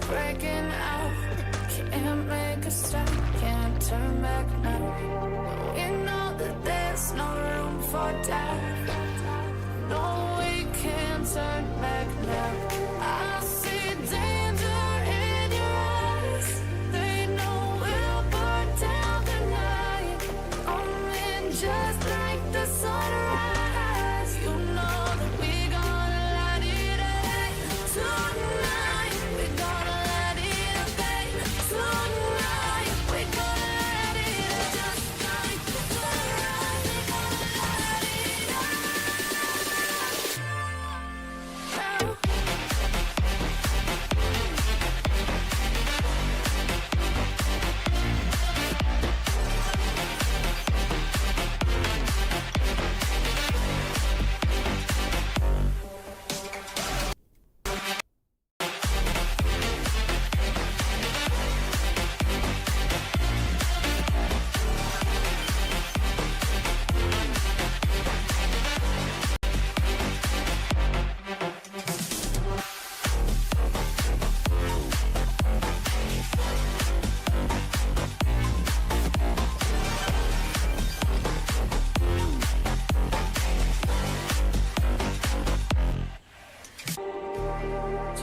breaking out. Can't make a stop, can't turn back now. We know that there's no room for doubt. No, we can't turn back now. I see danger in your eyes. They know we'll burn down the night. Coming just like the sunrise. You know that we gonna light it up tonight. We gonna light it up, babe. Tonight we gonna light it up just like the sunrise. We gonna light it up now.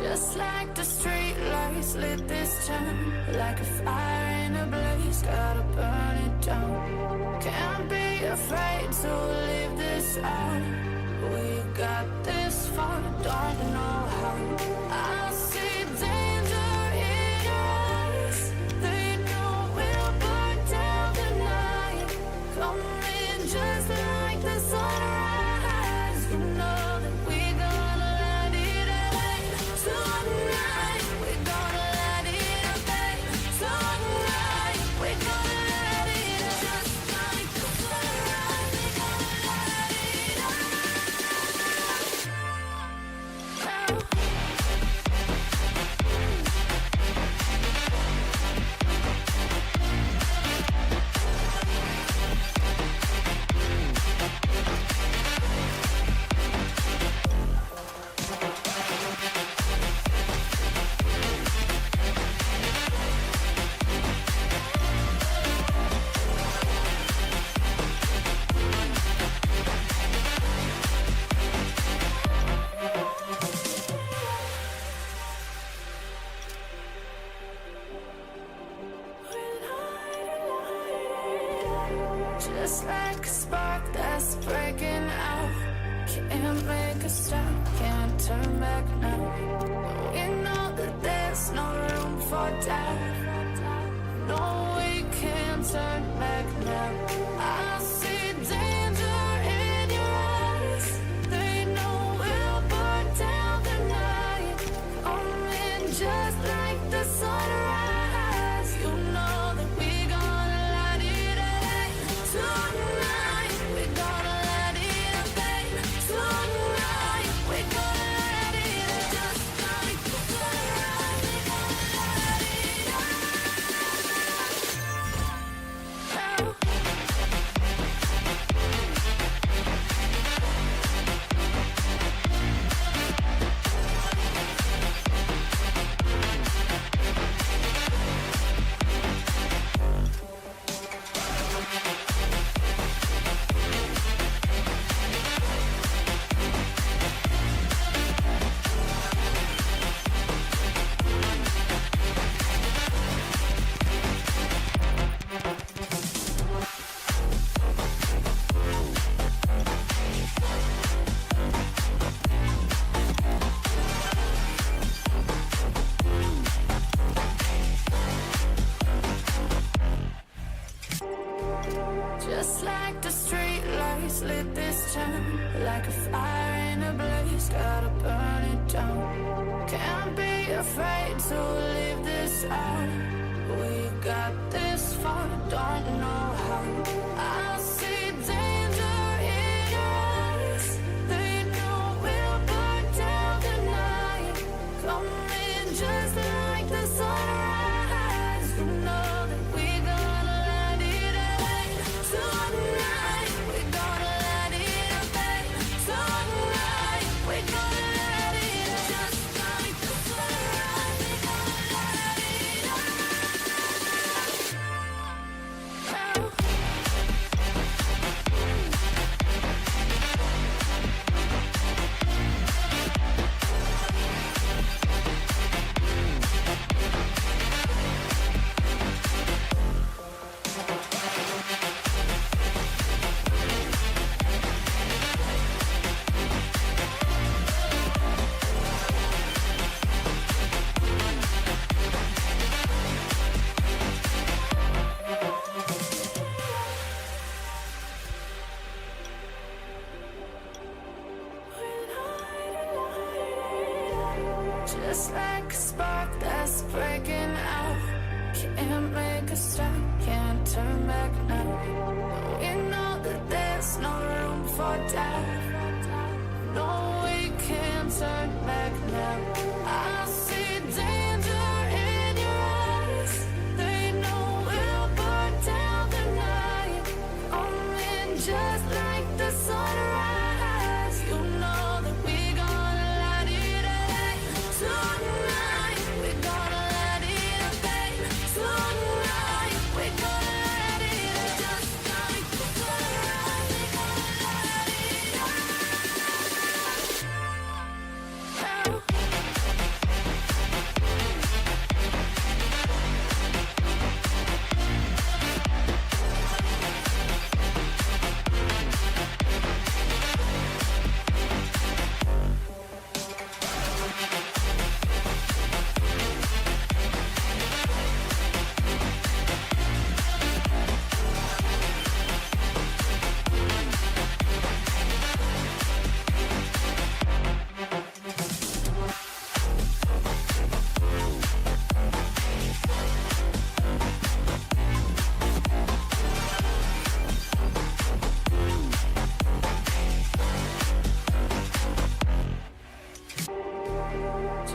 Just like the street lights lit this town, like a fire in a blaze, gotta burn it down. Can't be afraid to leave this out. We got this far, don't know how. I see danger in your eyes. They know we'll burn down the night. Coming just like the sunrise. You know that we gonna light it up tonight. We gonna light it up, babe. Tonight we gonna light it up just like the sunrise. We gonna light it up now. Just like a spark that's breaking out. Can't make a stop, can't turn back now. We know that there's no room for doubt. No, we can't turn back now. I see danger in your eyes. They know we'll burn down the night. Coming just like the sunrise. You know that we gonna light it up tonight. We gonna light it up, babe. Tonight we gonna light it up just like the sunrise. We gonna light it up now. Just like the street lights lit this town, like a fire in a blaze, gotta burn it down. Can't be afraid to leave this out. We got this far, don't know how. I see danger in your eyes. They know we'll burn down the night. Coming just like the sunrise. You know that we gonna light it up tonight. We gonna light it up, babe. Tonight we gonna light it up just like the sunrise. We gonna light Just like a spark that's breaking out. Can't make a stop, can't turn back now. We know that there's no room for doubt. No, we can't turn back now. I see danger in your eyes. They know we'll burn down the night. Coming just like the sunrise. You know that we gonna light it up. Tonight, we gonna light it up, babe. Tonight, we gonna light it up. Just like the sunrise, we gonna light it up.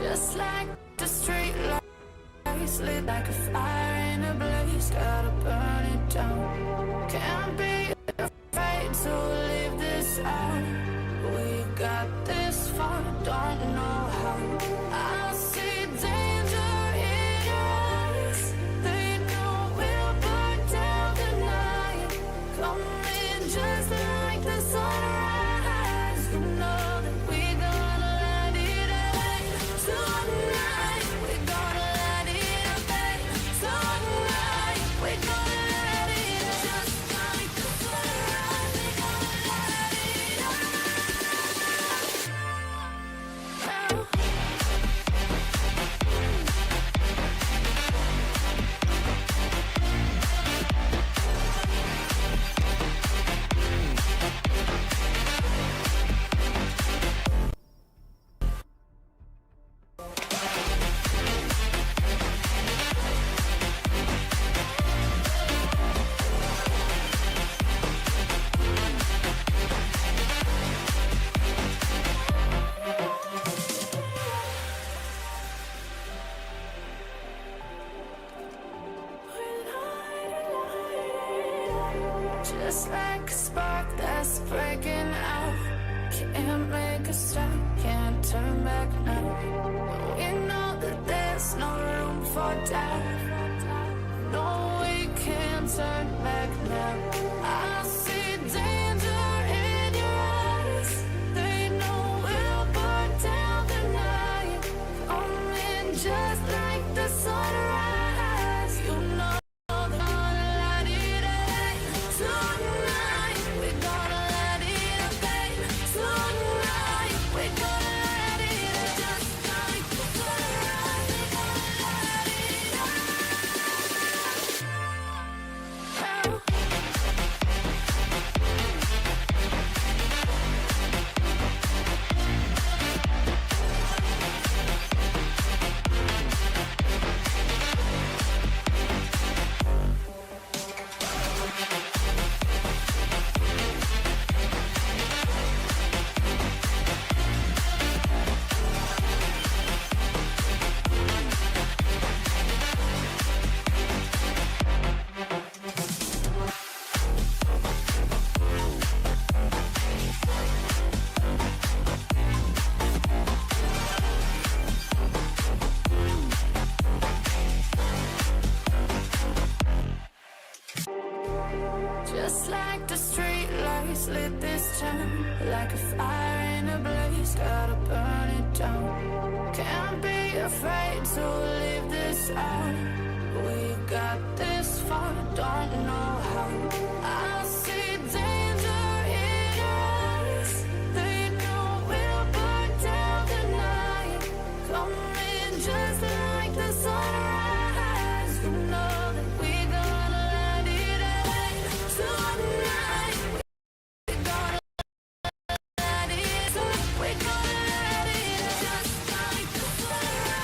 Just like the street lights lit like a fire in a blaze, gotta burn it down. Can't be afraid to leave this out. We got this far, don't know how. I see danger in your eyes. They know we'll burn down the night. Coming just like the sunrise. You know that we gonna light it up. Tonight, we gonna light it up, babe. Tonight, we gonna light it up. Just like the sunrise, we gonna light it up. Just like a spark that's breaking out. Can't make a stop, can't turn back now. We know that there's no room for doubt. No, we can't turn back now. I see danger in your eyes. They know we'll burn down the night. Coming just like the sunrise. You know they're gonna light it up. Tonight, we gonna light it up, babe. Tonight, we gonna light it up. Just like the sunrise, we gonna light it up. Just like the street lights lit this town, like a fire in a blaze, gotta burn it down. Can't be afraid to leave this out. We got this far, don't know how. I see danger in your eyes. They know we'll burn down the night. Coming just like the sunrise. You know that we gonna light it up. Tonight, we gonna light it up. We gonna light it up just like the sunrise.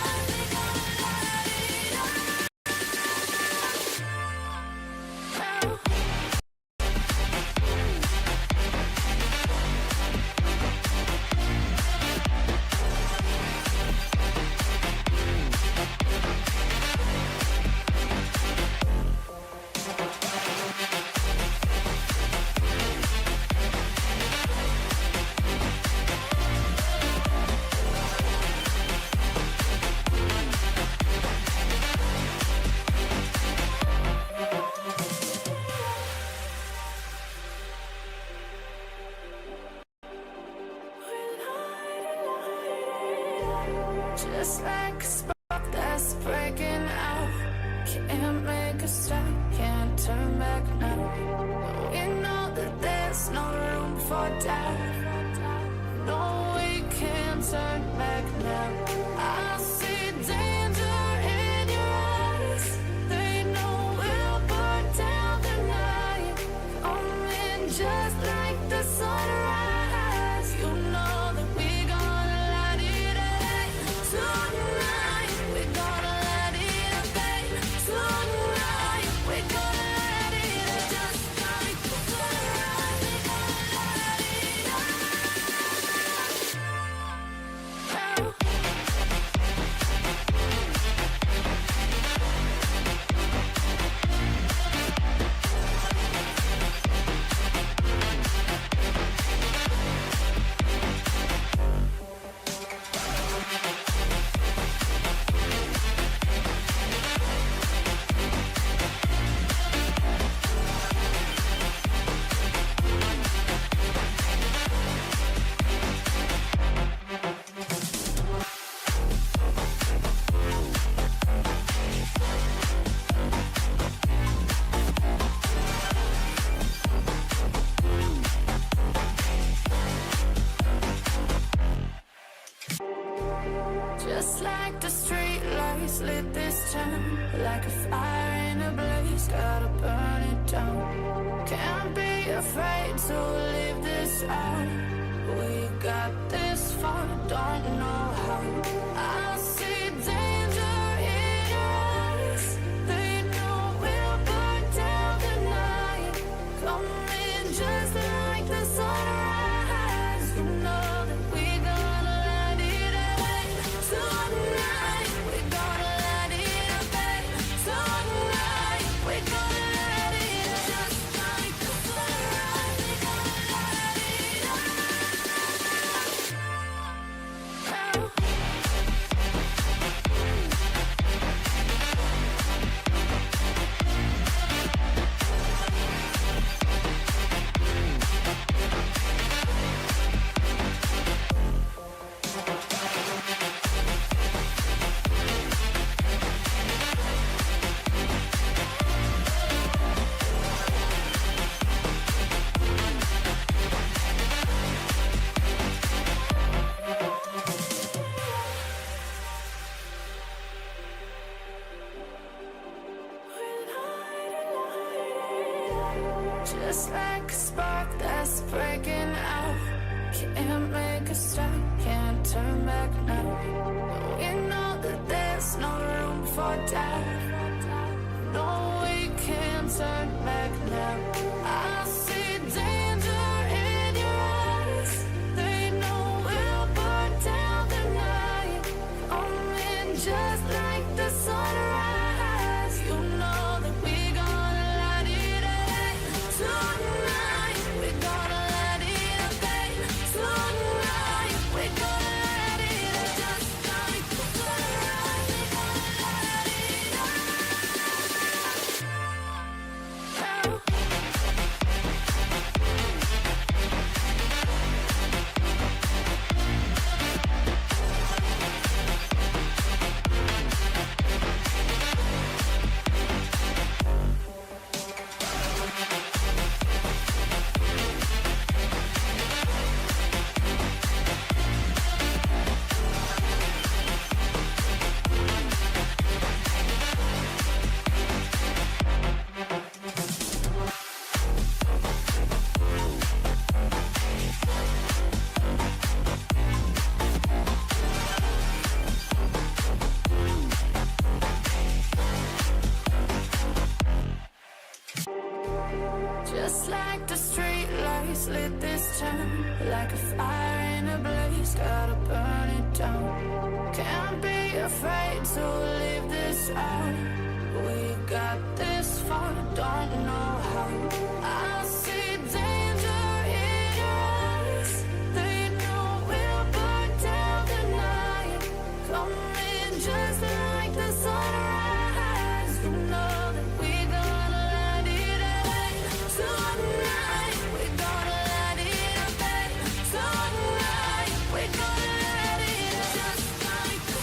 Just like a spark that's breaking out. Can't make a stop, can't turn back now. We know that there's no room for doubt. No, we can't turn back now. I see danger in your eyes. They know we'll burn down the night. Coming just like the sunrise. You know that we gonna light it up. Tonight we gonna light it up, babe. Tonight we gonna light it up. Just like the sunrise, we gonna light it up. Just like the street lights lit this town, like a fire in a blaze, gotta burn it down. Can't be afraid to leave this out. We got this far, don't know how. I see danger in your eyes. They know we'll burn down the night. Coming just like the sunrise. You know that we gonna light it up. Tonight we gonna light it up, babe. Tonight we gonna light it up. Just like the sunrise, we gonna light it up. Just like a spark that's breaking out. Can't make a stop, can't turn back now. We know that there's no room for doubt. No, we can't turn back now. I see danger in your eyes. They know we'll burn down the night. Coming just like the sunrise. You know that we gonna light it up. Tonight we gonna light it up, babe. Tonight we gonna light it up. Just like the sunrise, we gonna light it up. Just like the street lights lit this town, like a fire in a blaze, gotta burn it down. Can't be afraid to leave this out. We got this far, don't know how. I see danger in your eyes. They know we'll burn down the night. Coming just like the sunrise. You know that we gonna light it up. Tonight we gonna light it up, babe. Tonight we gonna light it up. Just like the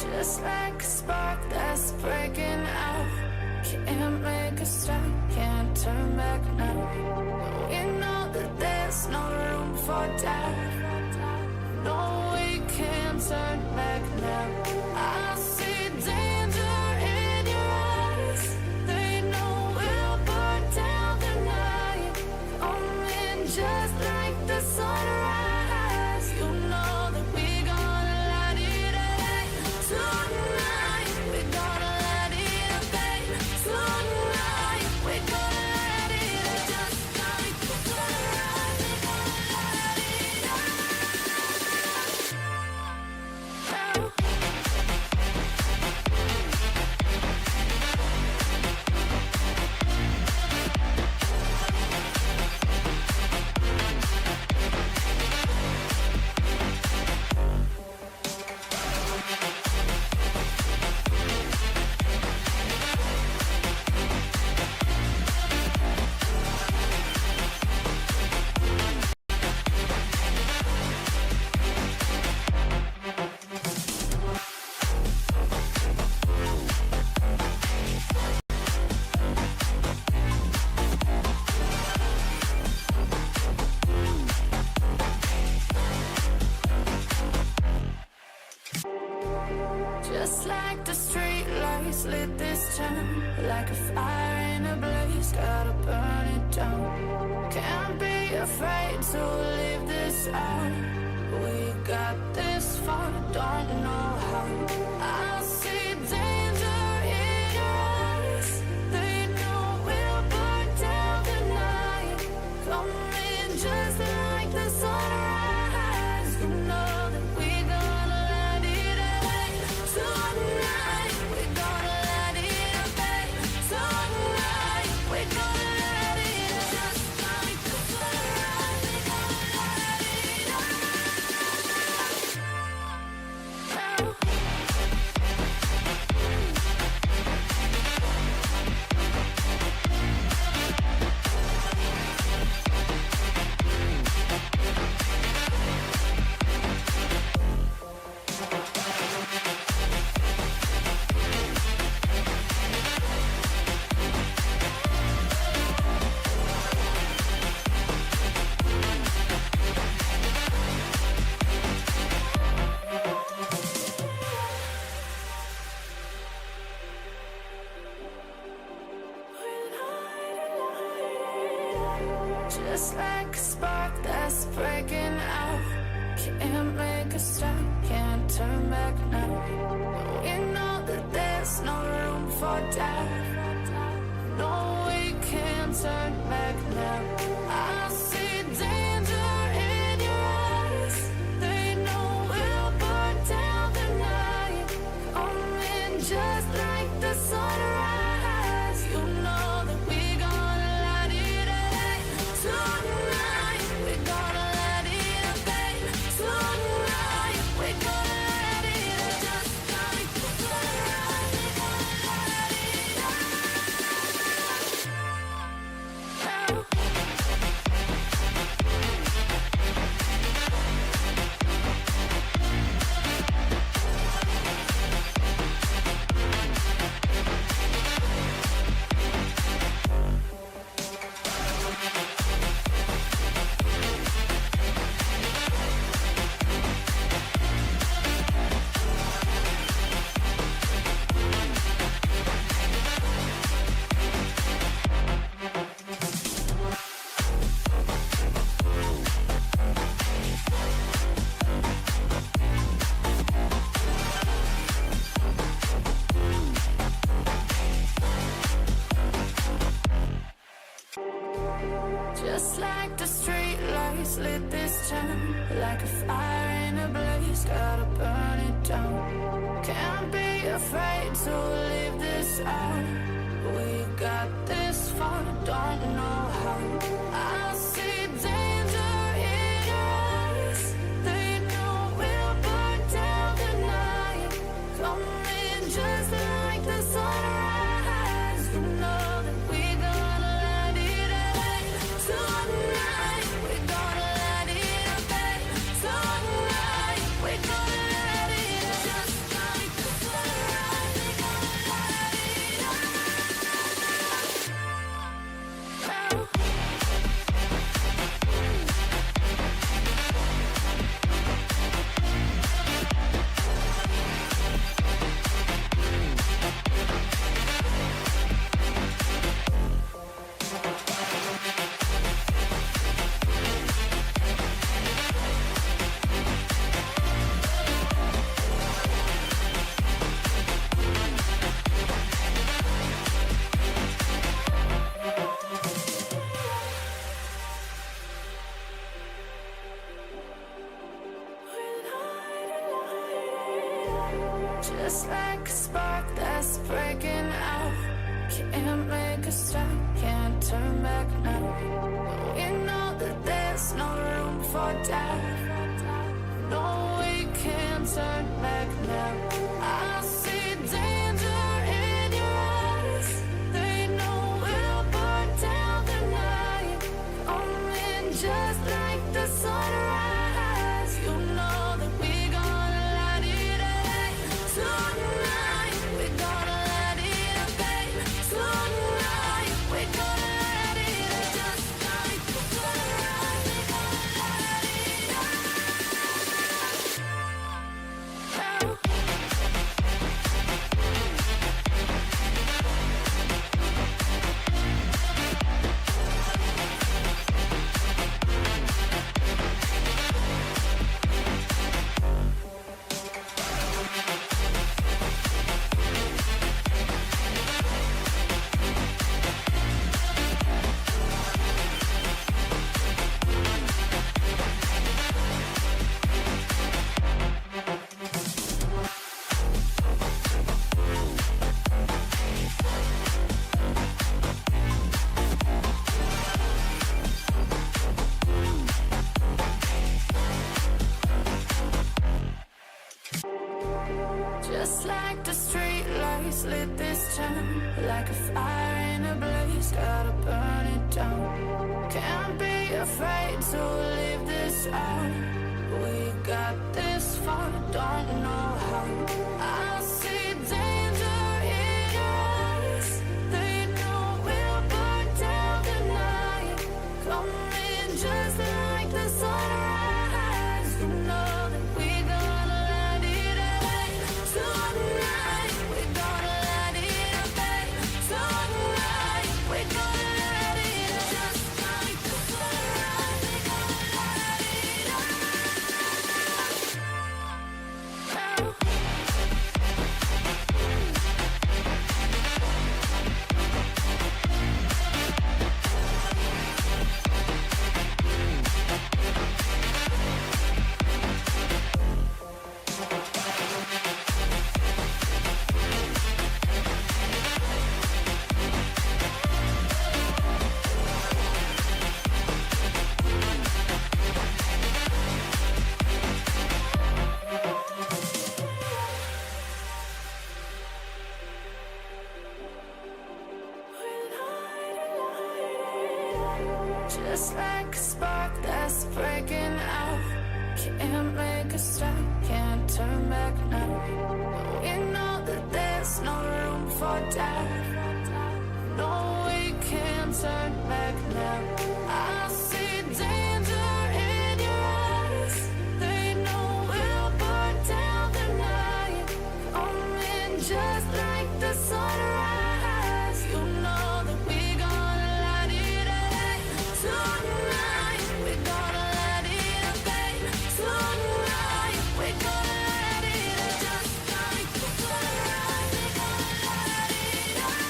Just like a spark that's breaking out. Can't make a stop, can't turn back now. We know that there's no room for doubt. No, we can't turn back now. I see danger in your eyes. They know we'll burn down the night. Coming just like the sunrise. You know that we gonna light it up tonight. We gonna light it up tonight. We gonna light it up just like the sunrise. We gonna light it up now. Just like the street lights lit this town, like a fire in a blaze, gotta burn it down. Can't be afraid to leave this out. We got this far, don't know how. I see danger in your eyes. They know we'll burn down the night. Coming just like the sunrise. You know that we gonna light it up tonight. We gonna light it up tonight. We gonna light it up just like the sunrise. We gonna light it up now. Just like a spark that's breaking out. Can't make a stop, can't turn back now. We know that there's no room for doubt. No, we can't turn back now. I see danger in your eyes. They know we'll burn down the night. Coming just like the sunrise. You know that we gonna light it up tonight. We gonna light it up tonight. We gonna light it up just like the sunrise. We gonna light it up now. Just like the street lights lit this town, like a fire in a blaze, gotta burn it down. Can't be afraid to leave this out. We got this far, don't know how. I see danger in your eyes. They know we'll burn down the night. Coming just like the sunrise. You know that we gonna light it up tonight. We gonna light it up tonight. We gonna light it up just like the Just like a spark that's breaking out. Can't make a stop, can't turn back now. We know that there's no room for doubt. No, we can't turn back now. I see danger in your eyes. They know we'll burn down the night. Coming just like the sunrise. You know that we gonna light it up. Tonight we gonna light it up, babe. Tonight we gonna light it up. Just like the sunrise, we gonna light it up. Just like the street lights lit this town, like a fire in a blaze, gotta burn it down. Can't be afraid to leave this out. We got this far, don't know how. I see danger in your eyes. They know we'll burn down the night. Coming just like the sunrise. You know that we gonna light it up. Tonight we gonna light it up, babe. Tonight we gonna light it up. Just like the sunrise, we gonna light it up. Just like a spark that's breaking out. Can't make a stop, can't turn back now. We know that there's no room for doubt. No, we can't turn back now. I see danger in your eyes. They know we'll burn down the night. Coming just like the sunrise. You know that we gonna light it up. Tonight we gonna light it up, babe. Tonight we gonna light it up. Just like the sunrise, we gonna light it up.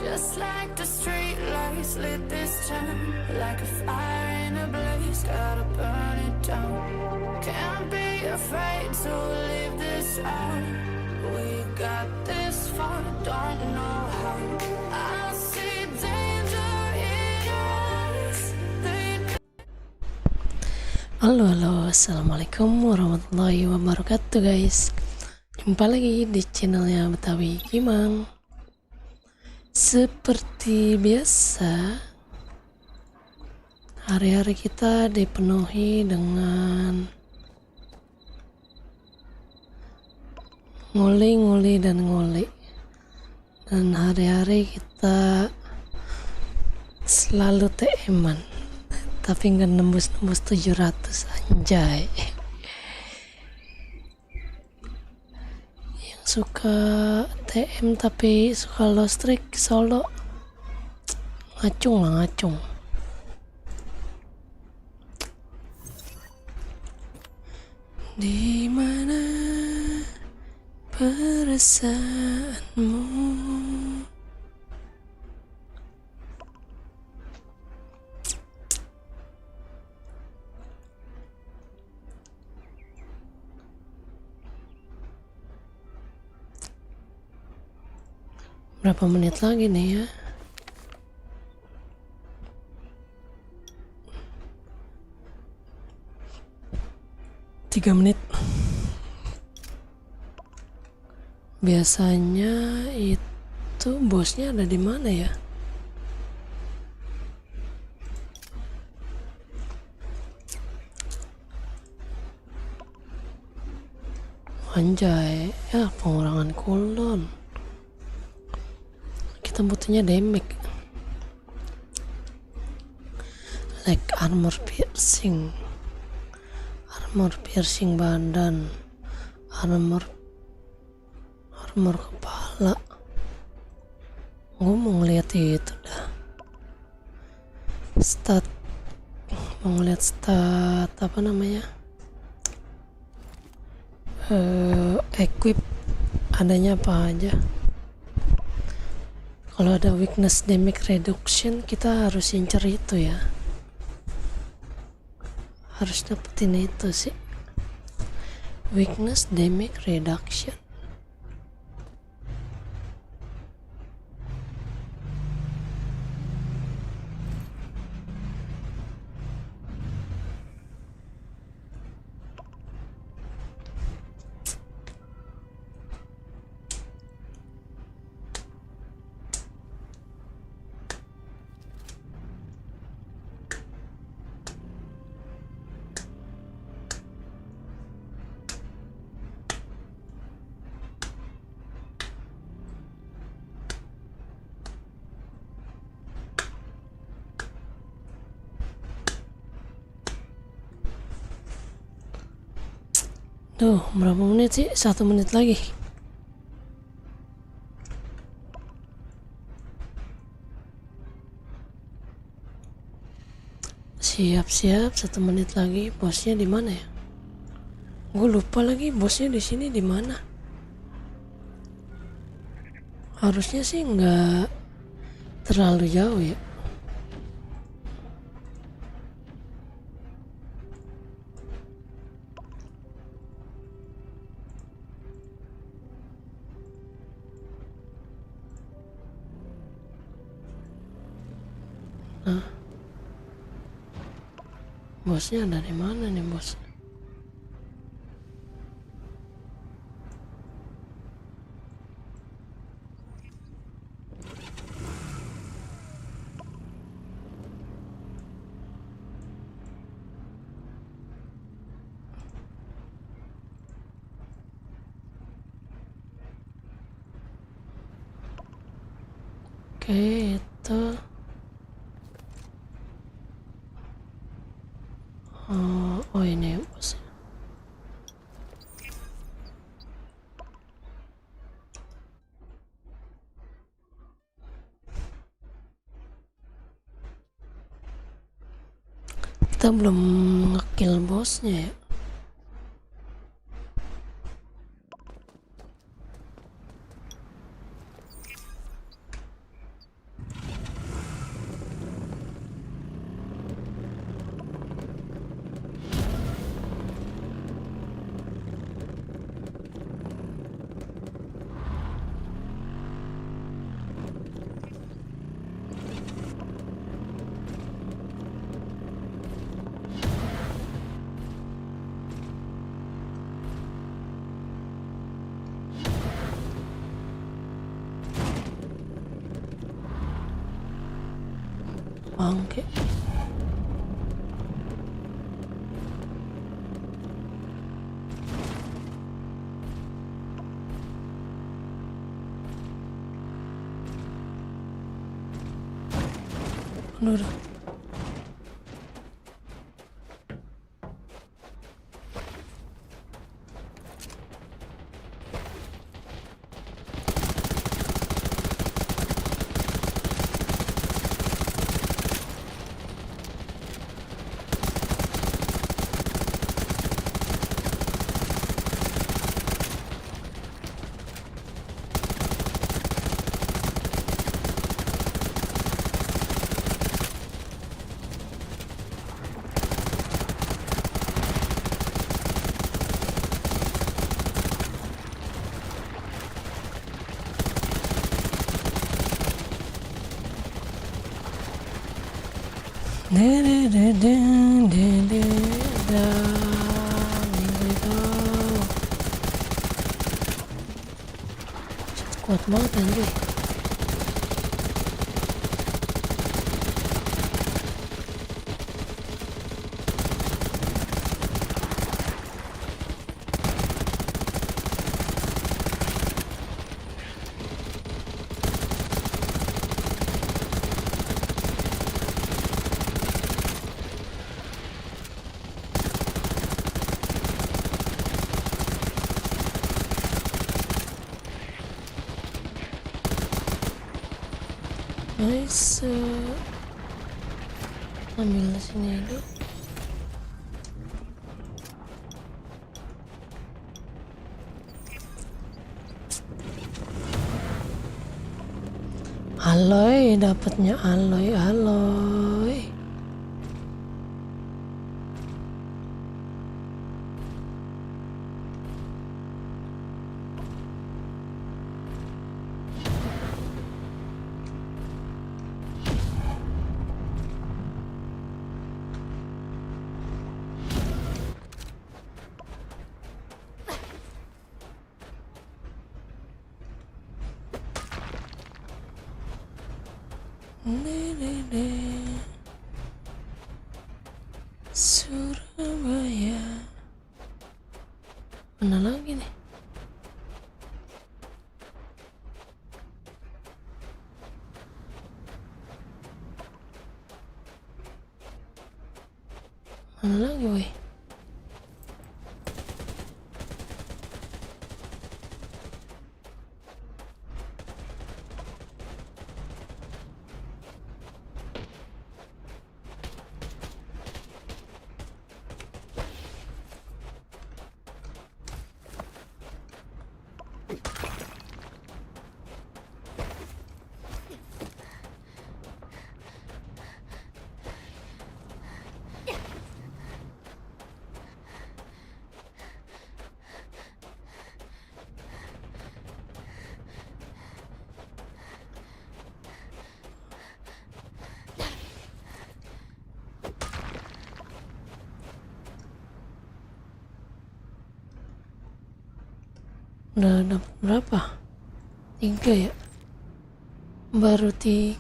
Just like the street lights lit this town, like a fire in a blaze, gotta burn it down. Can't be afraid to leave this out. We got this far, don't know how. I see danger in your eyes. Halo, assalamualaikum warahmatullahi wabarakatuh guys. Jumpa lagi di channelnya Betawi Gimang. Seperti biasa, hari-hari kita dipenuhi dengan nguli dan nguli, dan hari-hari kita selalu TM-an tapi nggak nembus 700 anjay. Yang suka TM tapi suka lost streak solo, ngacung. Di mana perasaanmu? Berapa menit lagi nih ya? Tiga menit. Biasanya itu bosnya ada di mana ya? Anjay, ya pengurangan cooldown. Kita butuhnya damage. Like armor piercing badan, armor kepala. Gue mau ngeliat itu dah. Mau ngeliat stat apa namanya? Equip adanya apa aja. Kalau ada weakness damage reduction, kita harus incer itu ya. Harus dapetin itu sih, weakness damage reduction. Duh, berapa menit sih? 1 menit lagi. Siap-siap, 1 menit lagi. Bosnya di mana ya? Gue lupa lagi bosnya di sini di mana. Harusnya sih nggak terlalu jauh ya. Nah, bosnya dari mana nih bos? Oke, itu oh ini bos. Kita belum ngekill bosnya ya. Bangke. Aduh. Kuat banget anjir. Nice. Ambil sini aja. Aloy, dapatnya aloy. Surabaya. Mana lagi nih? Mana lagi weh? Udah dapat berapa? 3 ya? Baru 3.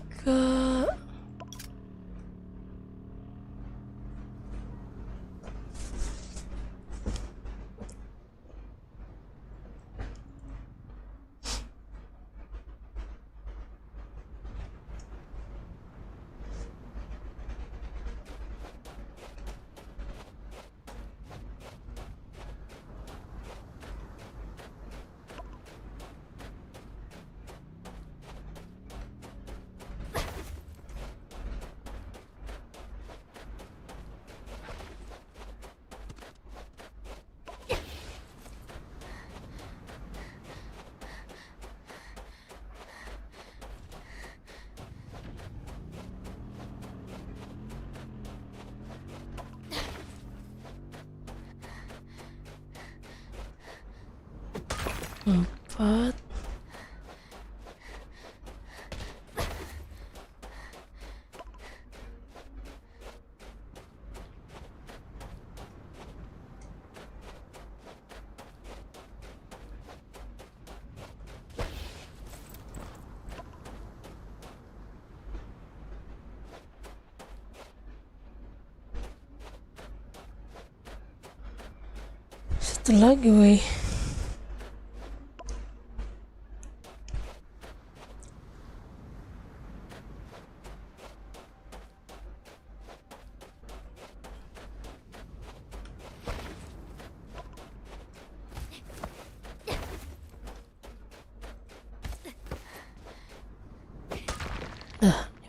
Empat. Satu lagi weh.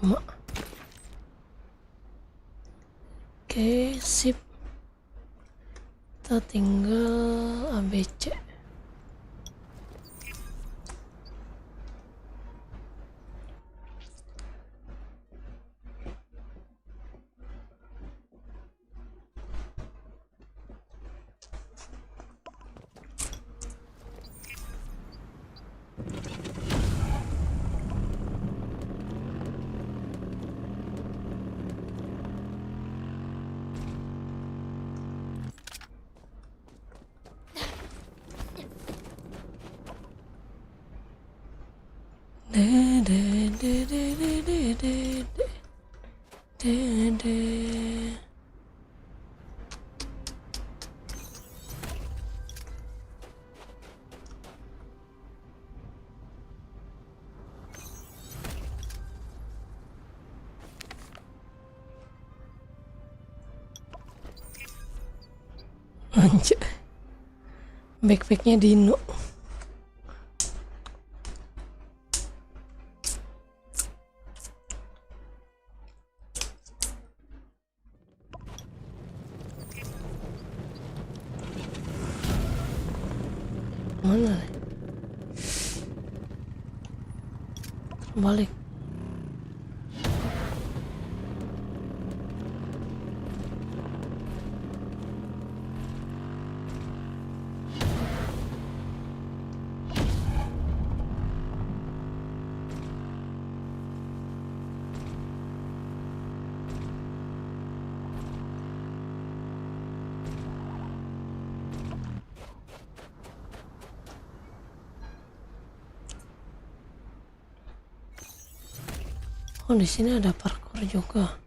5. Oke, sip. Kita tinggal ABC. Anjir, backpacknya Dino. Mana nih? Balik. Oh, di sini ada parkour juga.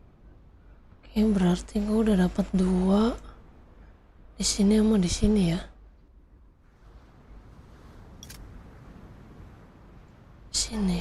Oke, berarti gue udah dapat 2 di sini sama di sini ya. Di sini.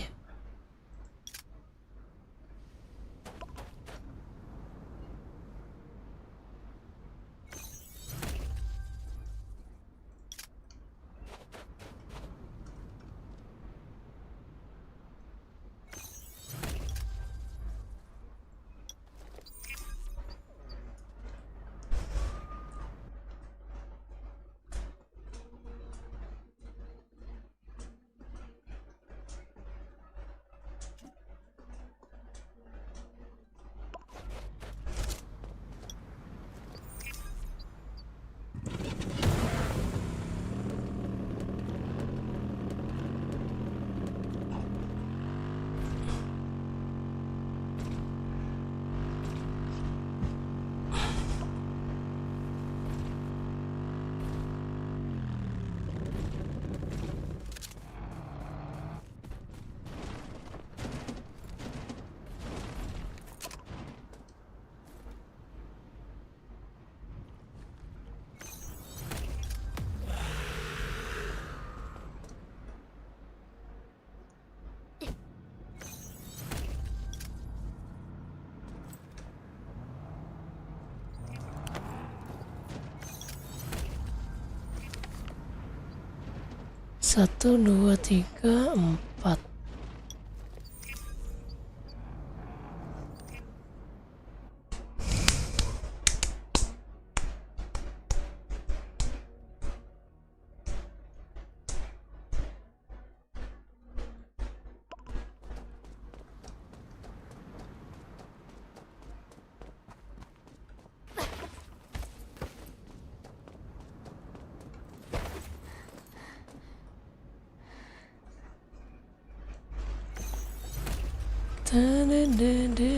Satu, dua, tiga, 4. Da-da-da-da.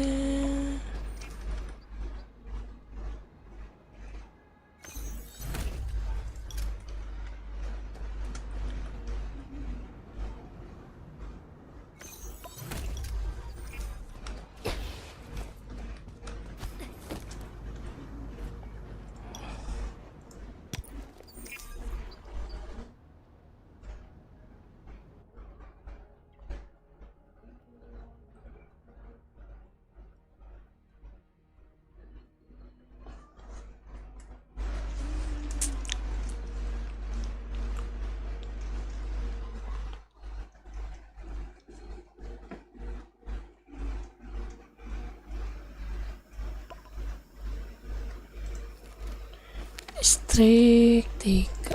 Listrik 3.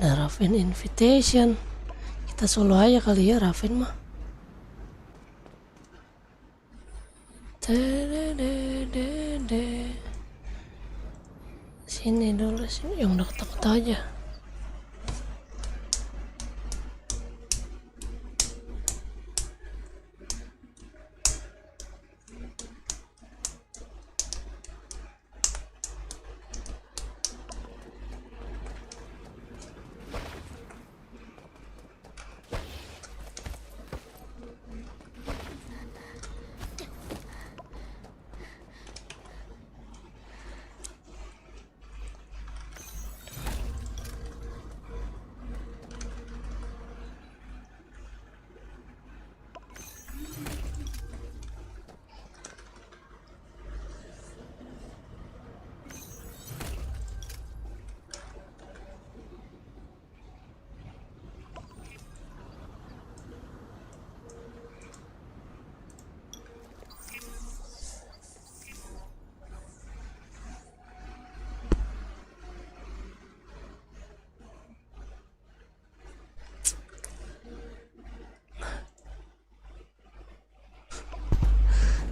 Ada Raven invitation. Kita solo aja kali ya Raven mah. Sini dulu, sini yang deket-deket aja.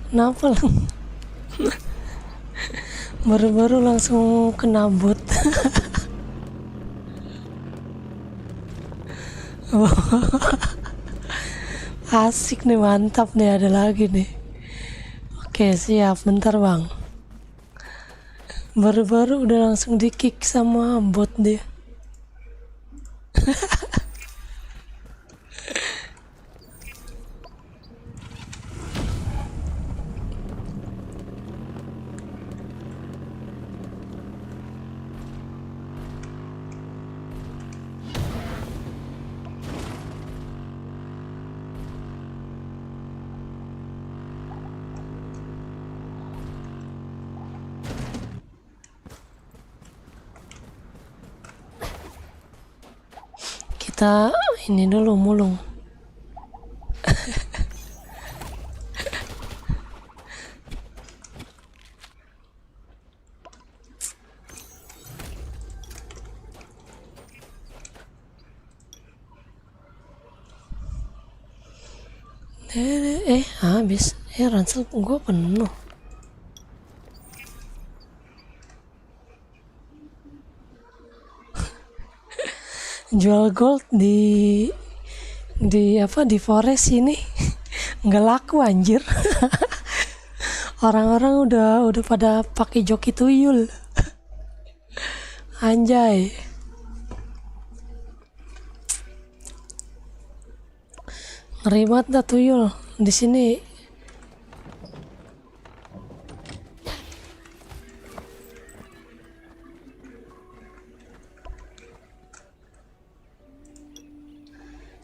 Kenapa lang? Baru-baru langsung kena bot. Asik nih, mantap nih, ada lagi nih. Oke siap, bentar bang. Baru-baru udah langsung di kick sama bot dia. Kita ini dulu mulung. Habis ransel gue penuh. Jual gold di forest ini nggak laku anjir. Orang-orang udah pada pakai joki tuyul. Anjay. Ngeri banget dah tuyul di sini.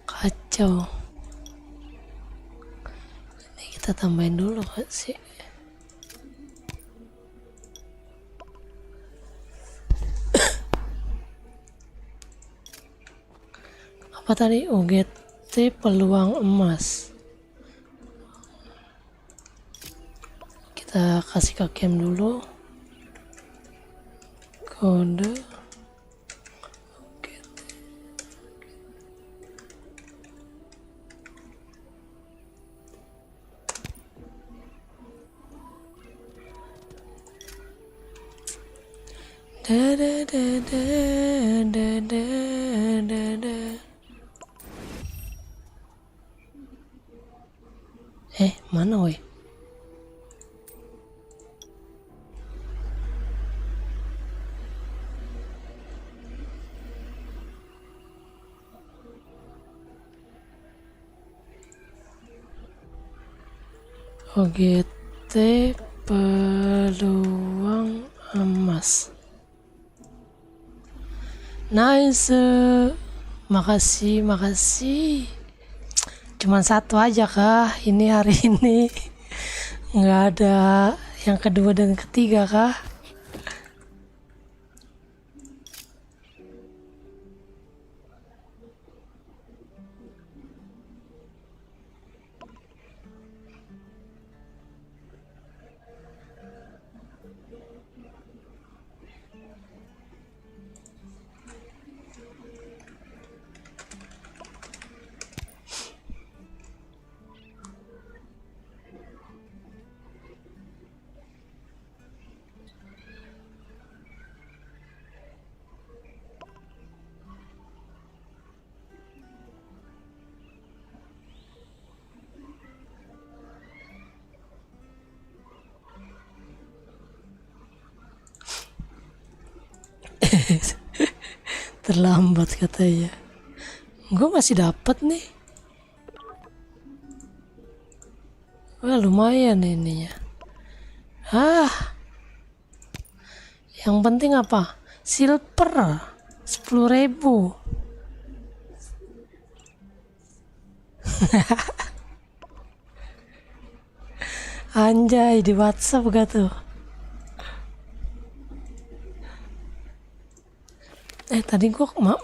Kacau. Ini kita tambahin dulu kan sih. Apa tadi? UGT peluang emas. Kita kasih ke game dulu. Kode. Mana woi? OGT peluang emas. Nice. Makasih. Cuman satu aja kah ini hari ini? Nggak ada yang kedua dan ketiga kah? Terlambat katanya. Gue masih dapat nih. Wah lumayan ininya. Yang penting apa? Silver 10.000. Anjay, di WhatsApp gak tuh? Tadi gua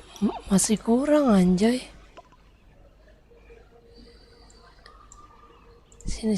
masih kurang anjay. Sini.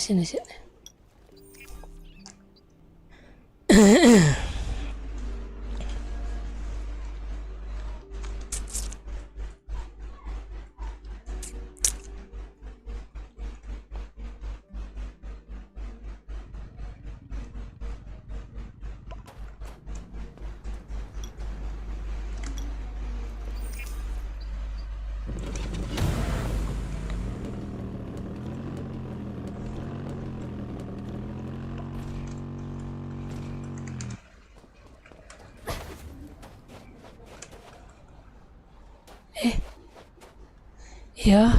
Ya,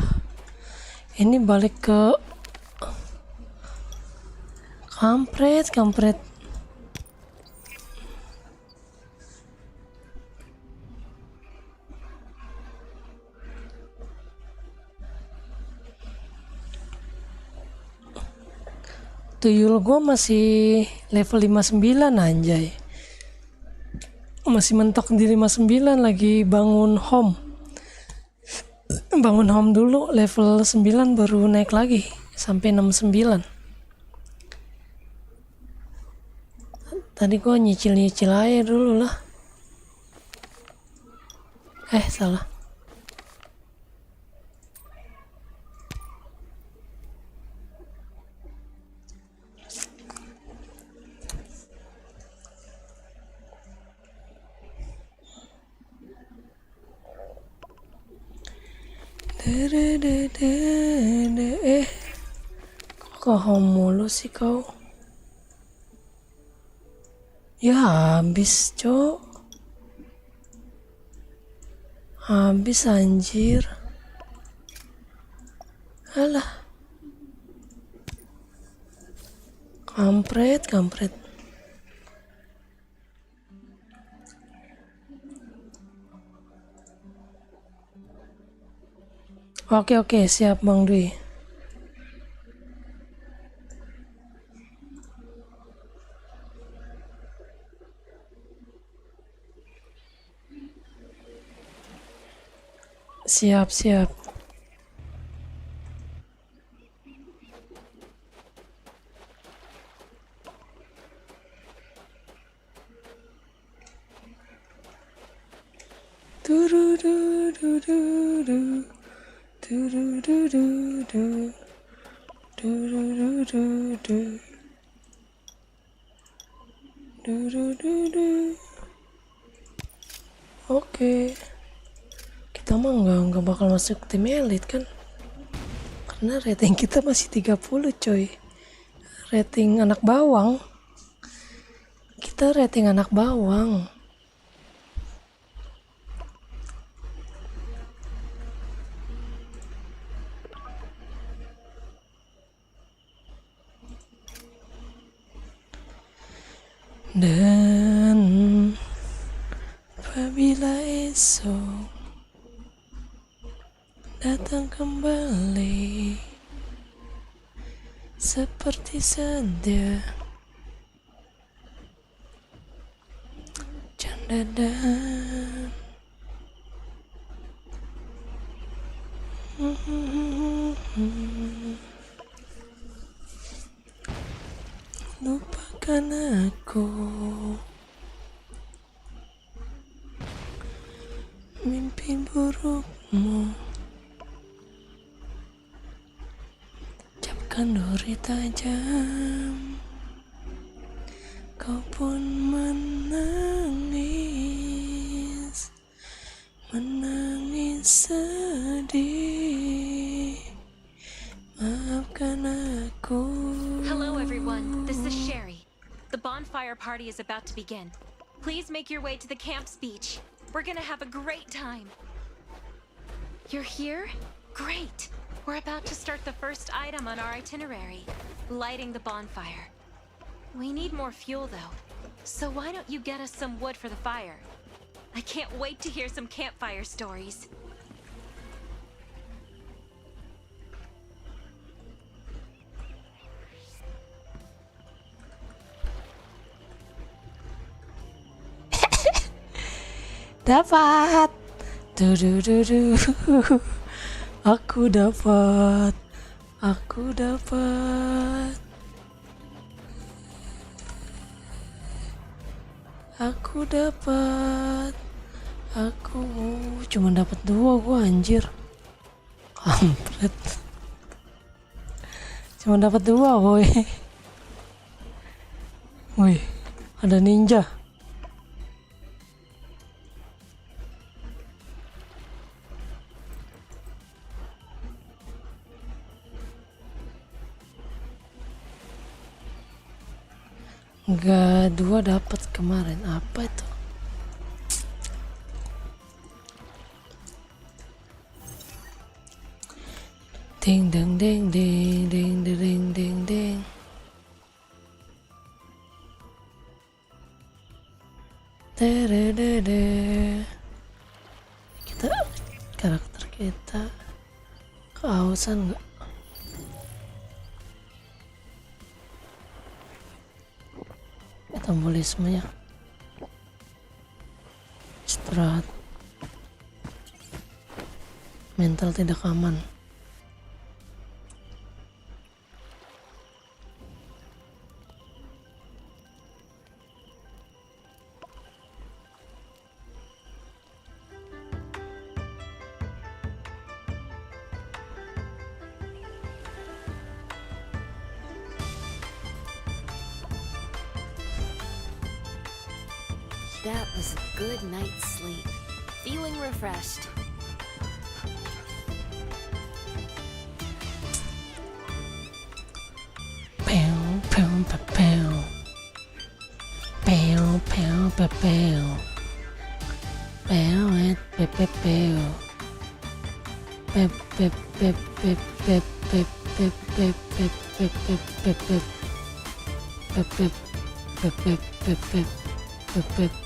ini balik ke kampret. Tuyul gue masih level 59 anjay. Masih mentok di 59 lagi bangun home dulu level 9 baru naik lagi sampai 69. Tadi gue nyicil aja dulu lah. Salah. Kok home mulu sih kau? Ya habis cok. Habis anjir. Alah. Kampret. Oke, siap Bang Dwi. Siap. Oke. Kita mah nggak bakal masuk tim elit kan? Karena rating kita masih 30 coy. Rating anak bawang. Kita rating anak bawang. Dan Apabila esok datang kembali seperti sedia, canda dan lupakan aku, mimpi burukmu, capkan duri tajam, kau pun menangis, menangis sedih, maafkan aku. Hello, everyone. This is Sherry. The bonfire party is about to begin. Please make your way to the camp's beach. We're gonna have a great time. You're here? Great. We're about to start the first item on our itinerary, lighting the bonfire. We need more fuel, though. So why don't you get us some wood for the fire? I can't wait to hear some campfire stories. Dapat. Aku dapat. Aku dapat. Aku dapat. Aku cuma dapat 2 gua, anjir. Kampret. Cuma dapat 2, boy. Wih, ada ninja. Enggak, 2 dapat kemarin. Apa itu? Ding ding ding ding ding ding ding ding. Tererere. Kita karakter kita kehausan nggak? Metabolismenya istirahat, mental tidak aman. That was a good night's sleep. Feeling refreshed. Pew pew pew pew. Pew pew pew pew. Pew it pew pew pew. Pew pew pew pew pew pew pew pew pew pew pew pew pew. Pew pew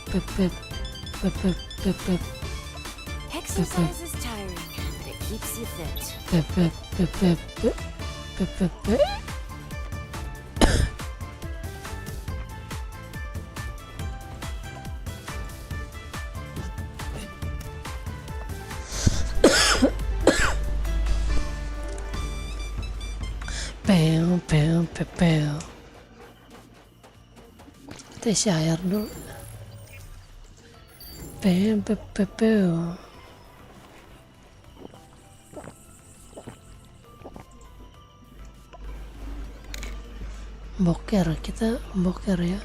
pew pew pew pew. Exercise is tiring, but it keeps you fit. Pew pew pew pew. Kita syair dulu. Pew pew pew pew. Boker, kita boker ya.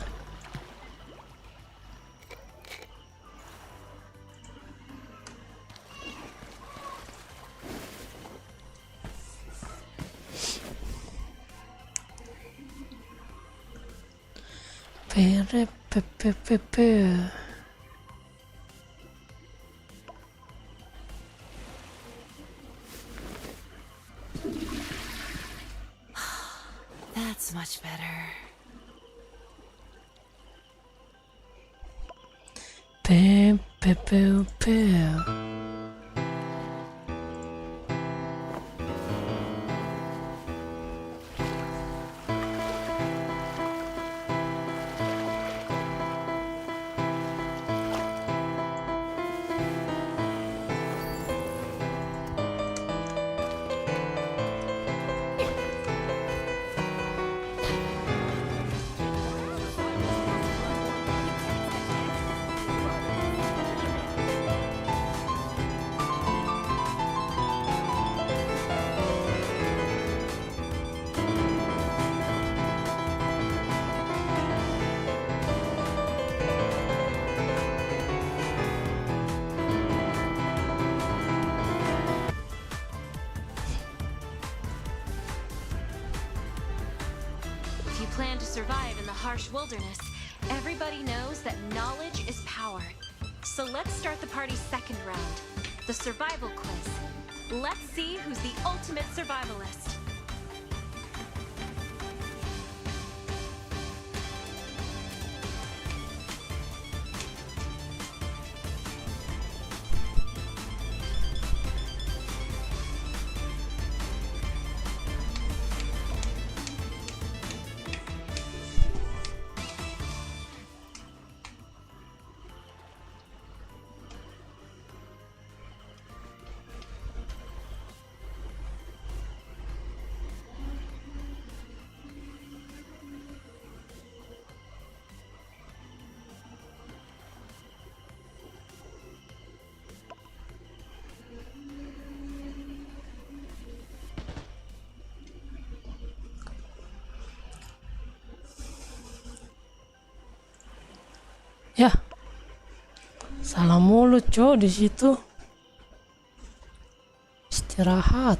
Pere pepe pepe. That's much better. Pe Pew, pew. If you plan to survive in the harsh wilderness, everybody knows that knowledge is power. So let's start the party's second round, the survival quiz. Let's see who's the ultimate survivalist. Ya, salah mulu cok di situ. Istirahat.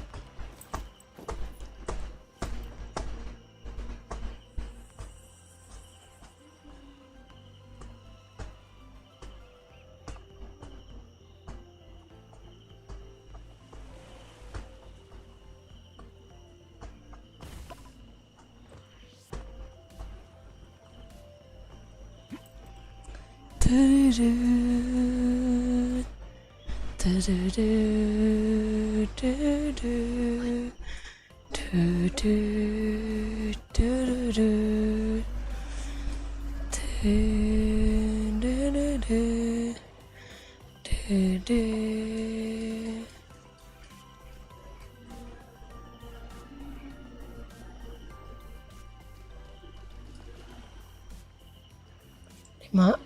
Lima.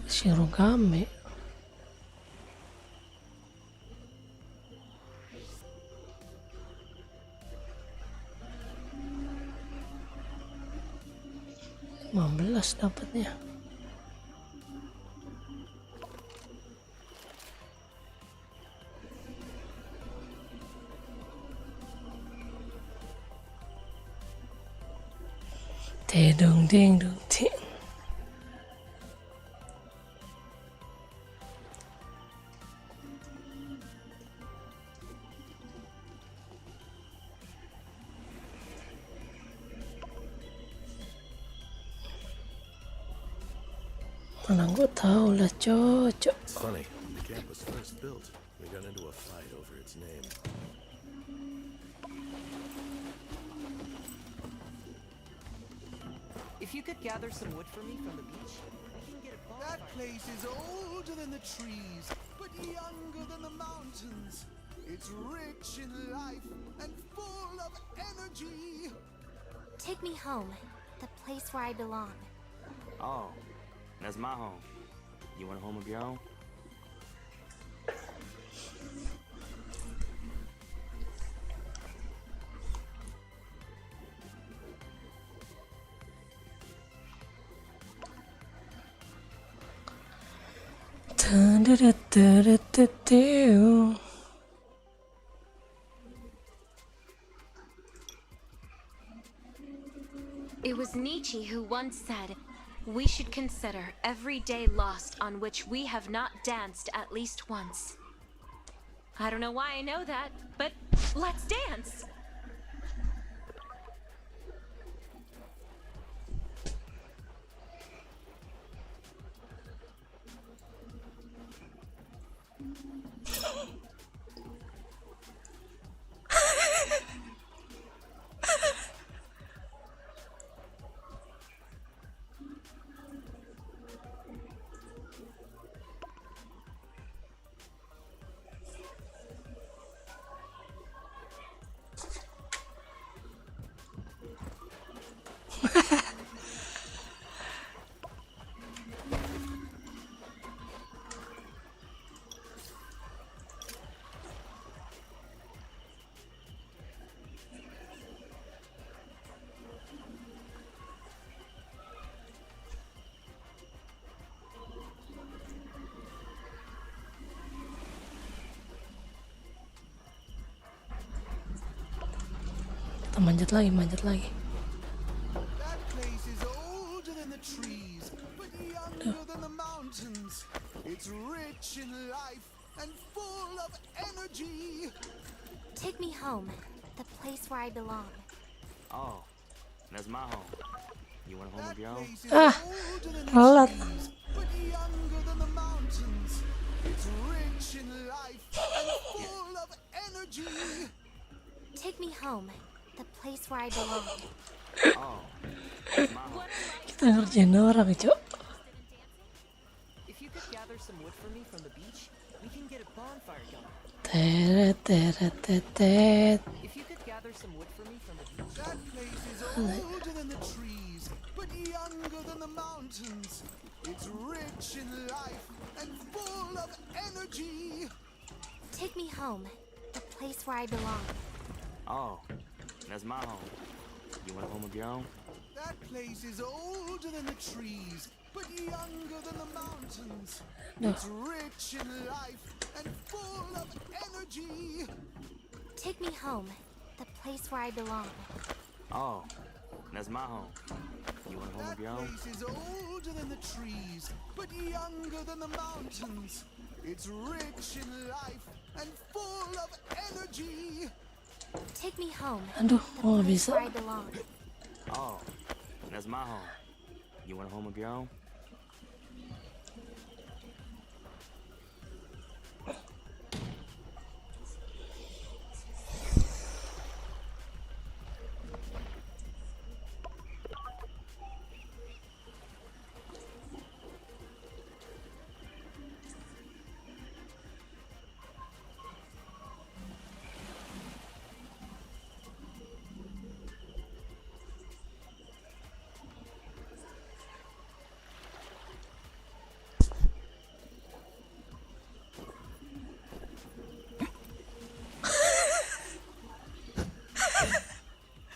Shirogame. Belas dapatnya. Tedong ding dong ting. Mana gue tau lah cocok. It's funny. The camp was first built. We got into a fight over its name. If you could gather some wood for me from the beach, we can get a bonfire. That place is older than the trees, but younger than the mountains. It's rich in life and full of energy. Take me home, the place where I belong. Oh, that's my home. You want a home of your own? Dun-dun-dun-dun-dun-dun. It was Nietzsche who once said, "We should consider every day lost on which we have not danced at least once." I don't know why I know that, but let's dance! Kita manjat lagi. That place is older than the trees, but younger than the mountains. It's rich in life and full of energy. Take me home, the place where I belong. Oh, that's my home. You want a home That of your own? place is Ah, older than the telat. trees, but younger than the mountains. It's rich in life and full of energy. Take me home, the place where I belong. Oh, that's my home. Kita ngerjain orang, Cok. If you could gather some wood for me from the beach, we can get a bonfire going. Teret, teret, teret. If you could gather some wood for me from the beach, That place is older than the trees, but younger than the mountains. It's rich in life and full of energy. Take me home, the place where I belong. oh, that's my home. You want a home of your own? That place is older than the trees, but younger than the mountains. It's rich in life and full of energy. Take me home, the place where I belong. Oh, that's my home. You want a home That of your own? place is older than the trees, but younger than the mountains. It's rich in life and full of energy. Take me home, Aduh, the gua nggak place bisa. where I belong. Oh, that's my home. You want a home of your own?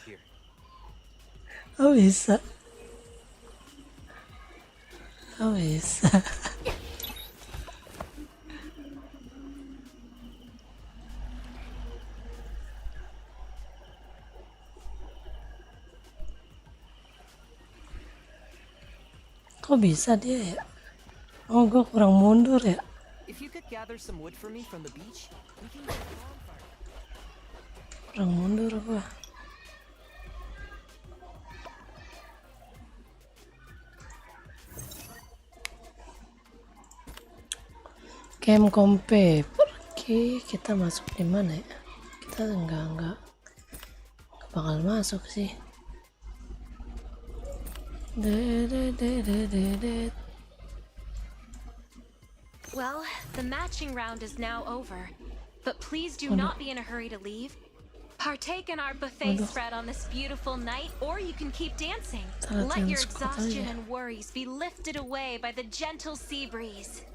Here. Oh bisa. Oh bisa. Kok bisa dia ya? Oh, gue kurang mundur ya. If you could gather some wood for me from the beach, we can get a bonfire. Kurang mundur gue. Camp Compe. Oke, kita masuk di mana ya? Kita enggak bakal masuk sih. Well, the matching round is now over. But please do not be in a hurry to leave. Partake in our buffet spread on this beautiful night, or you can keep dancing. Let your exhaustion and worries be lifted away by the gentle sea breeze.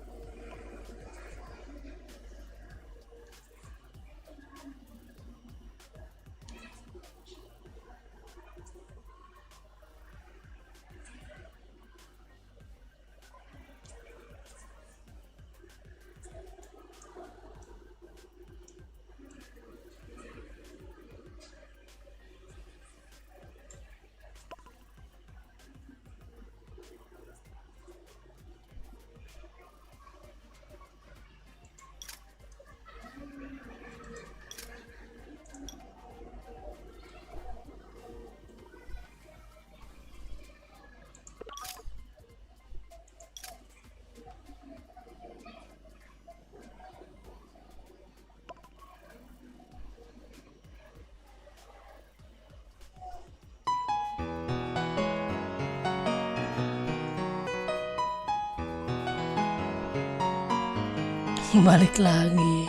Balik lagi.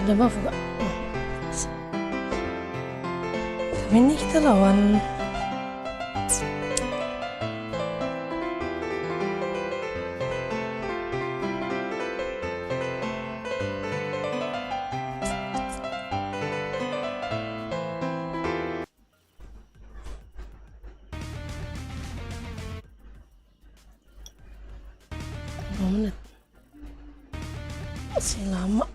Ada buff gak? Tapi ini kita lawan Masih lama.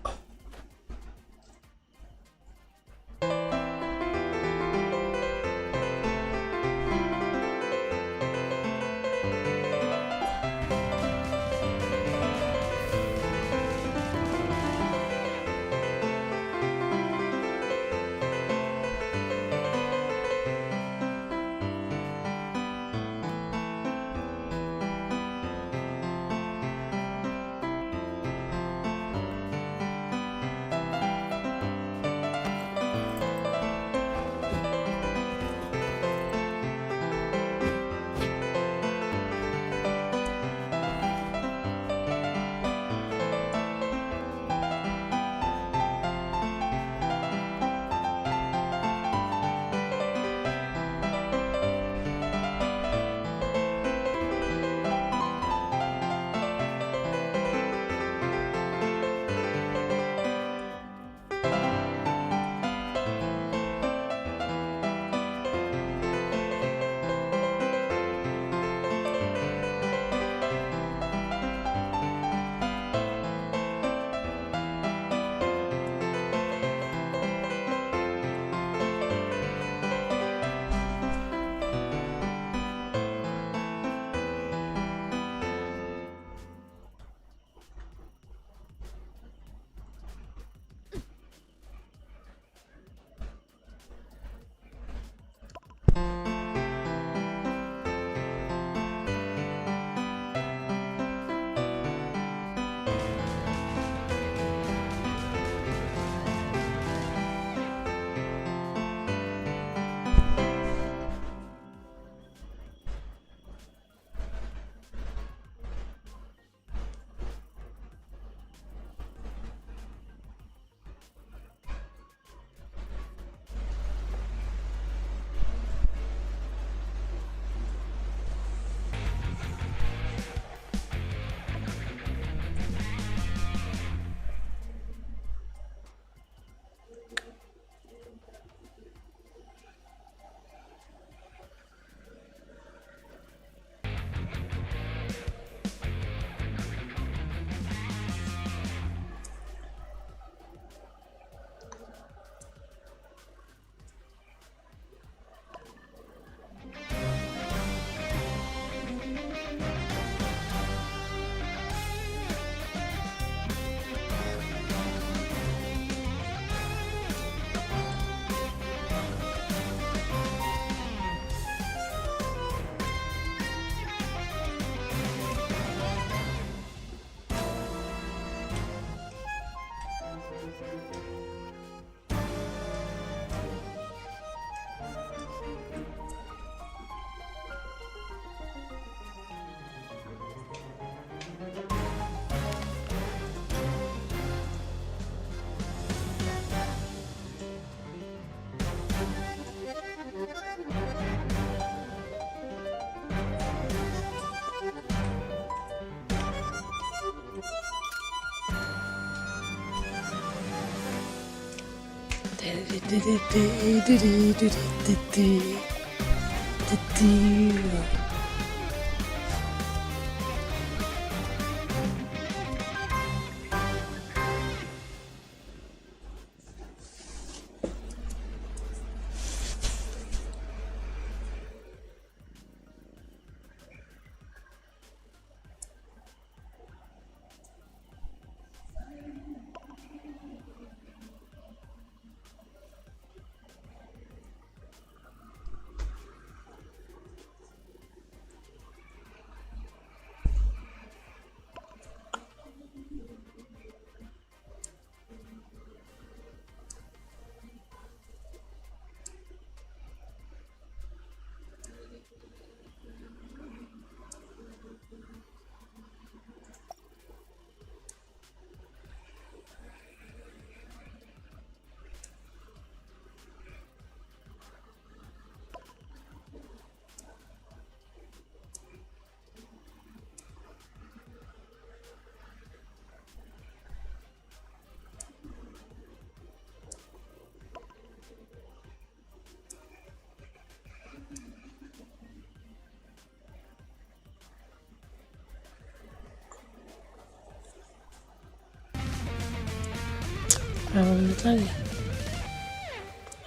Berapa menit lagi?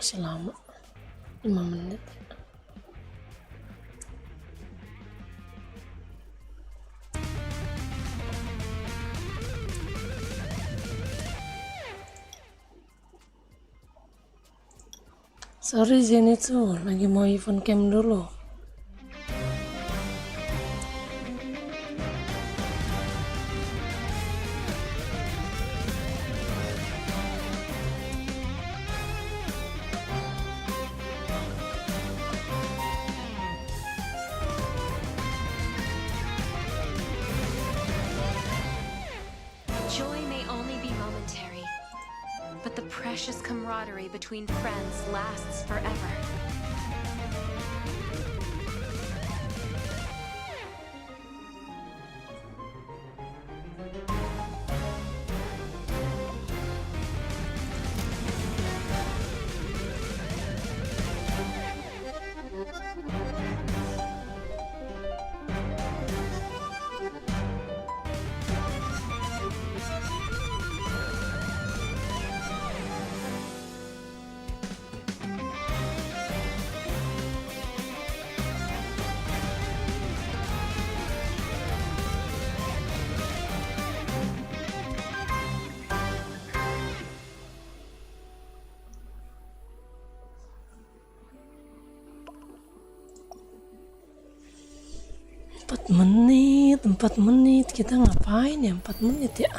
Masih lama, 5 menit. Sorry Zenitsu, lagi mau event camp dulu. Joy may only be momentary, but the precious camaraderie between friends lasts forever. Empat menit kita ngapain ya 4 menit ya?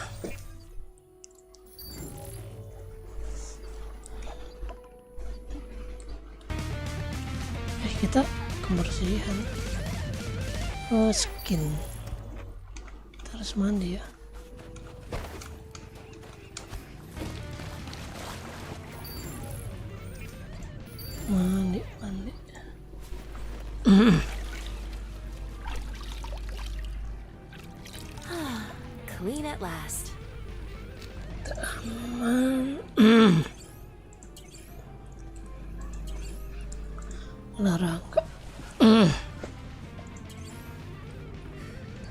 Kita kebersihan. Oh, skin. Kita harus mandi ya. Mandi. Clean at last. Olahraga.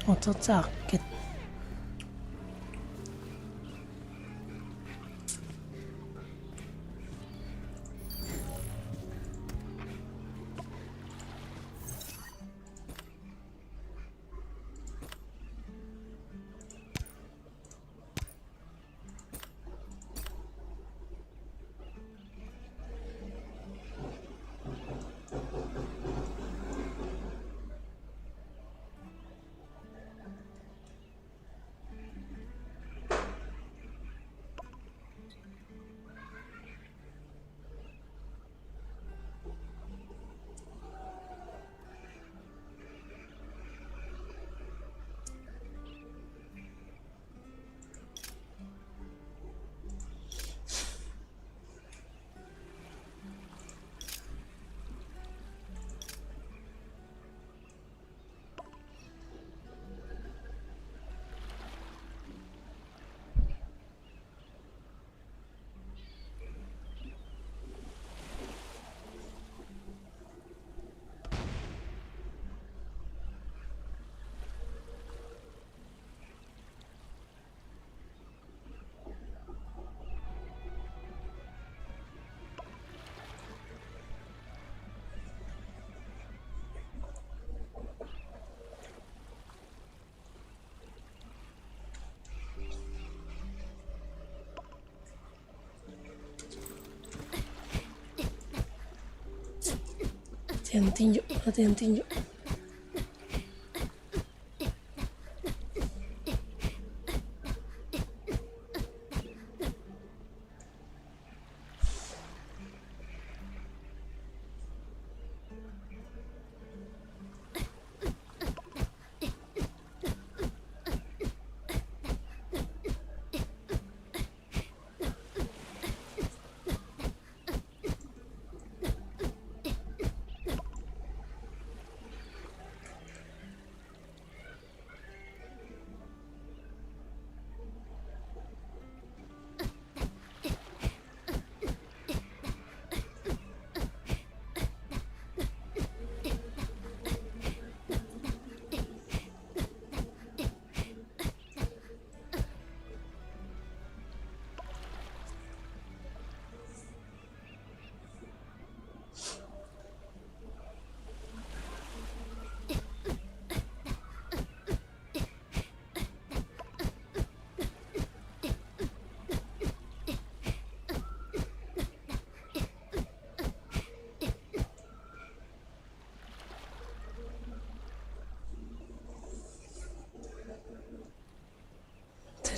Otot sakit. Latihan tinju.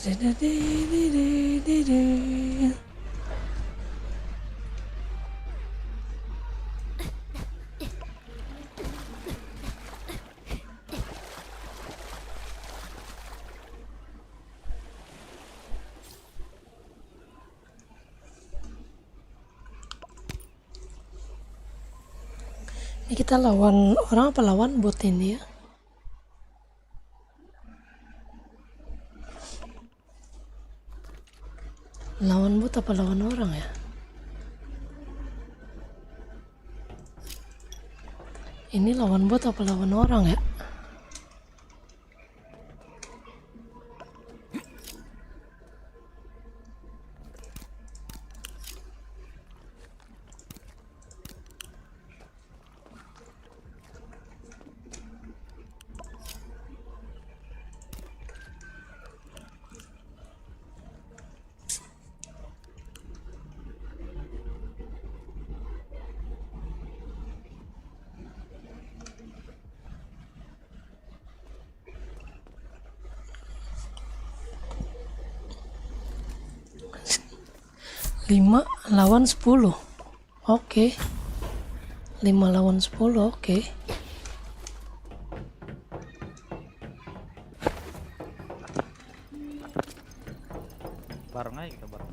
Ini kita lawan orang apa lawan bot ini ya? Lawan bot apa lawan orang ya? Ini lawan bot apa lawan orang ya? Lima lawan 10. Oke. 5 lawan 10. Oke. Bareng aja kita bareng.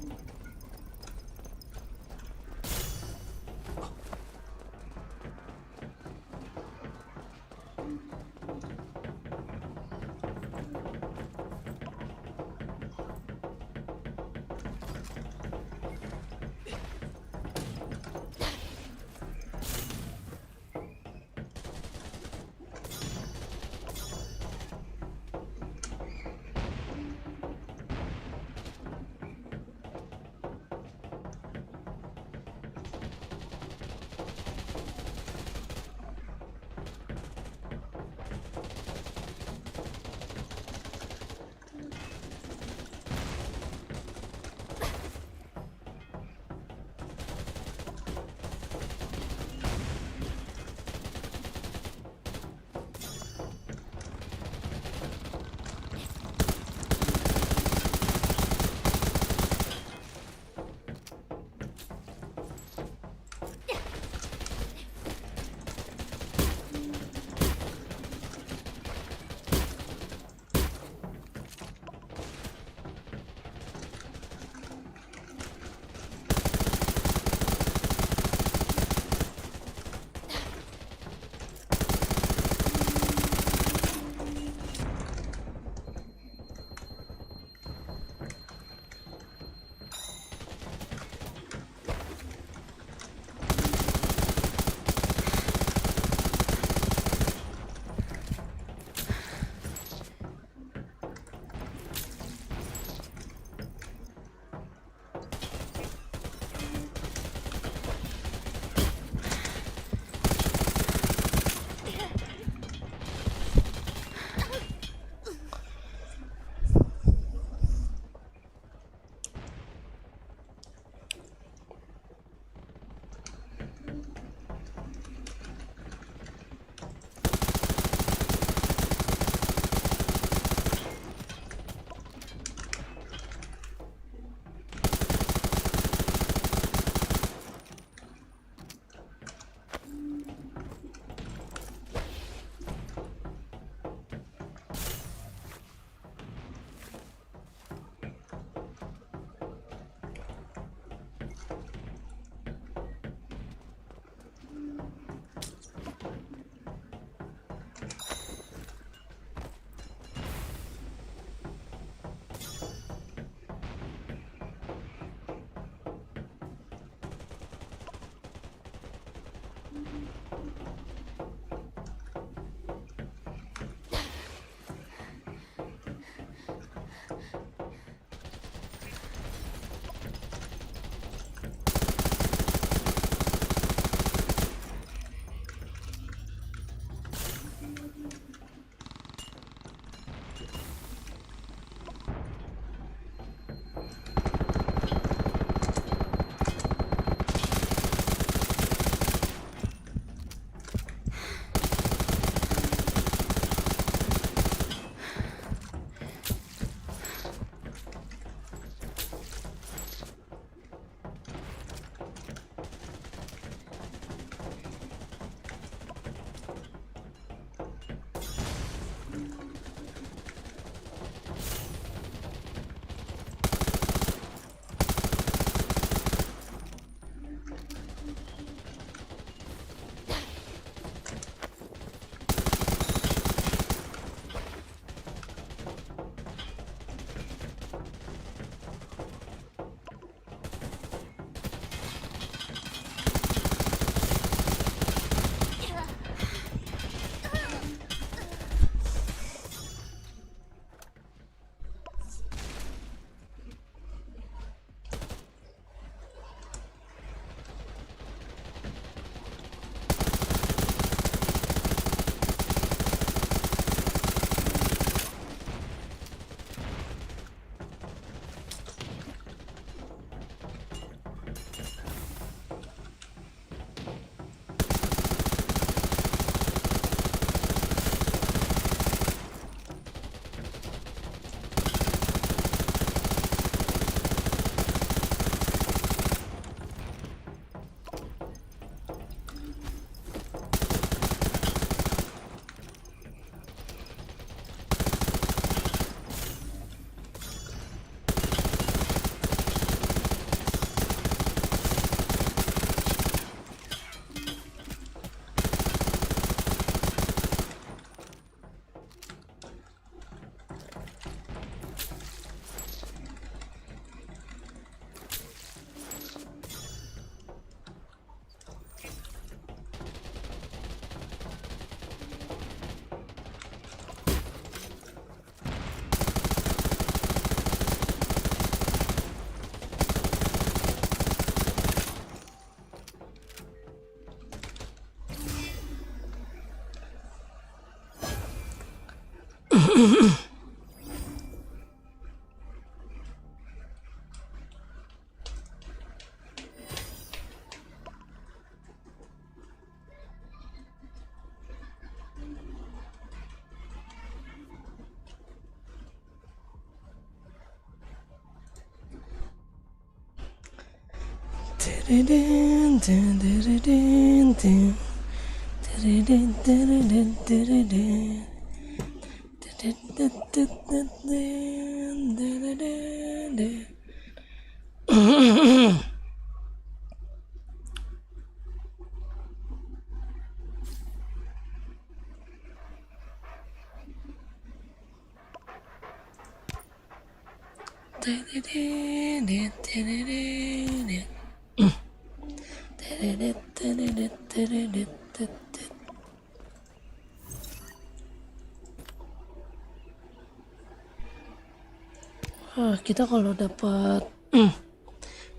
Kita kalau dapat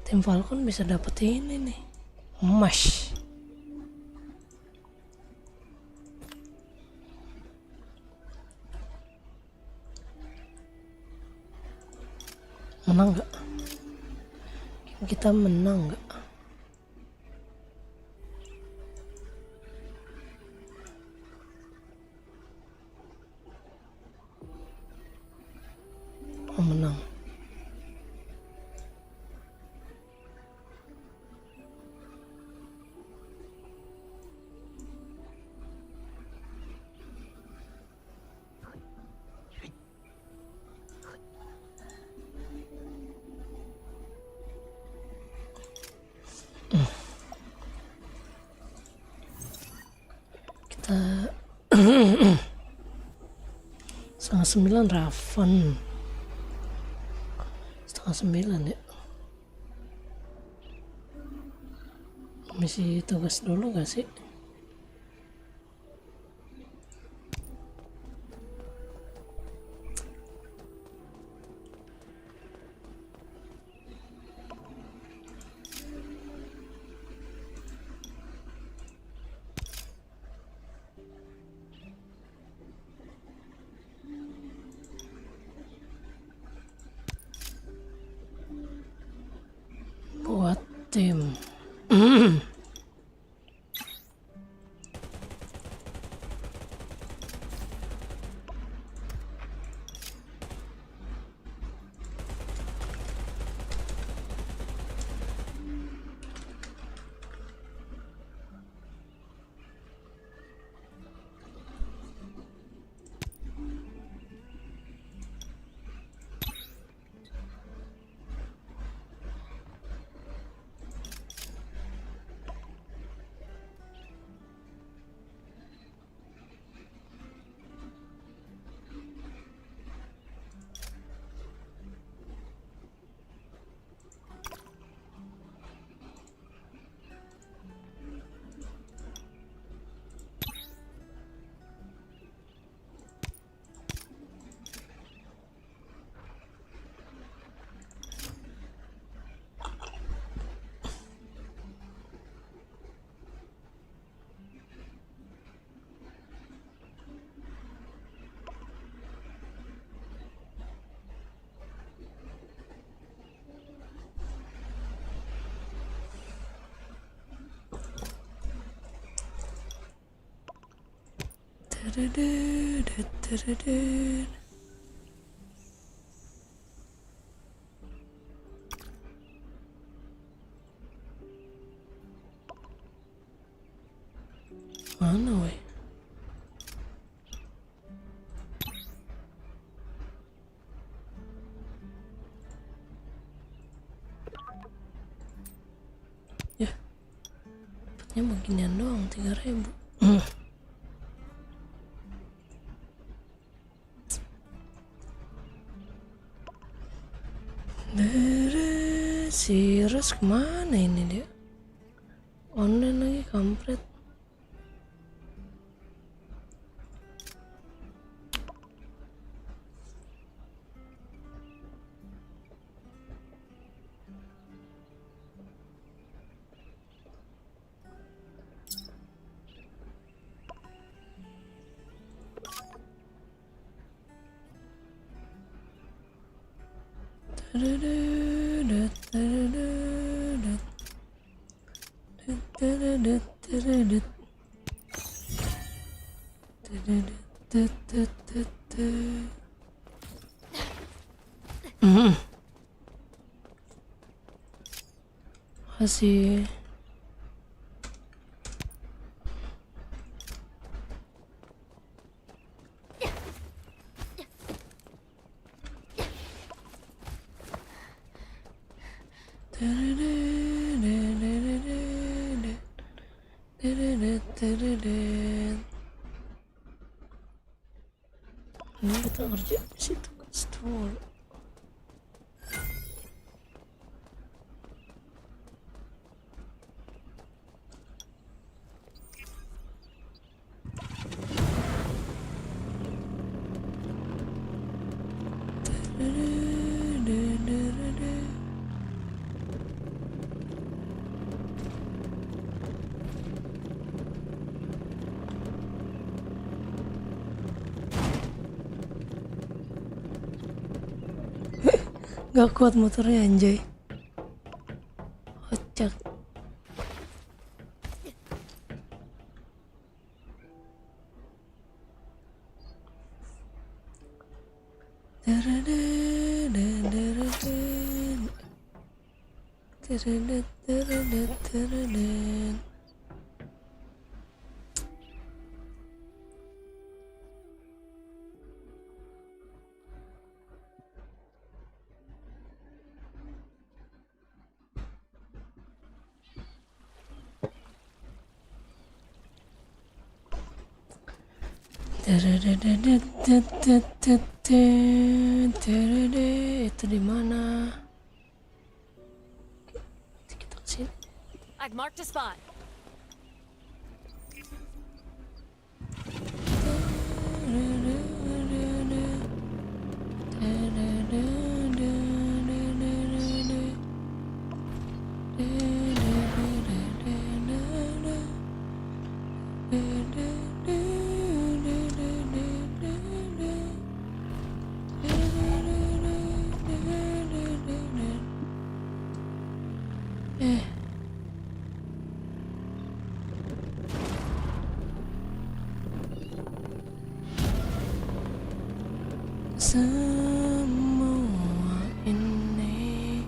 tim Falcon bisa dapat ini nih, emas. Menang nggak? Kita menang nggak? Oh, menang. Kita 8:30 Raven. 8:30 ya. Misi tugas dulu gak sih? Buat tim. Mana weh? Ya, dapatnya beginian doang, 3.000. Si Ras kemana ini dia? Online lagi kampret. Masih ini kita kerja di situ kan. Gak kuat motornya anjay. Kocak. Itu di mana? Kita kesini. I've marked a spot. Semua ini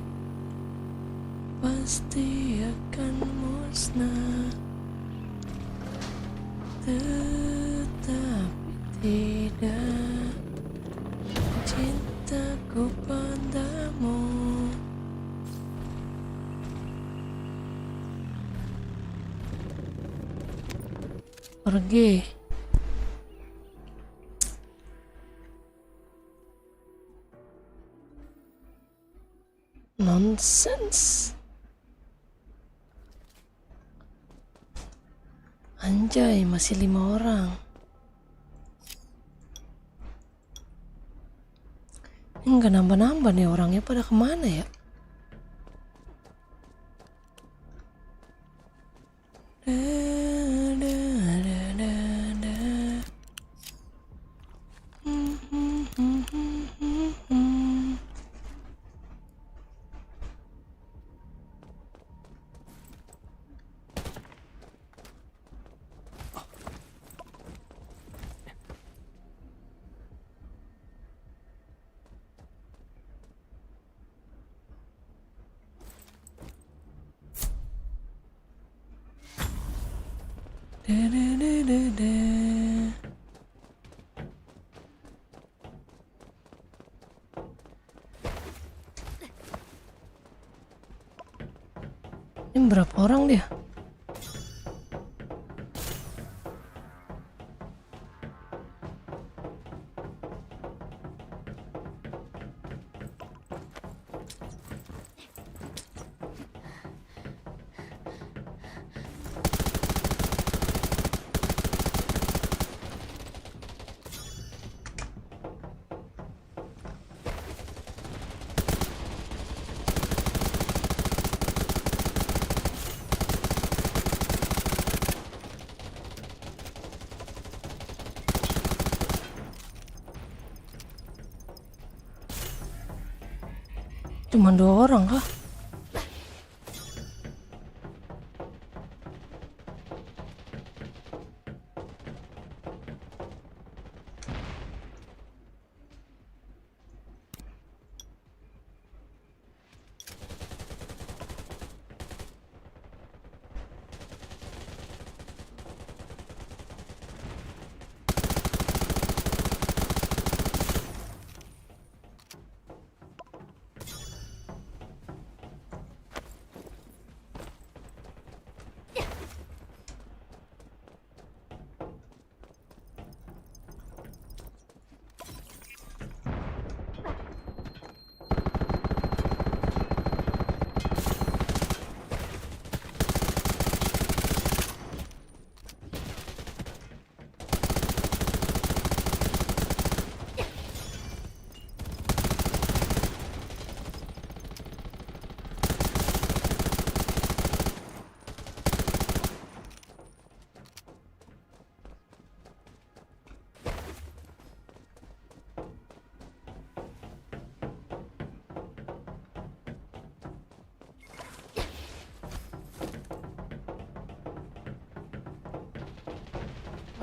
pasti akan musnah, tetapi tidak cintaku padamu. Pergi. Nonsense. Anjay, masih 5 orang. Ini nggak nambah-nambah nih orangnya, pada kemana ya? Ini berapa orang dia? Cuma 2 orang kah?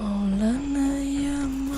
Maulana ya ma.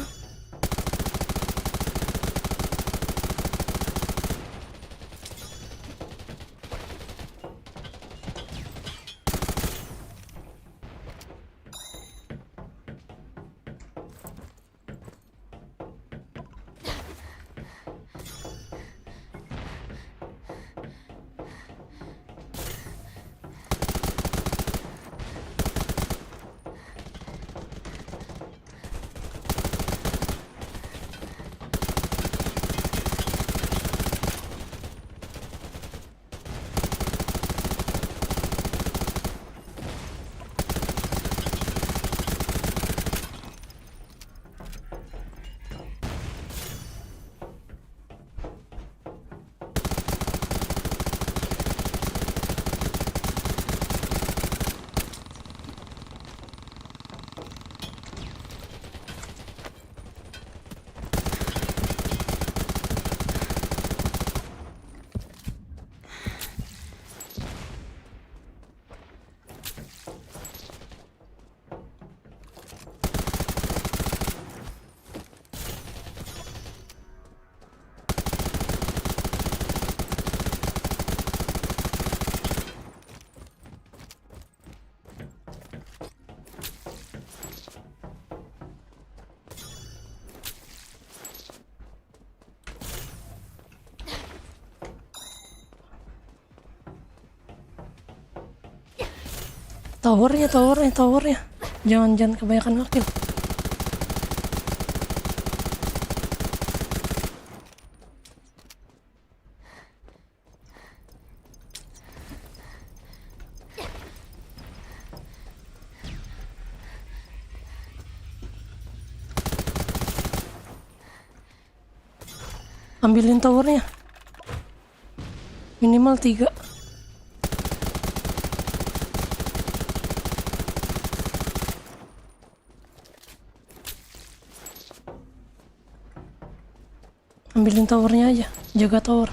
Towernya. Jangan kebanyakan ngekill. Ambilin towernya. Minimal 3. Ambilin towernya aja, jaga tower.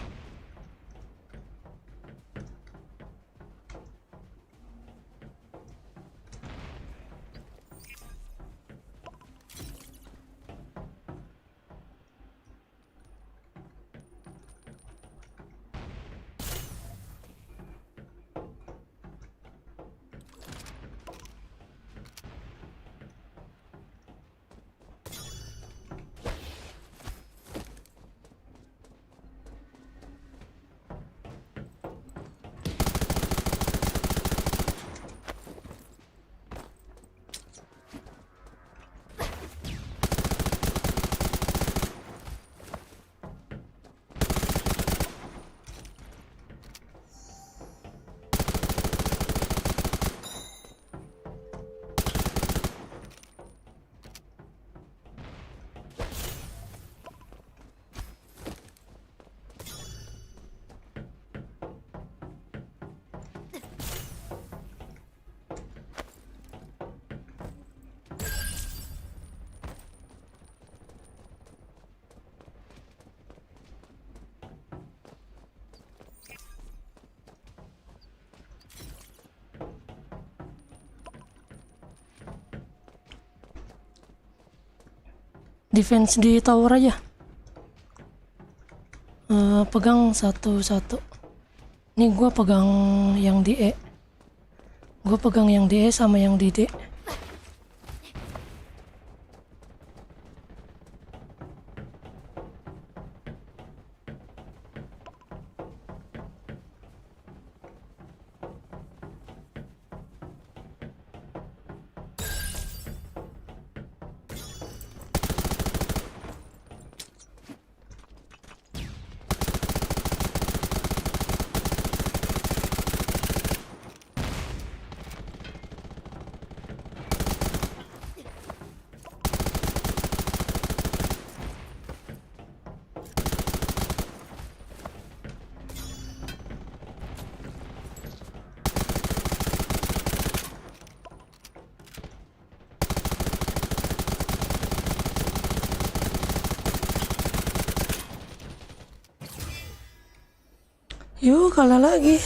defense di tower aja. Pegang satu-satu. Nih gua pegang yang di E. Gua pegang yang di E sama yang di D. Yuk, kalah lagi.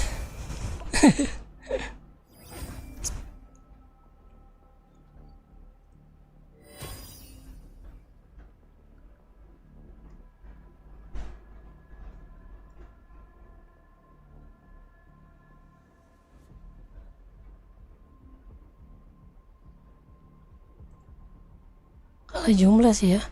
Kalah jumlah sih ya.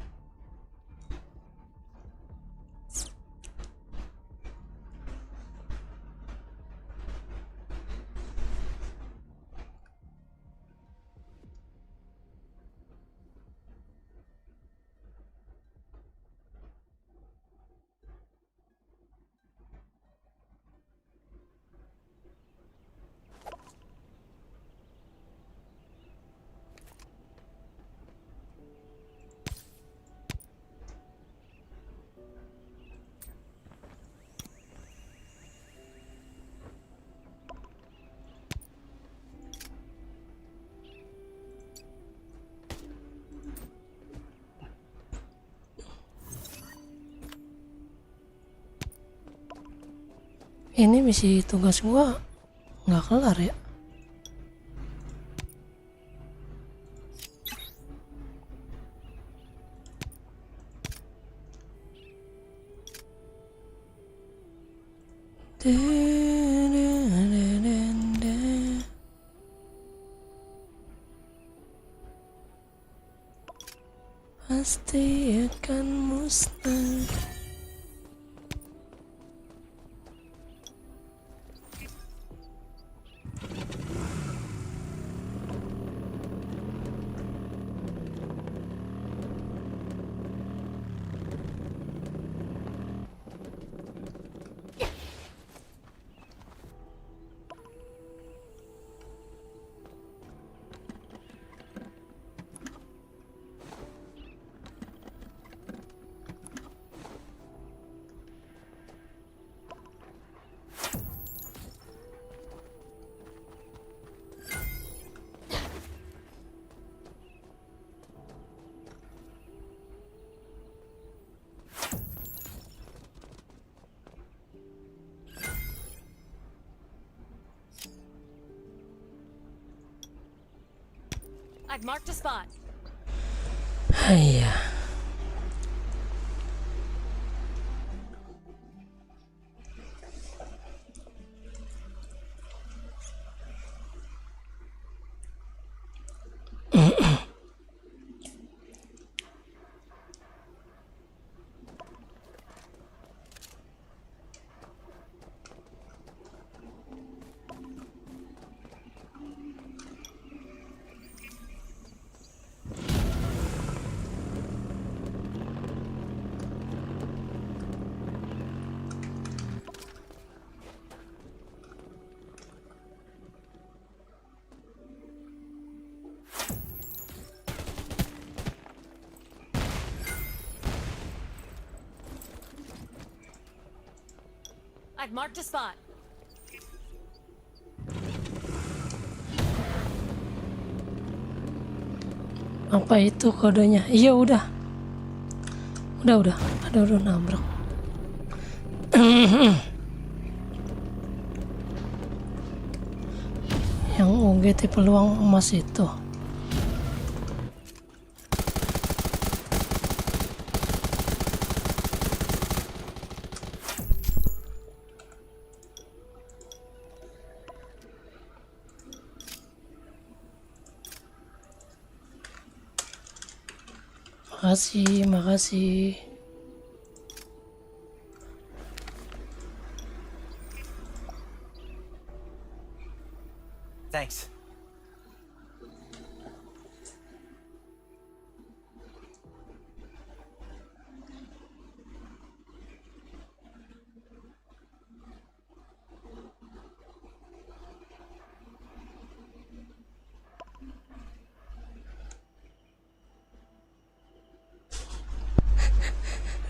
Ini misi tugas gua nggak kelar ya. Pasti akan musnah. I've marked a spot. Iya. I've marked a spot. Apa itu kodenya? Iya udah. Udah. Udah nabrak. Yang UGT peluang emas itu. Makasih, makasih. Thanks.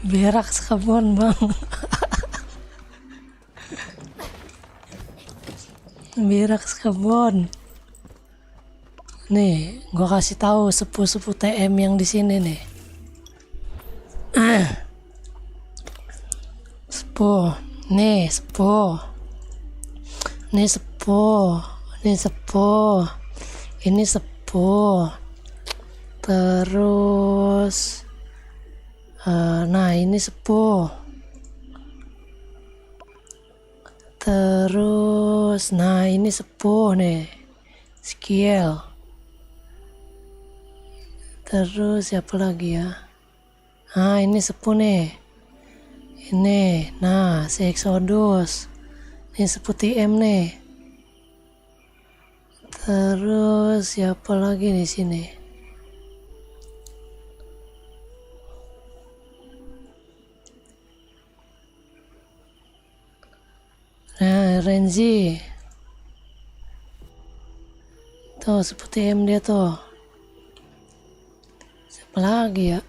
Berak sekabon bang. Berak sekabon. Nih, gua kasih tahu sepuh-sepuh TM yang di sini nih. Sepuh, nih sepuh, nih sepuh, nih sepuh, ini sepuh. Terus, nah ini sepuh. Terus, nah ini sepuh nih, skill. Terus siapa lagi ya? Nah ini sepuh nih. Ini, nah si Exodus. Ini sepuh TM nih. Terus siapa lagi di sini? Nah, Renzi. Tuh, seperti M dia tuh. Siapa lagi ya?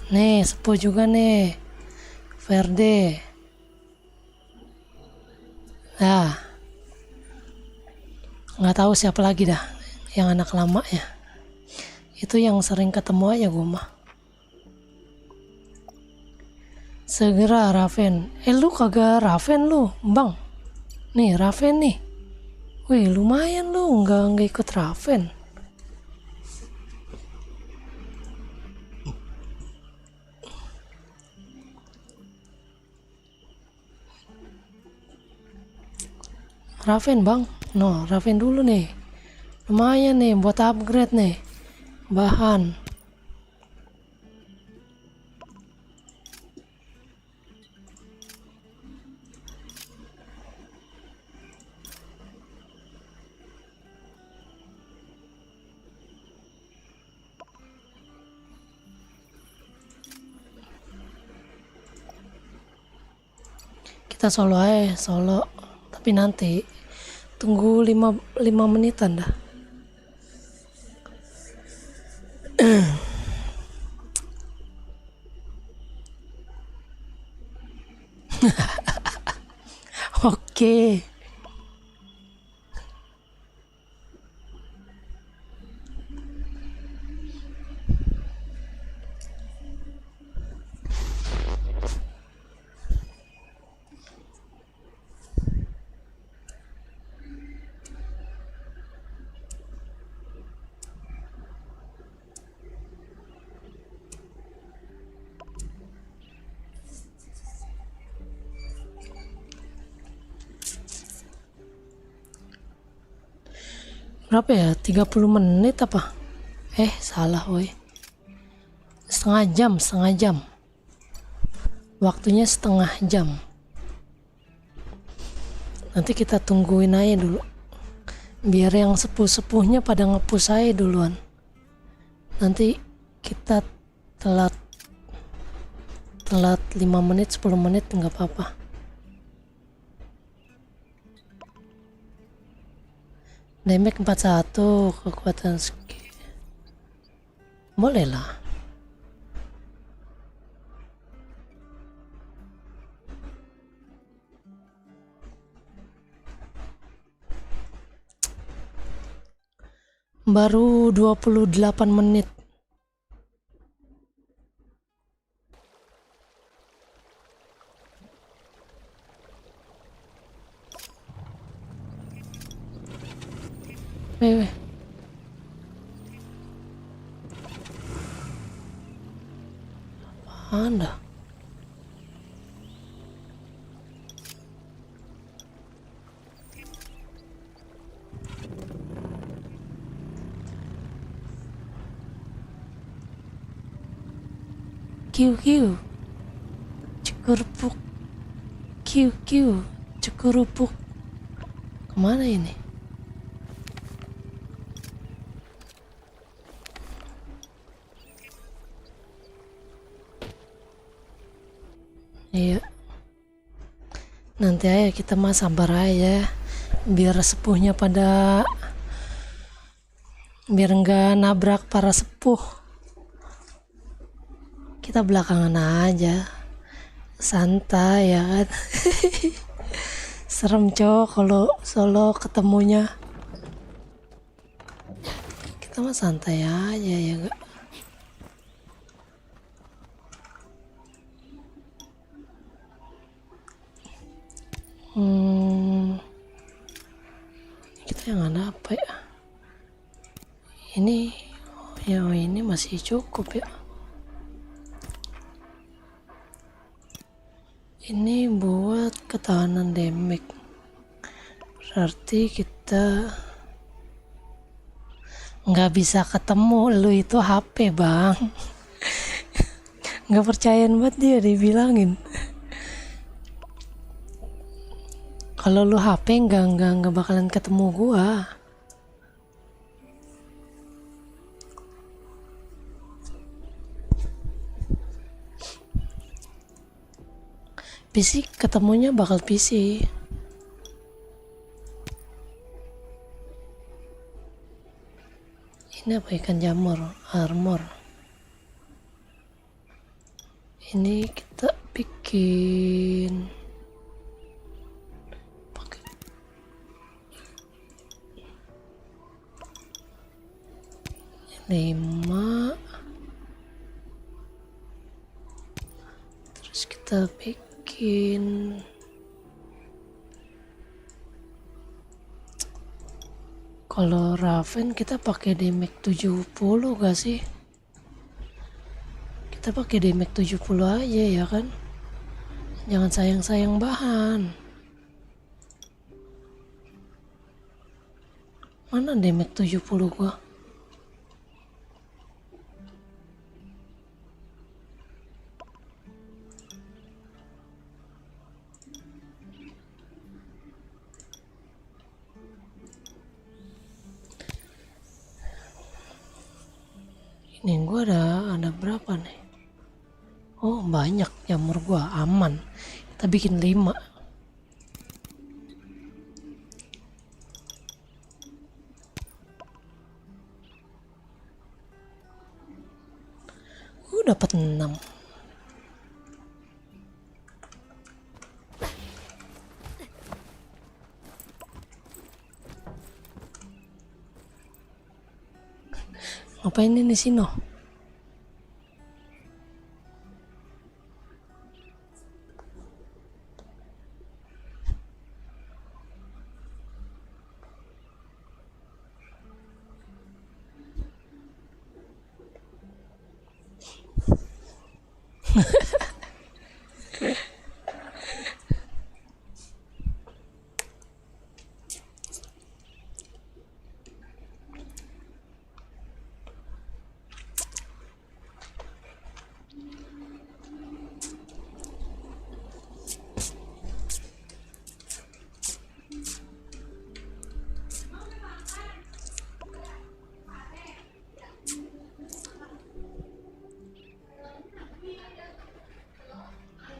Nih, sepuh juga nih. Verde. Nah. Nggak tahu siapa lagi dah. Yang anak lama ya. Itu yang sering ketemu aja gue mah. Segera Raven. Lu kagak Raven lu, bang. Nih Raven nih. Wih lumayan lu nggak ikut Raven. Raven bang. No Raven dulu nih. Lumayan nih buat upgrade nih. Bahan. Kita solo aja, solo. Tapi nanti tunggu 5 menitan dah. Oke. Berapa ya? 30 menit apa? Salah woi. Setengah jam. Waktunya setengah jam. Nanti kita tungguin aja dulu. Biar yang sepuh-sepuhnya pada nge-push aja duluan. Nanti kita telat 5 menit 10 menit nggak apa-apa. Damage 41, kekuatan skill. Boleh lah. Baru 28 menit. Weh. Apaan dah? Kiu kiu. Cekurupuk. Kiu kiu. Cekurupuk. Kemana ini? Iya. Nanti aja kita mah sabar aja. Biar sepuhnya biar nggak nabrak para sepuh. Kita belakangan aja. Santai ya kan. Serem cowok kalau solo ketemunya. Kita mah santai aja ya gak. Kita yang apa ya? Ini masih cukup ya. Ini buat ketahanan damage. Berarti kita nggak bisa ketemu. Lu itu HP bang. Nggak percayaan banget dia dibilangin. Kalau lu HP nggak bakalan ketemu gua. PC ketemunya bakal PC. Ini apa, ikan jamur, armor. Ini kita bikin pakai lima. Terus kita bikin kalau Raven kita pakai damage 70 gak sih? Kita pakai damage 70 aja ya kan? Jangan sayang-sayang bahan. Mana damage 70 gua? Ini gua ada berapa nih? Oh banyak jamur gua, aman. Kita bikin 5. Dapat 6. Ngapain ini Sino?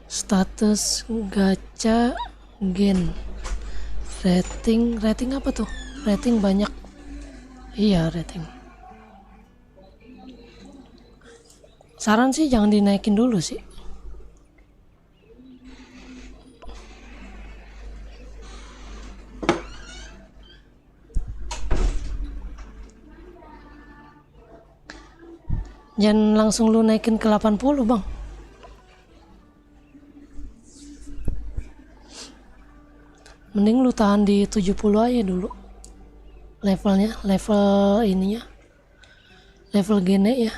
Status gacha gen. Rating apa tuh? Rating banyak. Iya, rating. Saran sih jangan dinaikin dulu sih. Jangan langsung lu naikin ke 80, Bang. Mending lu tahan di 70 aja dulu. Levelnya, level ininya. Level gene ya.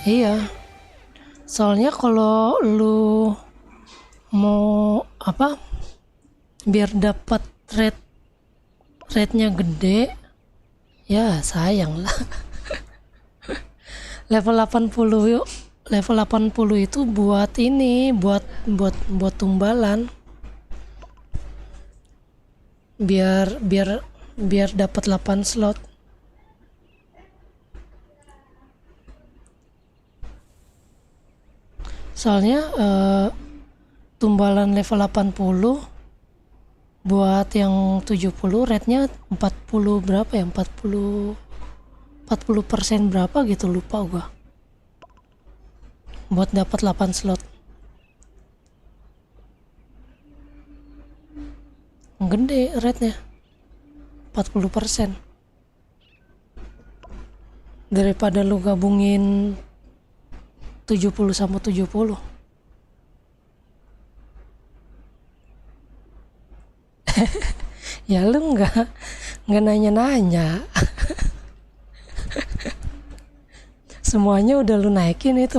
Iya, soalnya kalau lu mau apa, biar dapat rate-nya gede, ya sayang lah. Level 80 yuk. Level 80 itu buat ini, buat tumbalan. Biar dapat 8 slot. Soalnya tumbalan level 80 buat yang 70 rate-nya 40 berapa ya? 40% berapa gitu, lupa gua. Buat dapat 8 slot. Gede rate-nya. 40%. Daripada lu gabungin 70 sama 70. Ya lu nggak nanya-nanya. Semuanya udah lu naikin itu.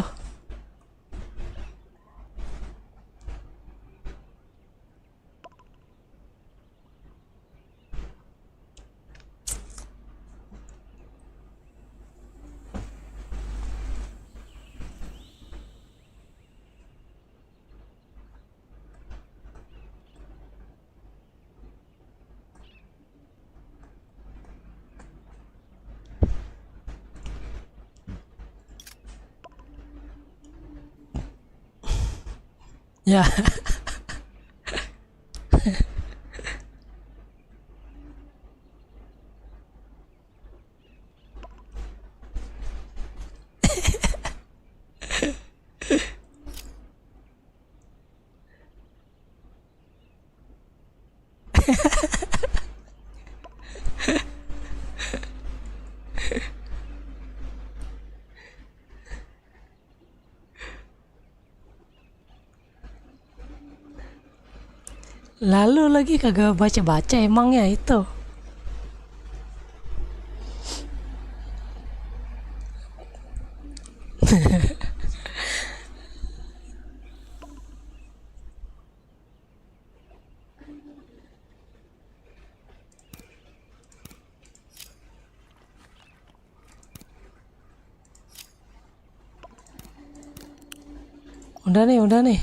Ya. Lalu lagi kagak baca-baca emangnya itu. Udah nih.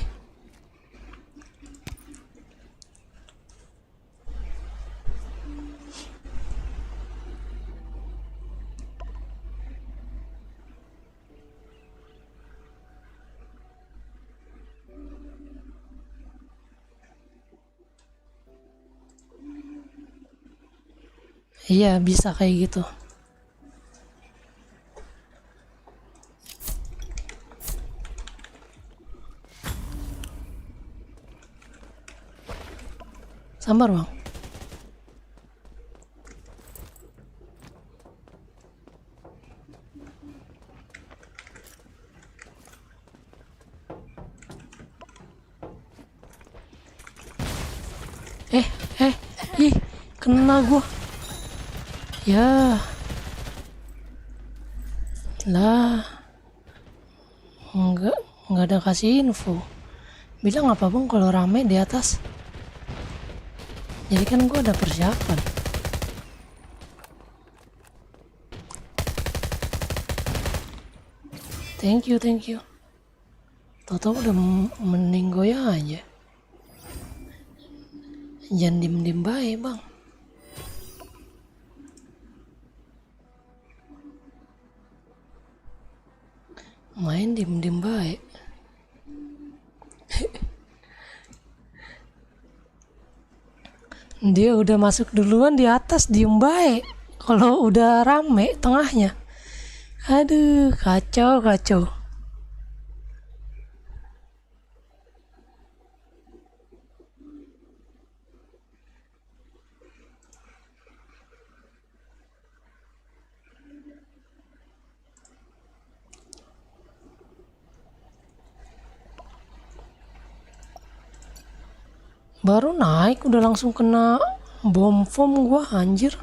Iya, bisa kayak gitu. Sabar, Bang. Ih, kena gua. Ya. Lah. Enggak ada kasih info. Bilang apa Bang kalau rame di atas? Jadi kan gua ada persiapan. Thank you. Toto udah mending goyah aja. Jangan diem-diem baik Bang. Main diem-diem baik. Dia udah masuk duluan di atas, diem baik. Kalau udah rame tengahnya, aduh kacau. Baru naik udah langsung kena bom foam gua, anjir.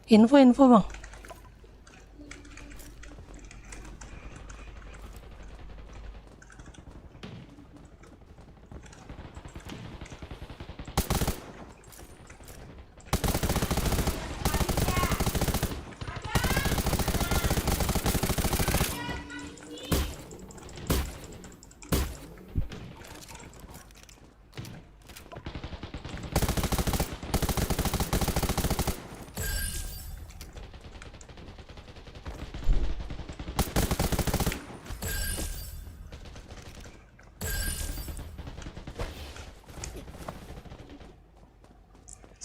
Info bang.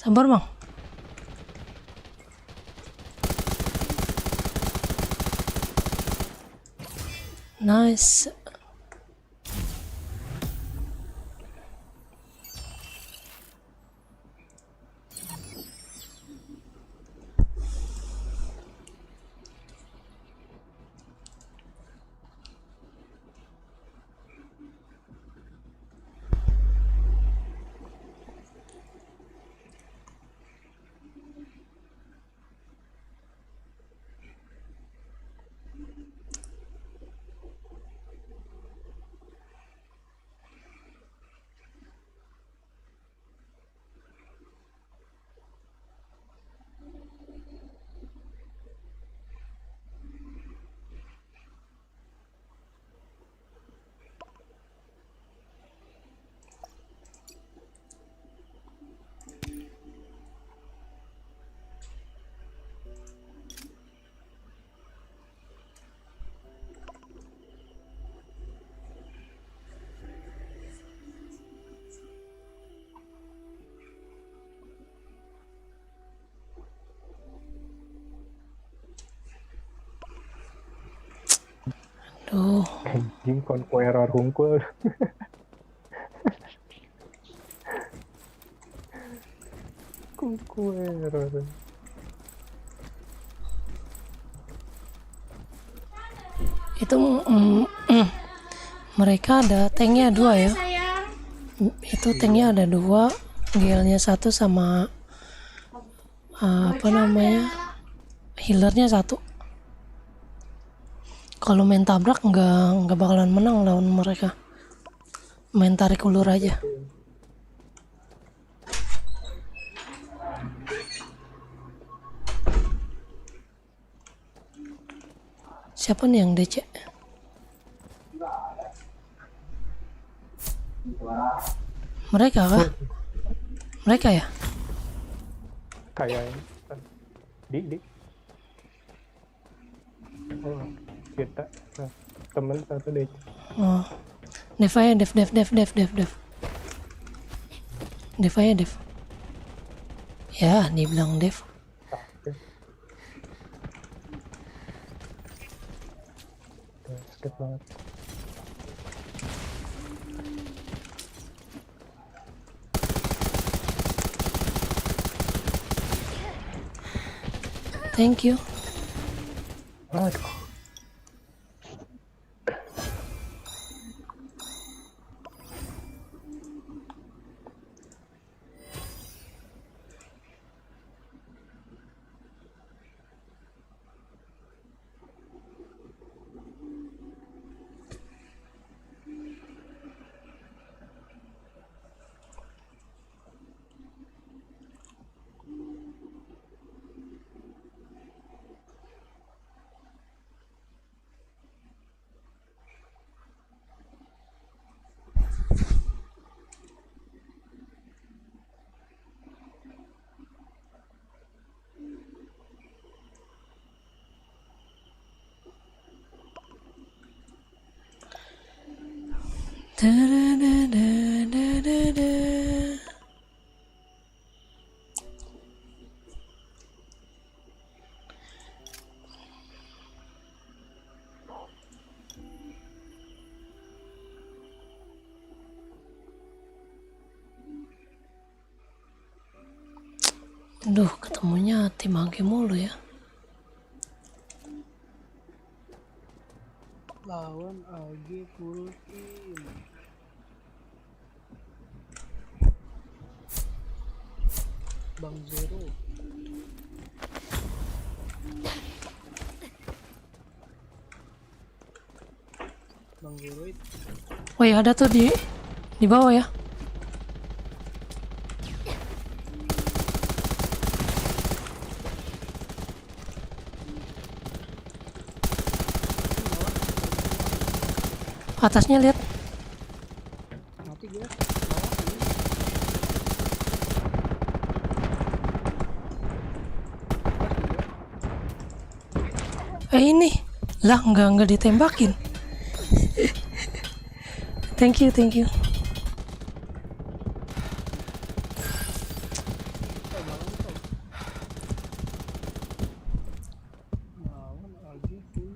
Sabar bang. Nice. Duh, Anjing conqueror hungkul. Conqueror. itu mereka ada tanknya 2 ya. Itu tanknya ada 2, GL-nya 1 sama apa namanya, healernya 1. Kalau main tabrak nggak bakalan menang lawan mereka. Main tarik ulur aja. Siapa nih yang DC? Mereka kah? Mereka ya? Kayaknya. Di. Oh, kita. Nah, temen satu deh. Oh. Dev aja, Dev. Dev aja, Dev. Ya, dibilang Dev. Oke. Sakit banget. Thank you. Aduh. Aduh, ketemunya tim AG mulu ya. Lawan AG full team. Bang Zero. mengguruit. Oh ya, ada tuh di bawah ya. Atasnya lihat. Mati gue. Ini lah, nggak ditembakin. Thank you. Lawan lagi full.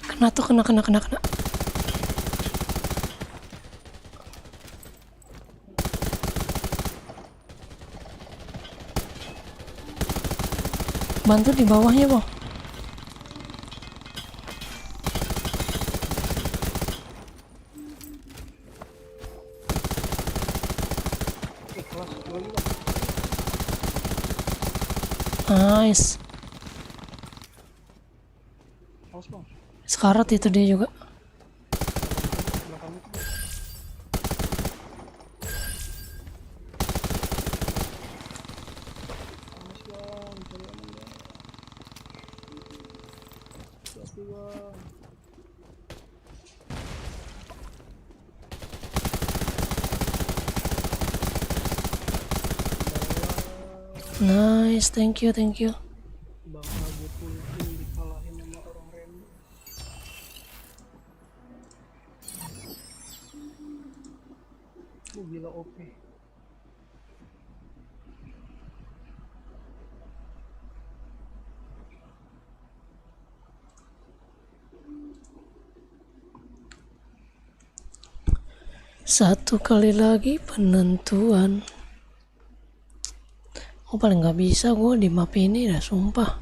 Kena tuh, kena. Bantu di bawahnya, Bang. Kelas dua juga. Nice. Awas bang. Sekarat itu dia juga. Belakang itu. Awas bang. Cari aman bang. Hati bang. Nice, thank you. Bang lagi full kill dikalahin sama orang random. Gila OP. Satu kali lagi penentuan. Oh, paling nggak bisa gue di map ini dah, sumpah.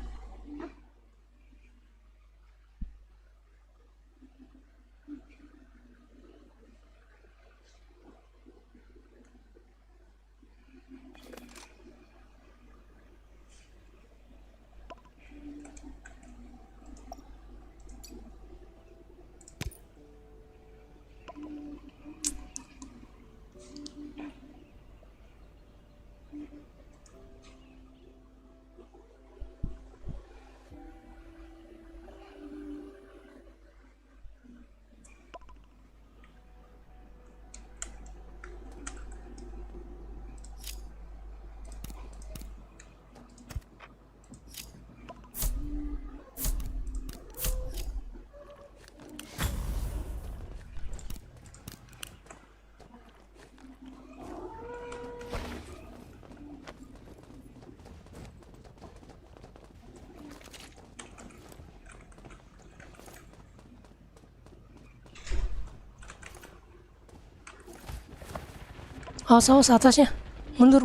Awas atasnya. Mundur.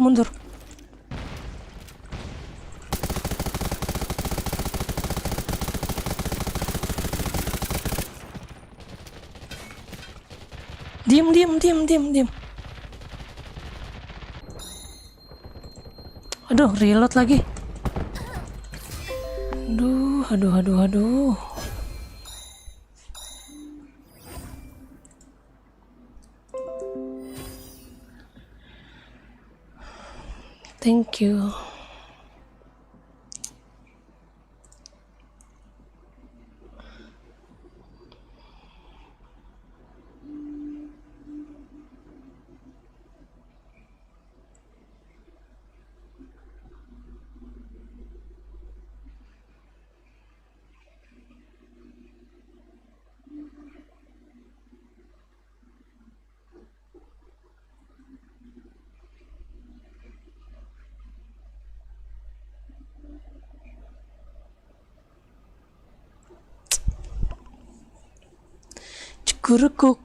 Diam. Aduh, reload lagi. Aduh. Thank you. Cukurukuk.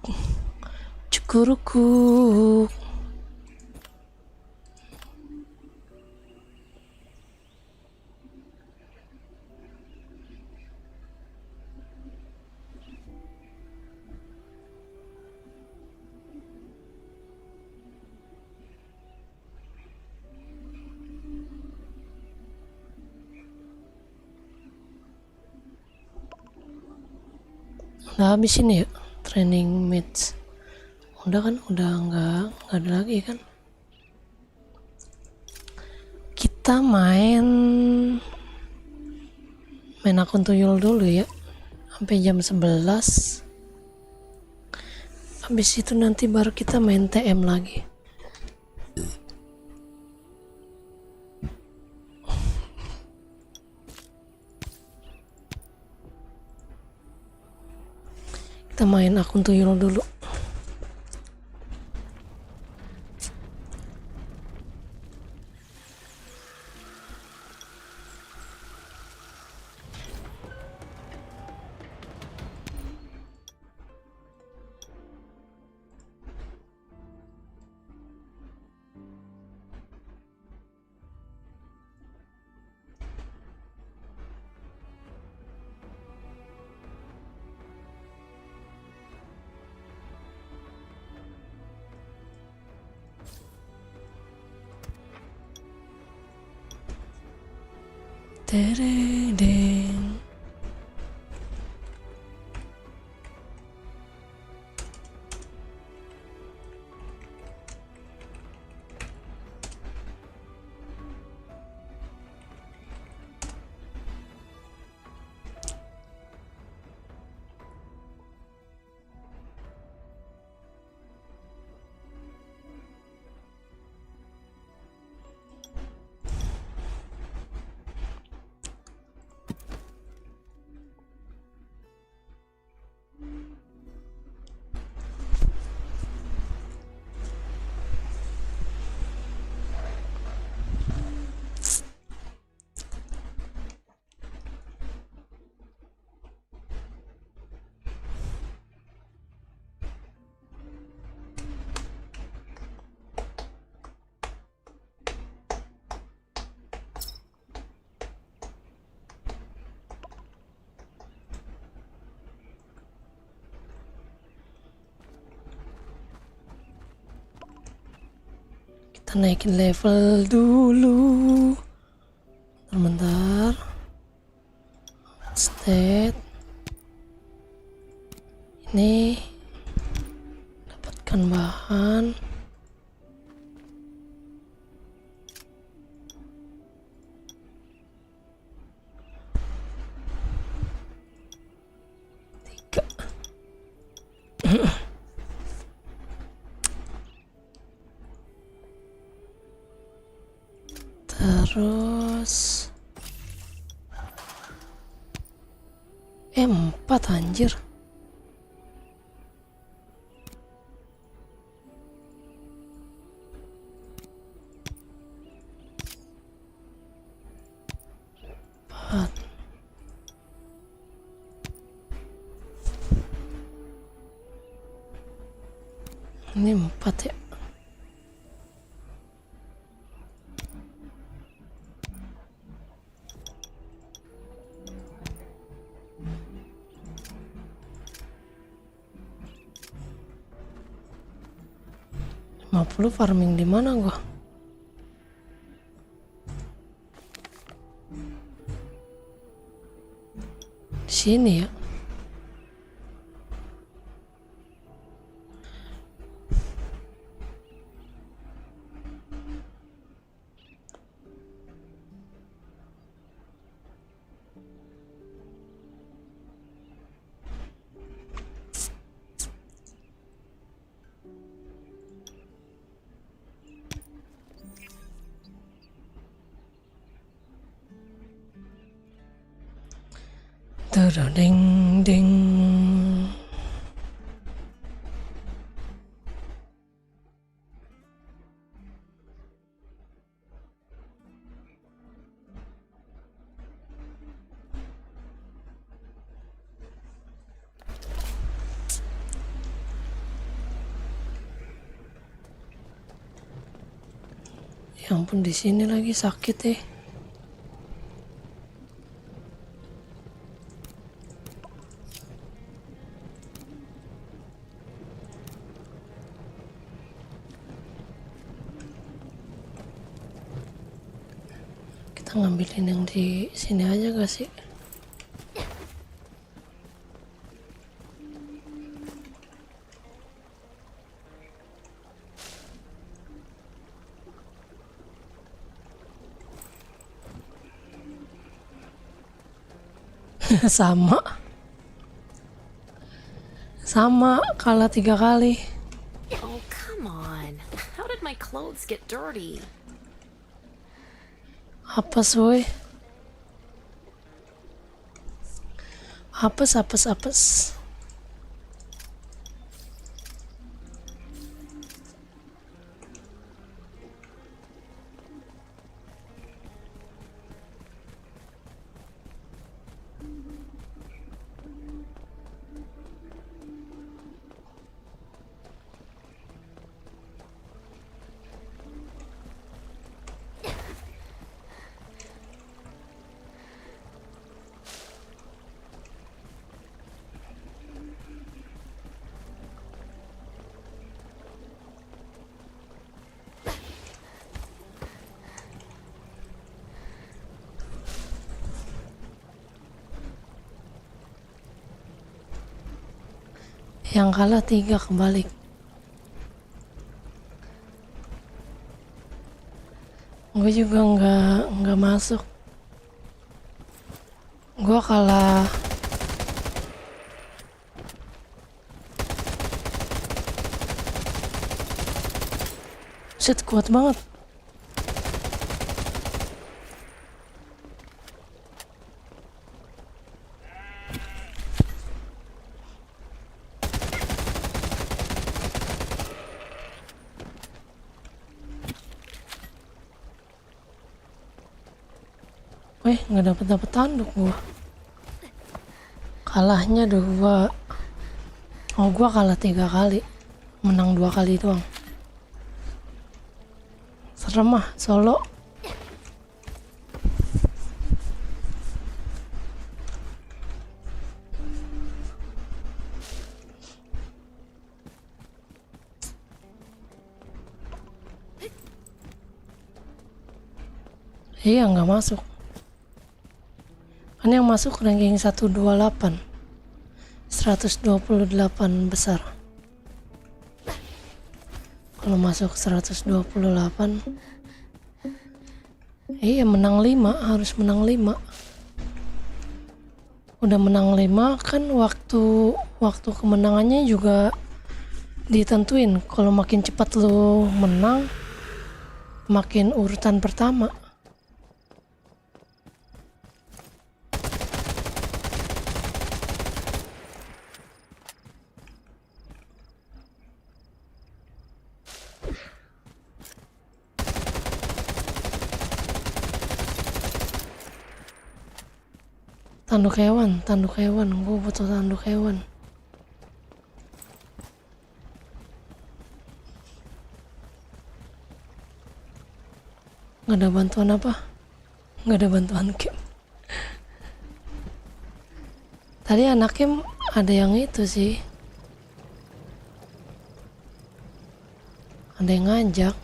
Udah habis ini ya training match. Udah kan, udah nggak ada lagi kan. Kita main akun tuyul dulu ya sampai jam 11. Habis itu nanti baru kita main TM lagi. Kita main akun tuyul dulu. Teredeng. Kita naikin level dulu. Bentar. Stat. Ini dapatkan bahan. Tiga. Terus 4 anjir. Empat. Ini 4 ya. Lu farming di mana gua? Di sini ya. Ding ding. Ya ampun, di sini lagi sakit ya. Kita ngambilin yang di sini aja gak sih? Sama. Sama, kalah 3 kali. Oh, come on. How did my clothes get dirty? Apes woi. Apes, apes, apes. Yang kalah 3 kebalik. Gue juga nggak masuk. Gue kalah. Set kuat banget. Weh, nggak dapet tanduk gua. Kalahnya 2. Oh, gua kalah 3 kali. Menang 2 kali doang. Serem ah, solo. Iya, nggak masuk. Kan yang masuk ranking 128. 128 besar. Kalau masuk 128, iya menang 5, harus menang 5. Udah menang 5 kan waktu kemenangannya juga ditentuin. Kalau makin cepat lo menang, makin urutan pertama. Tanduk hewan, gue butuh tanduk hewan. Gak ada bantuan apa? Gak ada bantuan Kim. Tadi anak Kim ada yang itu sih. Ada yang ngajak.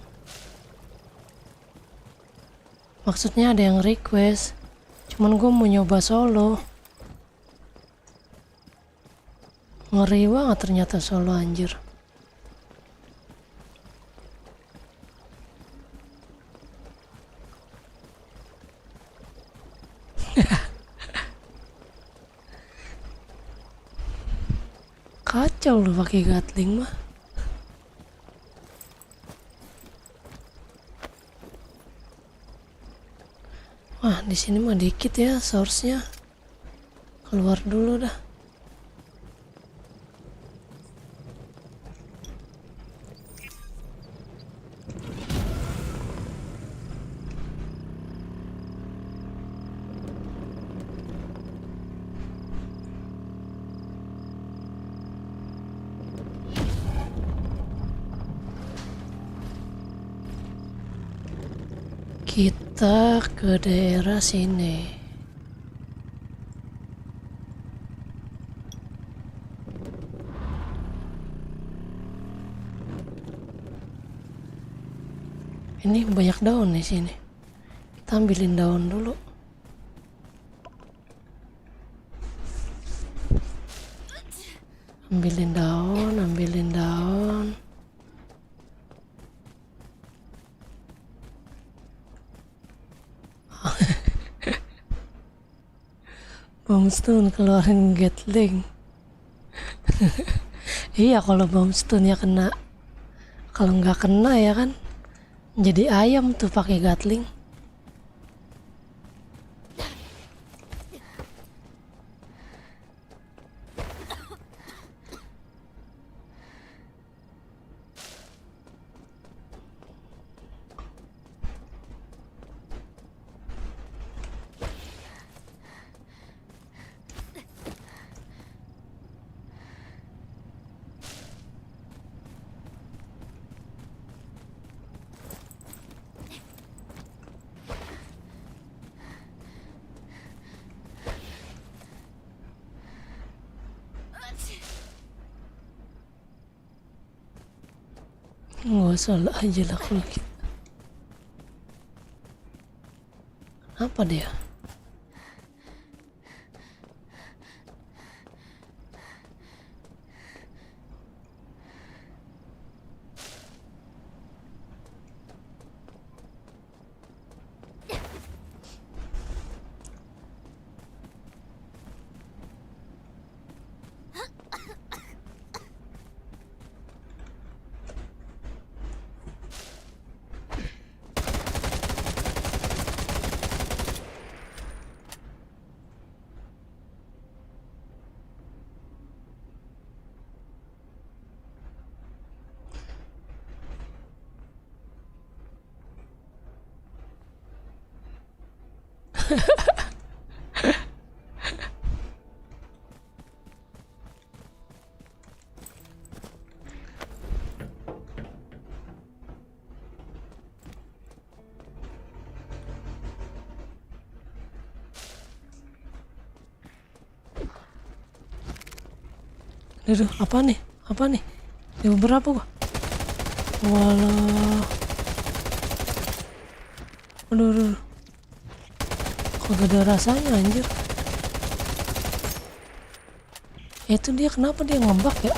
Maksudnya ada yang request. Cuman gue mau nyoba solo. Ngeri banget ternyata solo anjir. Kacau lu pakai Gatling mah. Wah, di sini mah dikit ya source-nya. Keluar dulu dah. Kita ke daerah sini. Ini banyak daun di sini. Kita ambilin daun dulu. Ambilin daun. Bombstone keluarin Gatling. Iya, kalau Bombstone ya kena. Kalau nggak kena ya kan jadi ayam tuh pakai Gatling. Nggak salah aja lah kalau gitu. Apa dia? Aduh, apa nih? Apa nih? Ya berapa gua? Walah. Aduh. Kok gak ada rasanya anjir. Itu dia, kenapa dia ngembak ya?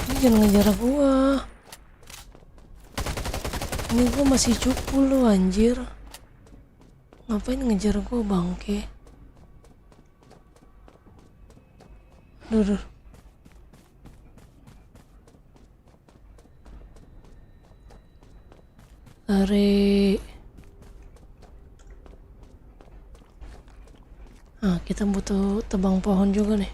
Ini jangan ngejar gua. Ini gua masih cupu lu anjir. Ngapain ngejar gua bangke? Duh. Tarik. Nah, kita butuh tebang pohon juga nih.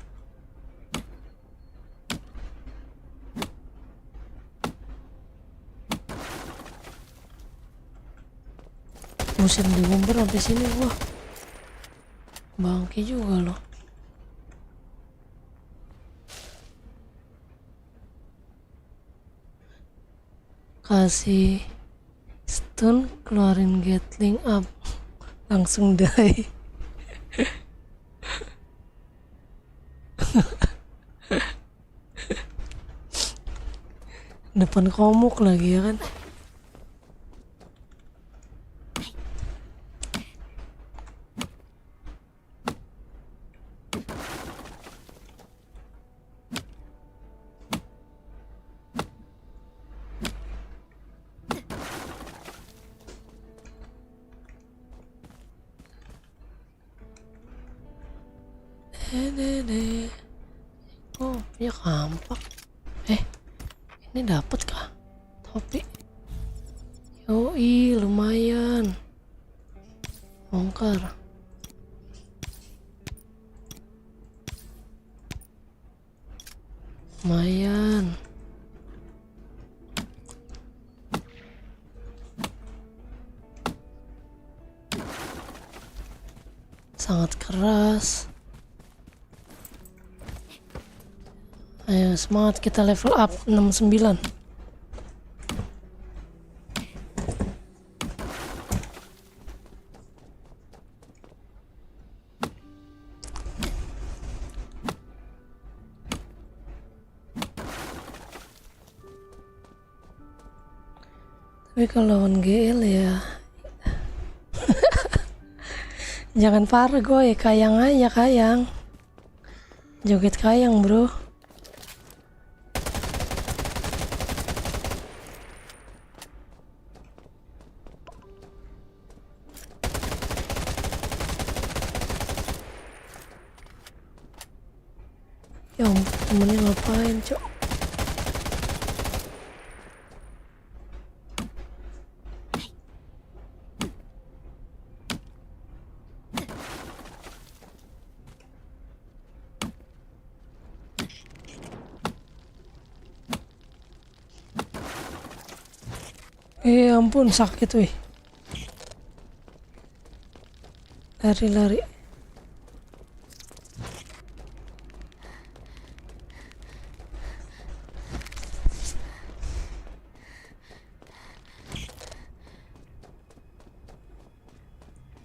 Musim diumber sampai sini gua. Bangke juga loh. Kasih stun, keluarin Gatling up, langsung die. Depan komuk lagi ya kan. Oh, punya kampak. Ini dapat kah topi? Yoi, lumayan. Bongkar. Lumayan. Sangat keras. Ayo semangat, kita level up 69. Tapi kalau lawan GL ya jangan Fargo ya, kayang aja, kayang. Joget kayang bro. temennya ngapain, Cok? Ampun, sakit wih. Lari-lari.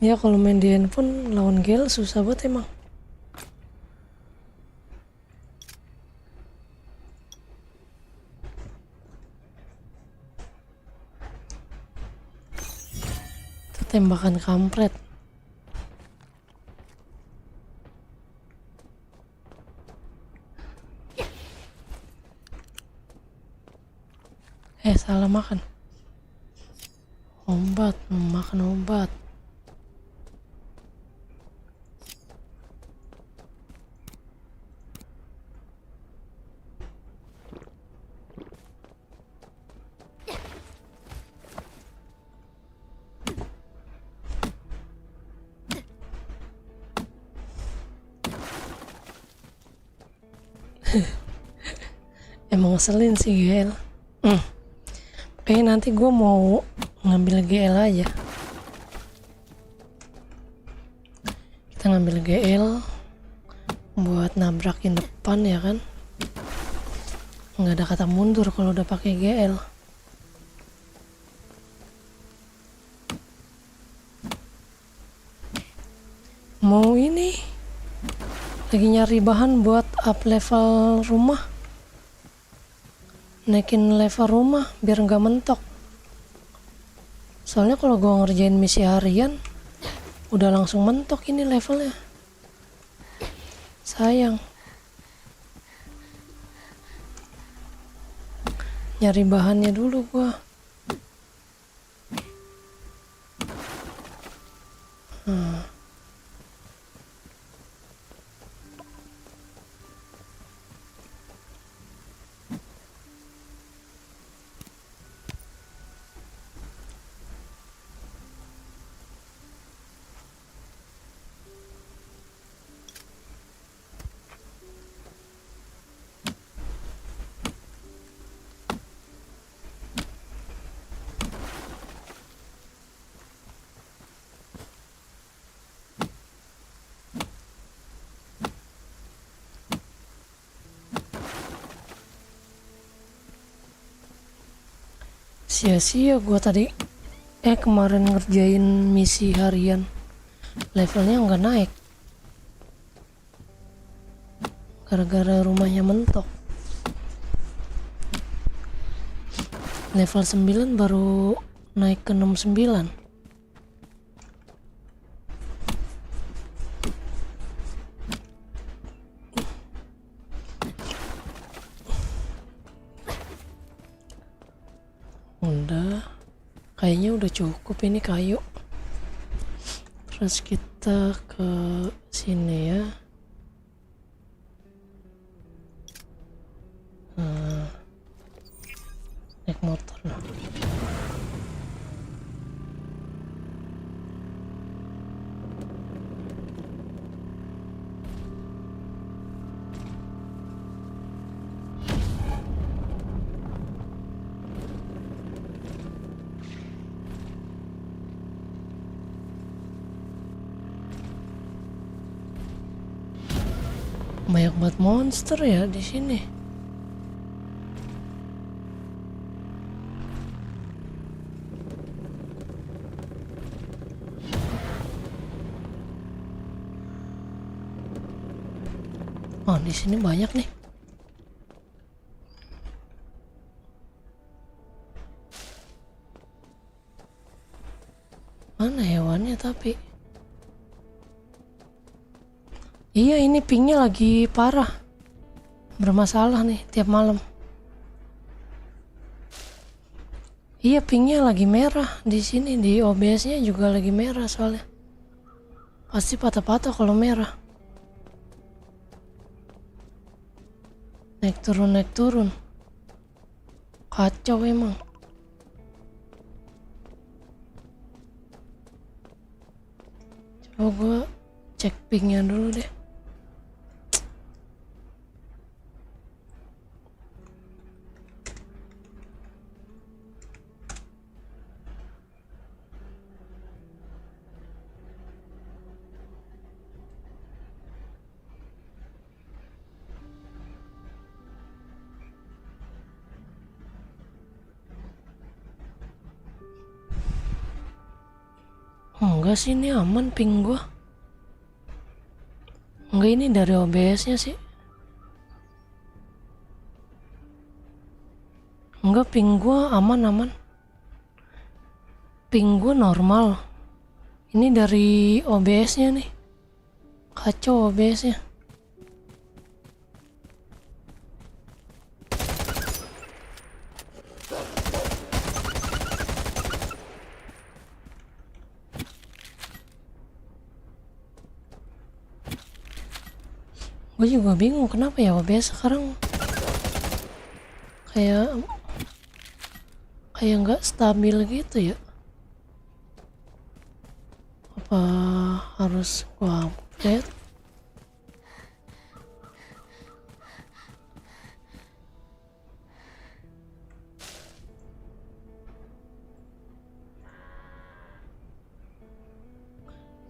Ya kalau main di handphone lawan GL susah banget emang. Itu tembakan kampret. Salah makan. Obat, makan obat. Emang ngeselin sih GL. Kayaknya nanti gue mau ngambil GL aja. Kita ngambil GL buat nabrakin depan ya kan. Nggak ada kata mundur kalau udah pakai GL. Mau ini lagi nyari bahan buat up level rumah. Naikin level rumah biar nggak mentok. Soalnya kalau gue ngerjain misi harian udah langsung mentok ini levelnya. Sayang. Nyari bahannya dulu gue. Sia-sia gue tadi kemarin ngerjain misi harian, levelnya nggak naik gara-gara rumahnya mentok. Level 9 baru naik ke 69. Udah, kayaknya udah cukup ini kayu. Terus kita ke sini ya. Naik motor. Banyak banget monster ya di sini. Oh, di sini banyak nih. Mana hewannya tapi? Iya, ini pingnya lagi parah. Bermasalah nih tiap malam. Iya, pingnya lagi merah di sini, di OBS-nya juga lagi merah soalnya. Pasti patah-patah kalau merah. naik turun. Kacau emang. Coba gua cek pingnya dulu deh. Enggak sih, ini aman ping gua. Enggak, ini dari OBS-nya sih. Enggak, ping gua aman. Ping gua normal. Ini dari OBS-nya nih. Kacau OBS-nya. Gue juga bingung kenapa ya OBS sekarang kayak nggak stabil gitu ya. Apa harus gua update?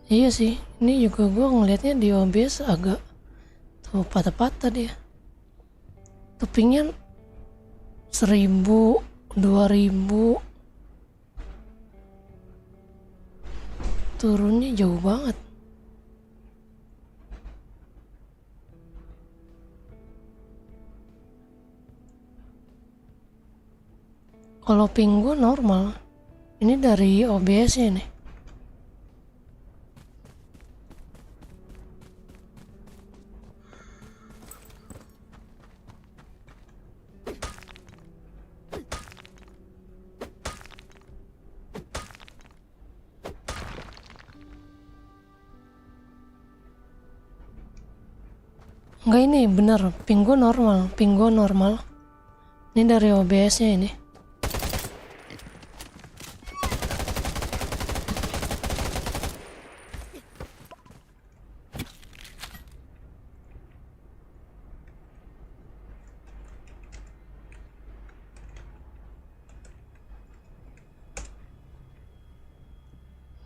Iya sih, ini juga gua ngelihatnya di OBS agak tuh patah-patah dia. Topingnya 1000, 2000, turunnya jauh banget. Kalau ping gua normal. Ini dari OBS nya nih. Enggak, ini bener, ping gua normal. Ini dari OBS nya ini.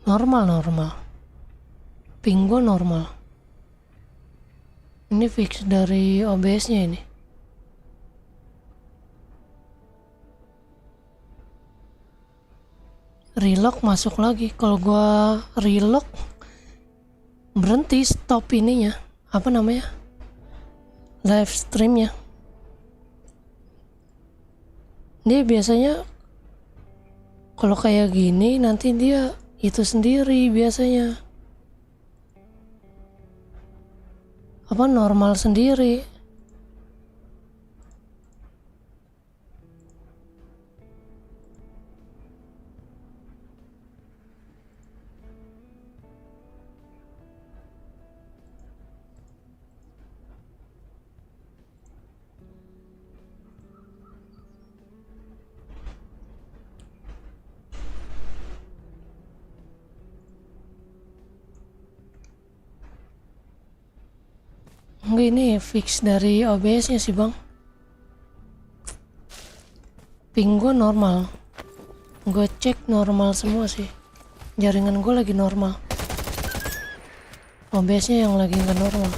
Normal. Ping gua normal. Ini fix dari OBS nya ini. Relock masuk lagi. Kalau gua relock berhenti, stop ininya. Apa namanya? Live streamnya. Dia biasanya kalau kayak gini nanti dia itu sendiri biasanya. Apa normal sendiri. Enggak, ini fix dari OBS nya sih bang. Ping gue normal. Gue cek normal semua sih. Jaringan gue lagi normal. OBS nya yang lagi nggak normal.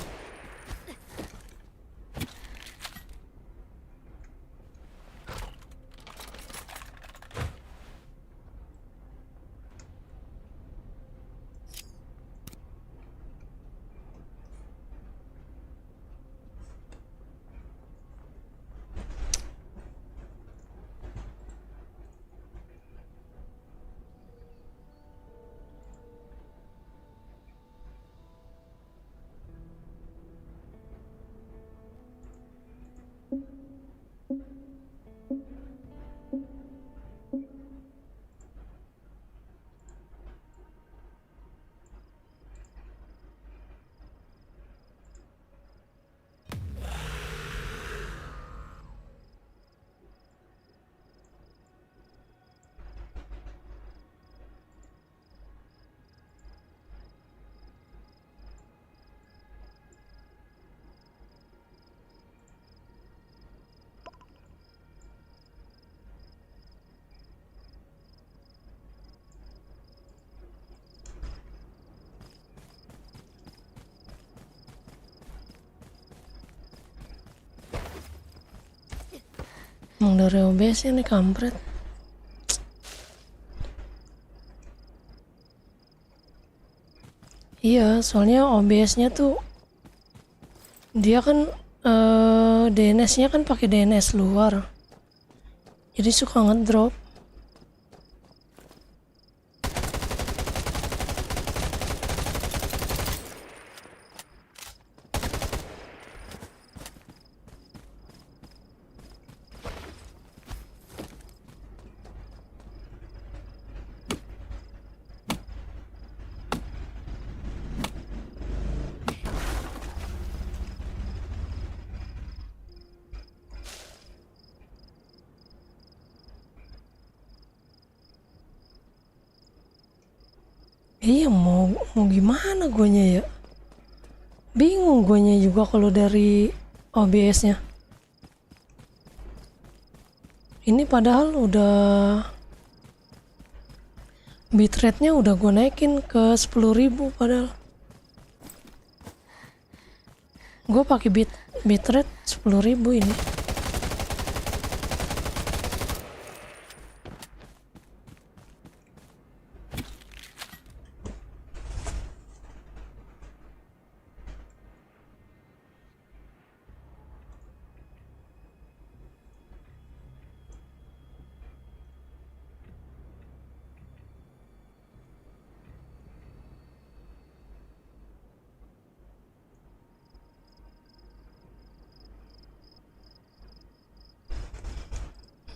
Emang dari OBS nih kampret. Iya, soalnya OBS-nya tuh dia kan DNS-nya kan pakai DNS luar. Jadi suka ngedrop. Iya, mau gimana guanya ya? Bingung guanya juga kalau dari OBS-nya. Ini padahal udah bitrate-nya udah gue naikin ke 10.000 padahal. Gue pakai bitrate 10.000 ini.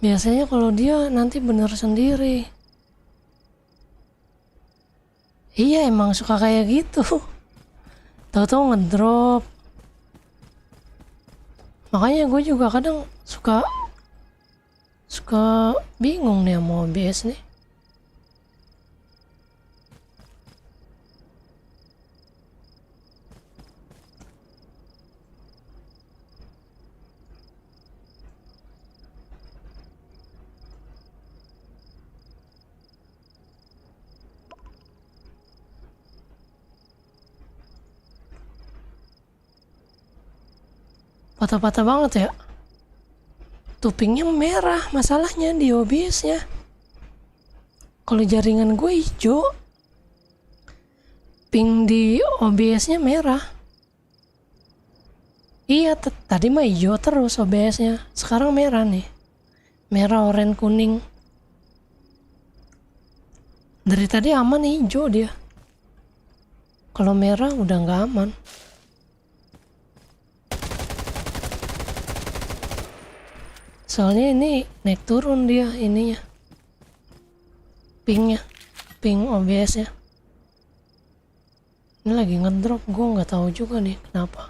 Biasanya kalau dia nanti bener sendiri. Iya, emang suka kayak gitu. Tahu-tahu ngedrop. Makanya gue juga kadang suka bingung nih sama OBS nih. Patah-patah banget ya. Tupingnya merah masalahnya di OBS-nya. Kalau jaringan gue hijau, ping di OBS-nya merah. Iya, tadi mah hijau terus OBS-nya. Sekarang merah nih. Merah, oranye, kuning. Dari tadi aman hijau dia. Kalau merah udah nggak aman. Soalnya ini naik turun dia ininya. Pingnya. Ping OBS-nya. Ini lagi ngedrop, gue nggak tahu juga nih kenapa.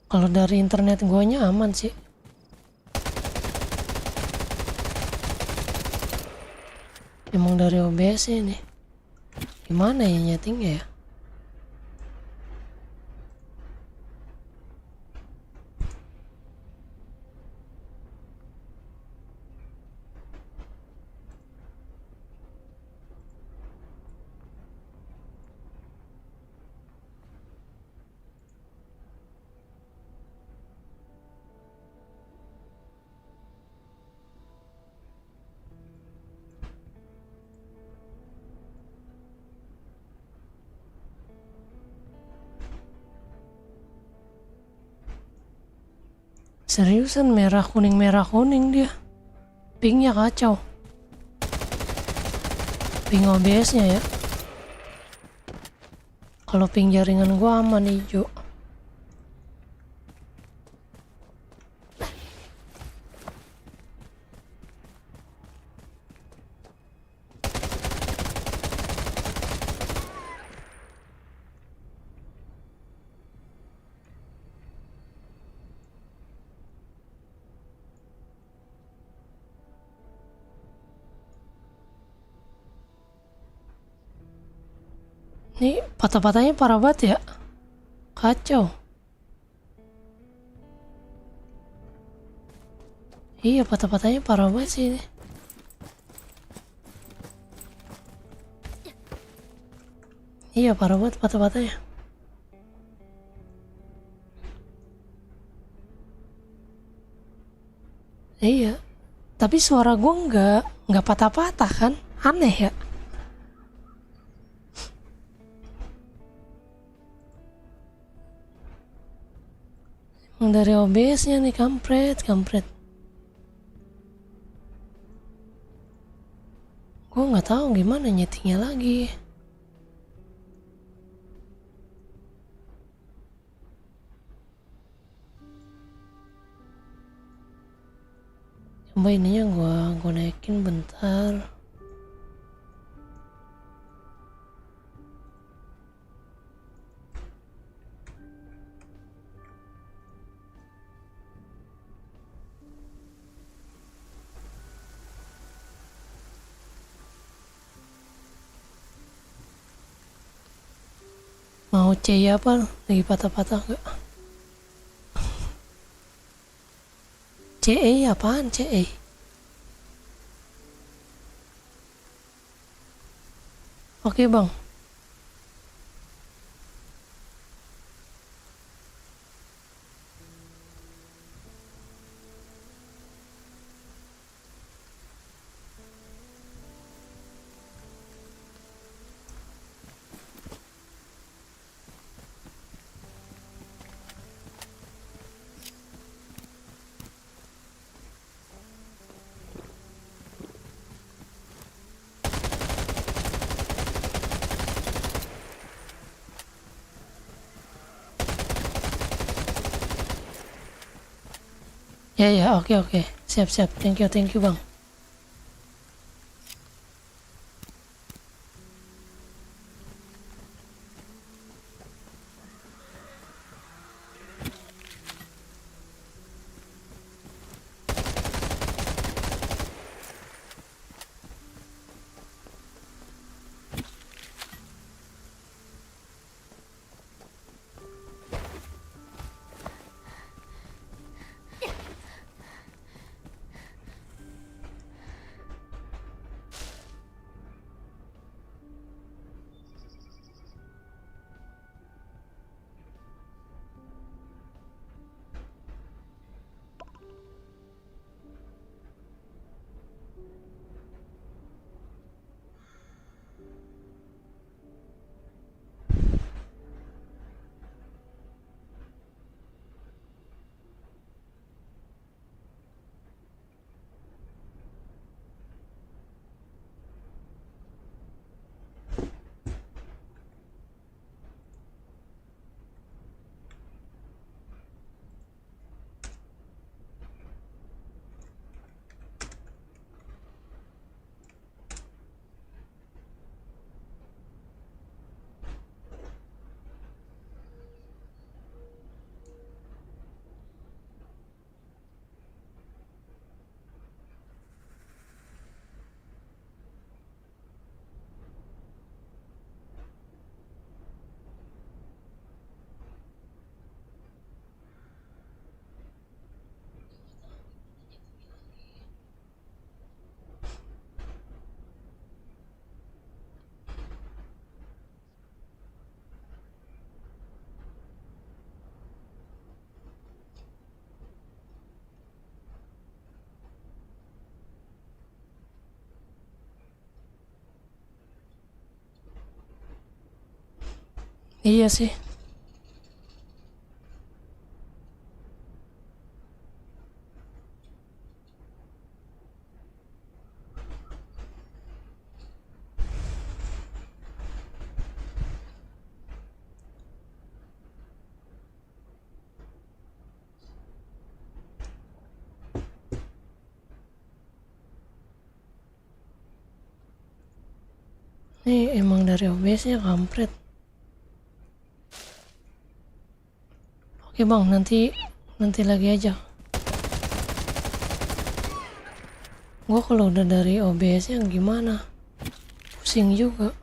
Kalau dari internet guanya aman sih. Emang dari OBS ini. Gimana ya nyetingnya ya? Seriusan merah kuning dia. Pingnya kacau. Ping OBS-nya ya. Kalau ping jaringan gua aman hijau. Ini patah-patahnya parah banget ya. Kacau. Iya, patah-patahnya parah banget sih ini. Iya, parah banget patah-patahnya. Iya, tapi suara gue nggak patah-patah kan? Aneh ya. Emang dari OBS-nya nih, kampret. Gue nggak tahu gimana nyetingnya lagi. Coba ininya gue naikin bentar. Mau C apa? Lagi patah-patah gak? CE apaan CE? Oke bang. Ya, oke. Siap. Thank you bang. Iya sih. Ini emang dari OBS-nya kampret. Oke bang, nanti lagi aja. Gua kalau udah dari OBS-nya gimana? Pusing juga.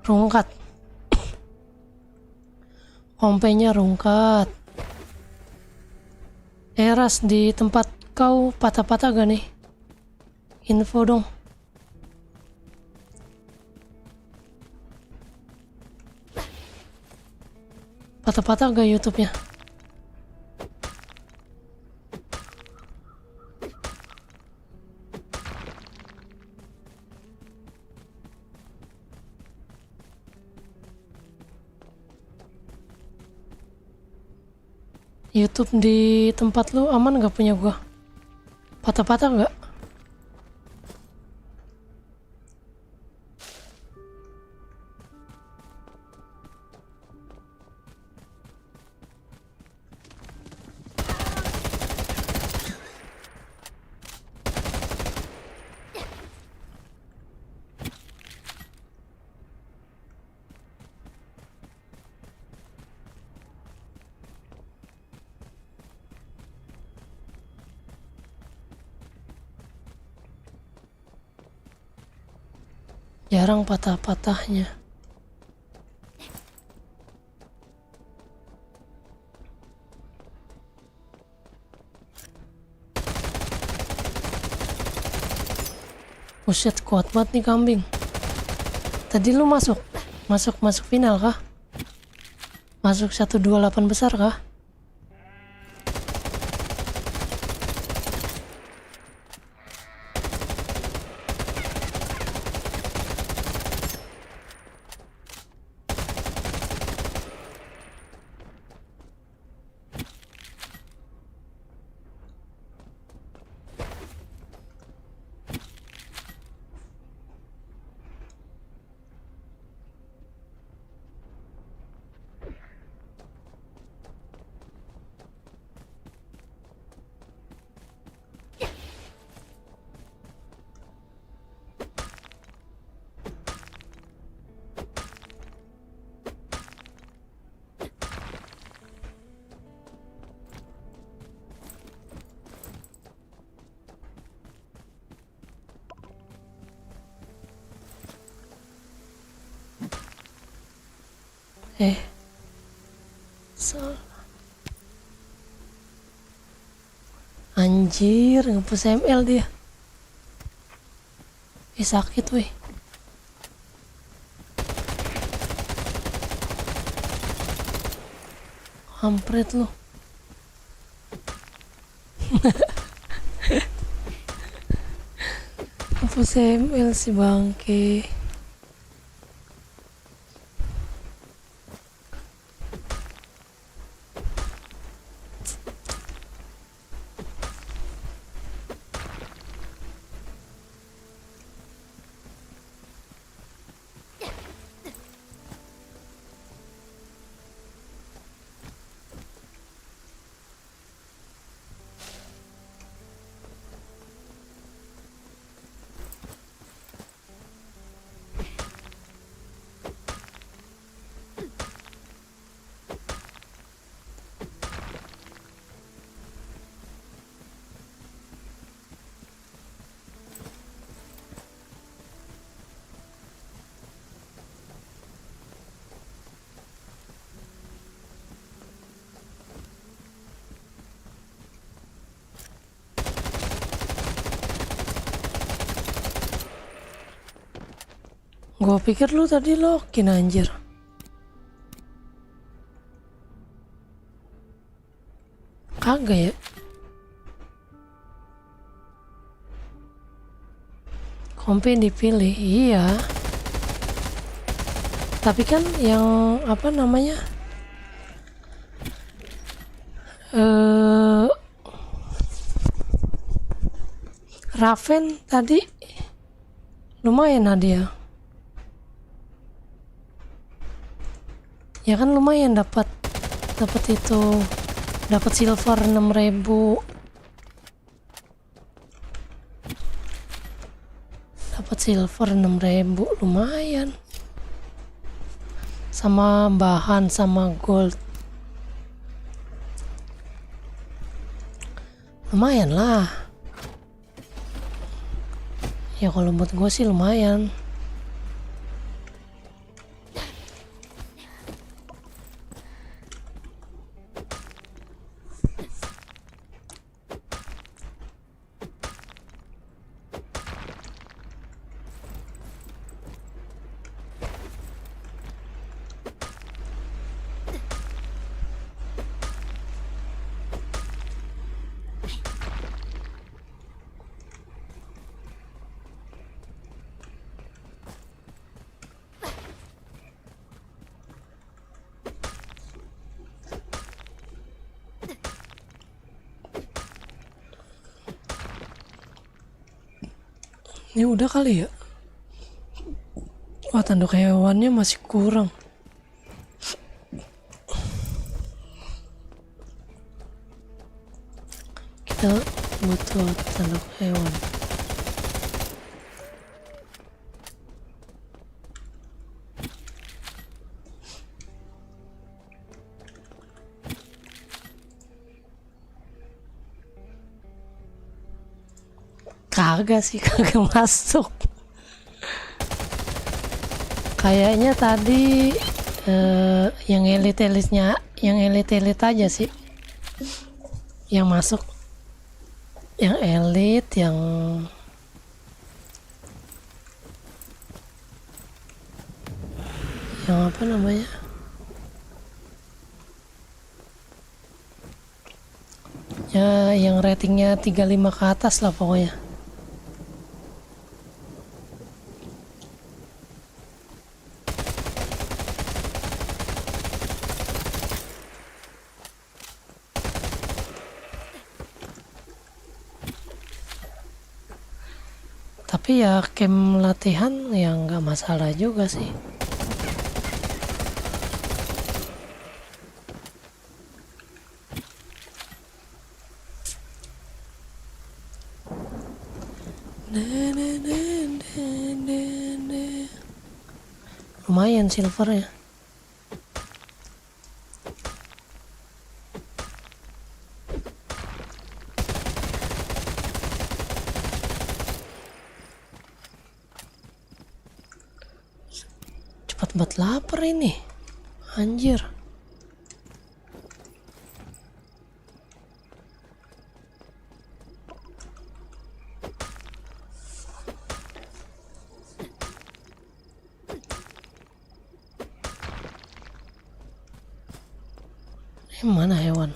Rungkat. Kompenya rungkat. Eras di tempat kau patah-patah gak nih? Info dong. Patah-patah gak YouTube-nya? YouTube di tempat lu aman gak punya gua? Patah-patah gak? Jarang patah-patahnya. Buset, kuat banget nih kambing. Tadi lu masuk final kah? Masuk 128 besar kah? Salah. Anjir, ngepush ML dia. Sakit weh. Kampret lu. Ngepush ML si bangke. Gua pikir lu tadi lokin anjir. Kagak ya? Kompi dipilih, iya. Tapi kan yang apa namanya? Raven tadi lumayan hadiah. Ya kan lumayan dapat itu, dapat silver 6.000, dapat silver 6.000 lumayan, sama bahan sama gold lumayan lah ya, kalau buat gue sih lumayan. Ini udah kali ya? Wah, tanduk hewannya masih kurang. Kita butuh tanduk hewan. Kagak sih, kagak masuk. Kayaknya tadi yang elit-elitnya, yang elit-elit aja sih yang masuk. Yang elit, yang apa namanya? Ya, yang ratingnya 35 ke atas lah pokoknya. Tapi ya camp latihan ya nggak masalah juga sih. Lumayan silvernya. Cepat banget lapar ini. Anjir. Mana hewan?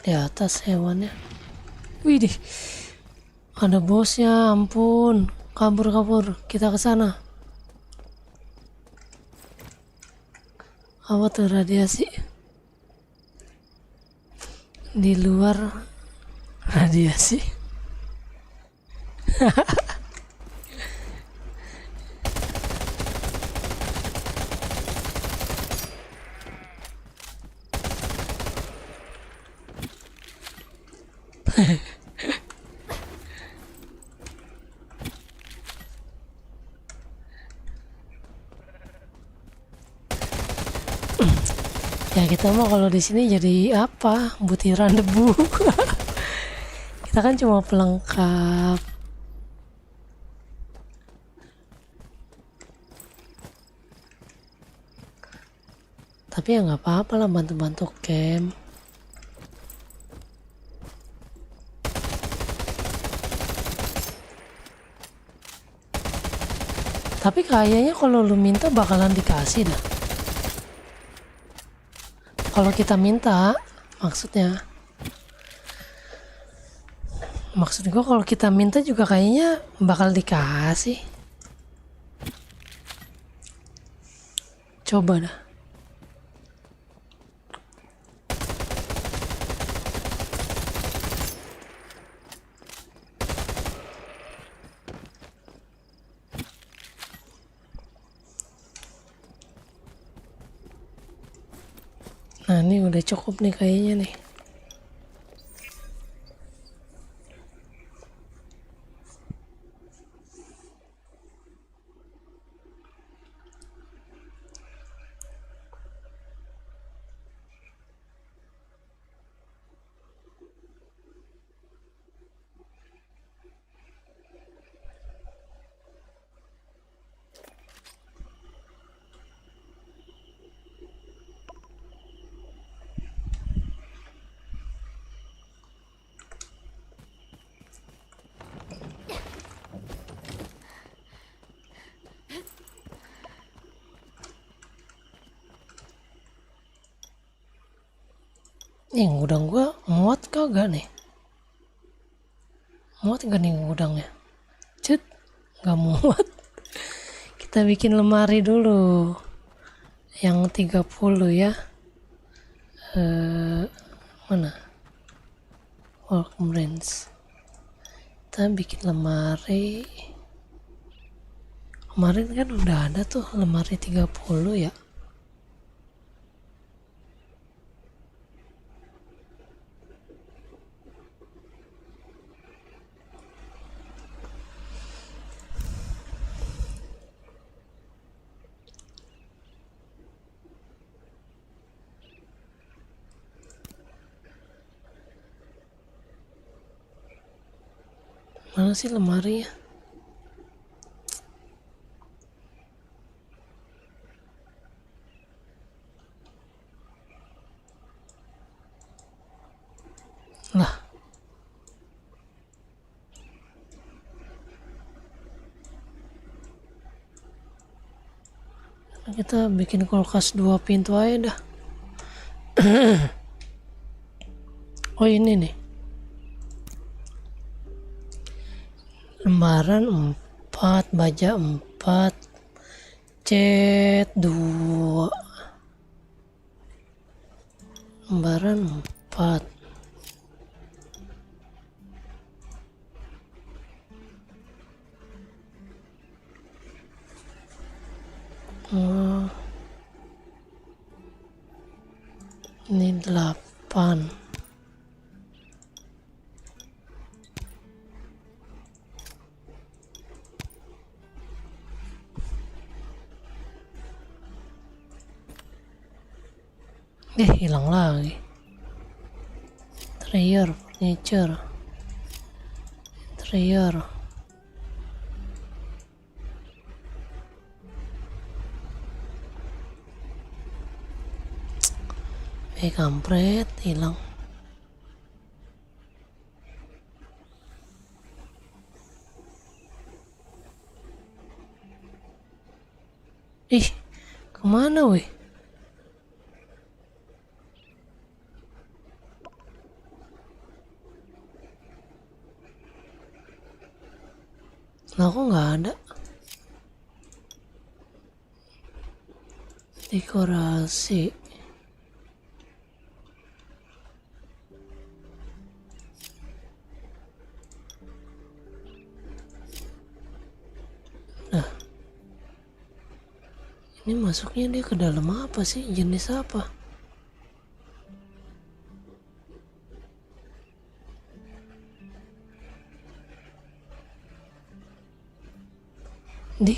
Di atas hewannya. Widih. Ada bosnya, ampun. Kabur. Kita ke sana. Apa tuh radiasi? Di luar radiasi. Ya kita mah kalau di sini jadi apa? Butiran debu. Kita kan cuma pelengkap. Tapi ya nggak apa-apa lah, bantu-bantu camp. Tapi kayaknya kalau lu minta bakalan dikasih dah. Kalau kita minta, maksud gue kalau kita minta juga kayaknya bakal dikasih. Coba dah. Nah, ini udah cukup nih kayaknya nih. Nih gudang gua muat kagak nih? Muat gak nih gudangnya? Cet, gak muat. Kita bikin lemari dulu. Yang 30 ya. Mana? Welcome range. Kita bikin lemari. Kemarin kan udah ada tuh lemari 30 ya. Mana sih lemari ya? Lah, kita bikin kulkas 2 pintu aja dah. Oh ini nih, lembaran 4, baja 4, cat 2, lembaran 4. Oh, ini 8. Hilang lagi. Interior, furniture, interior. Kampret, hilang. Ih, kemana weh? Lah kok nggak ada? Dekorasi. Nah, ini masuknya dia ke dalam apa sih? Jenis apa?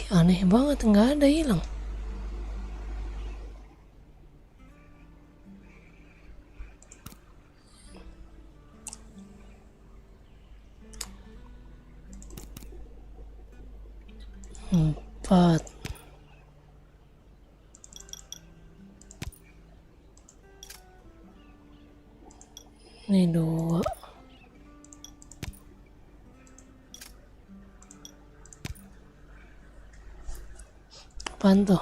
Aneh banget, nggak ada, hilang. Empat. Ini 2. Apaan tuh?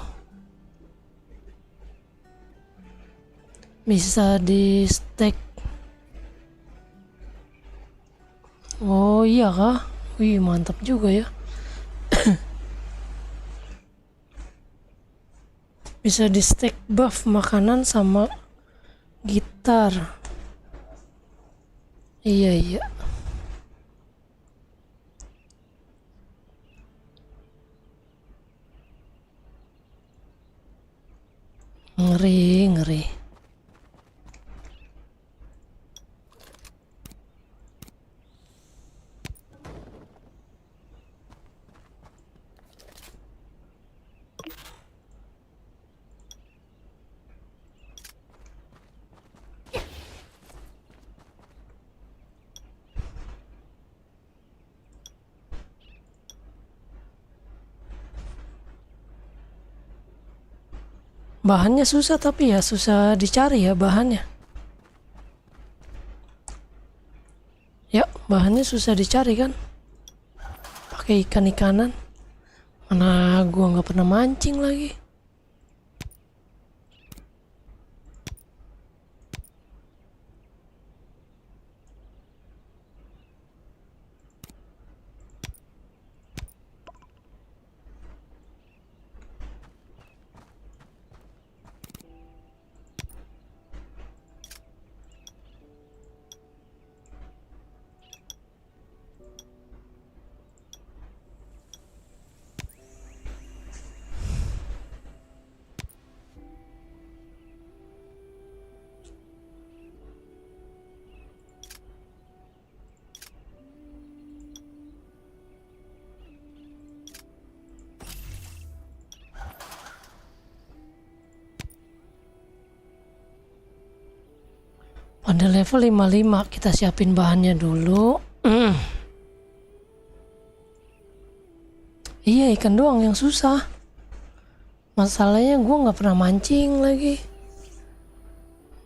Bisa di stack. Oh iya kah? Wih, mantap juga ya. Bisa di stack buff makanan sama gitar. Iya. Ngeri. Bahannya susah, tapi ya susah dicari ya bahannya. Ya, bahannya susah dicari kan. Pakai ikan-ikanan. Mana gua nggak pernah mancing lagi. Ada level 55, kita siapin bahannya dulu. Iya, ikan doang yang susah. Masalahnya gue nggak pernah mancing lagi.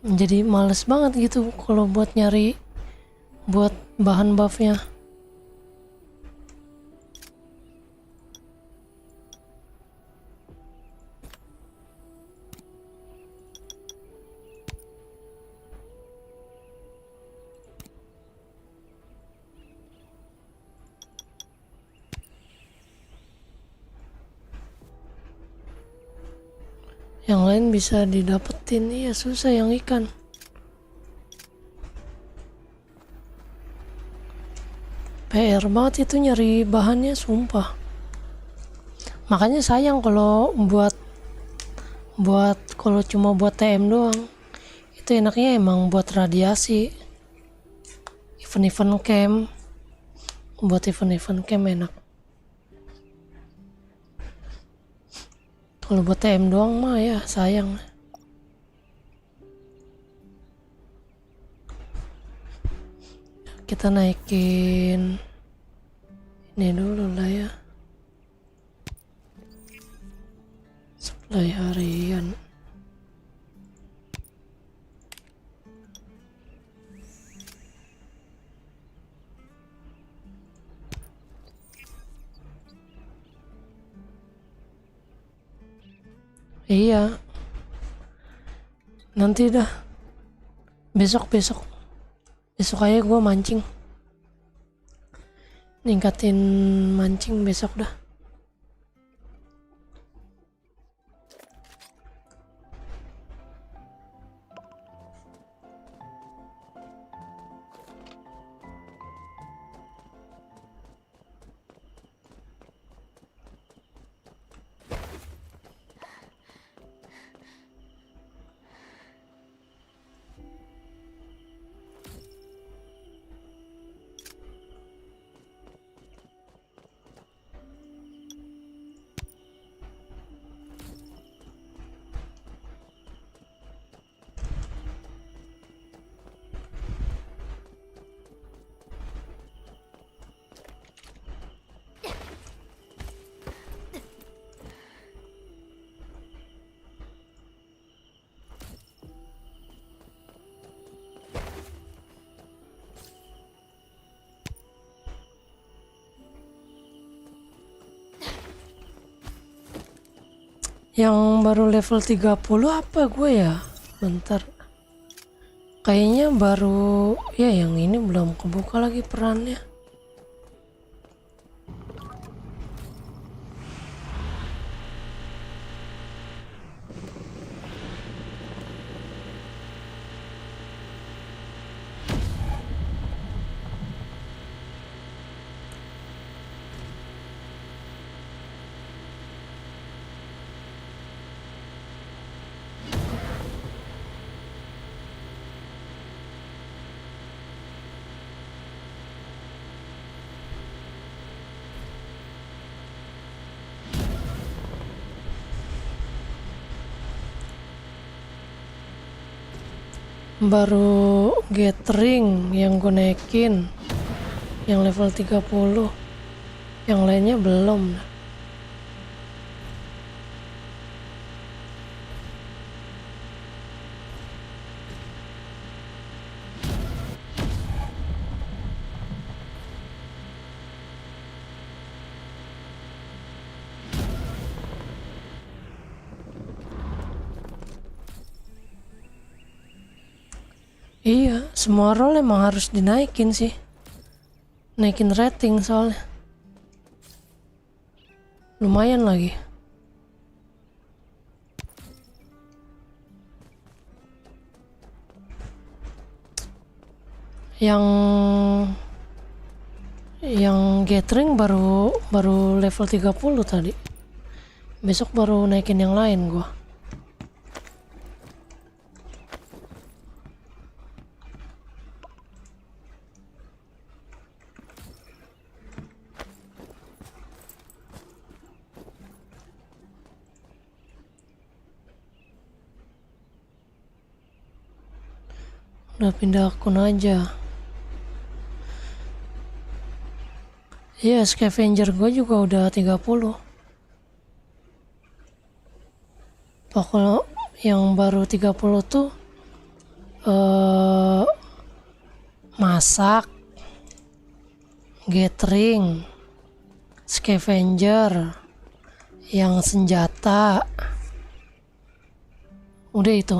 Jadi males banget gitu kalau buat nyari buat bahan buffnya. Yang lain bisa didapetin, iya susah yang ikan. PR banget itu nyari bahannya, sumpah. Makanya sayang kalau buat kalau cuma buat TM doang. Itu enaknya emang buat radiasi. Event-event camp. Buat event-event camp enak. Kalau buat TM doang mah ya sayang. Kita naikin ini dulu lah ya. Supply harian. Iya. Nanti dah. Besok aja gue mancing. Ningkatin mancing besok dah. Yang baru level 30 apa gue ya? Bentar. Kayaknya baru ya yang ini belum kebuka lagi perannya. Baru gathering yang gue naikin yang level 30, yang lainnya belum. Iya, semua role emang harus dinaikin sih. Naikin rating soalnya. Lumayan lagi. Yang gathering baru level 30 tadi. Besok baru naikin yang lain gua. Udah pindah akun aja. Iya, scavenger gue juga udah 30. Pokoknya yang baru 30 tuh masak, gathering, scavenger, yang senjata. Udah itu.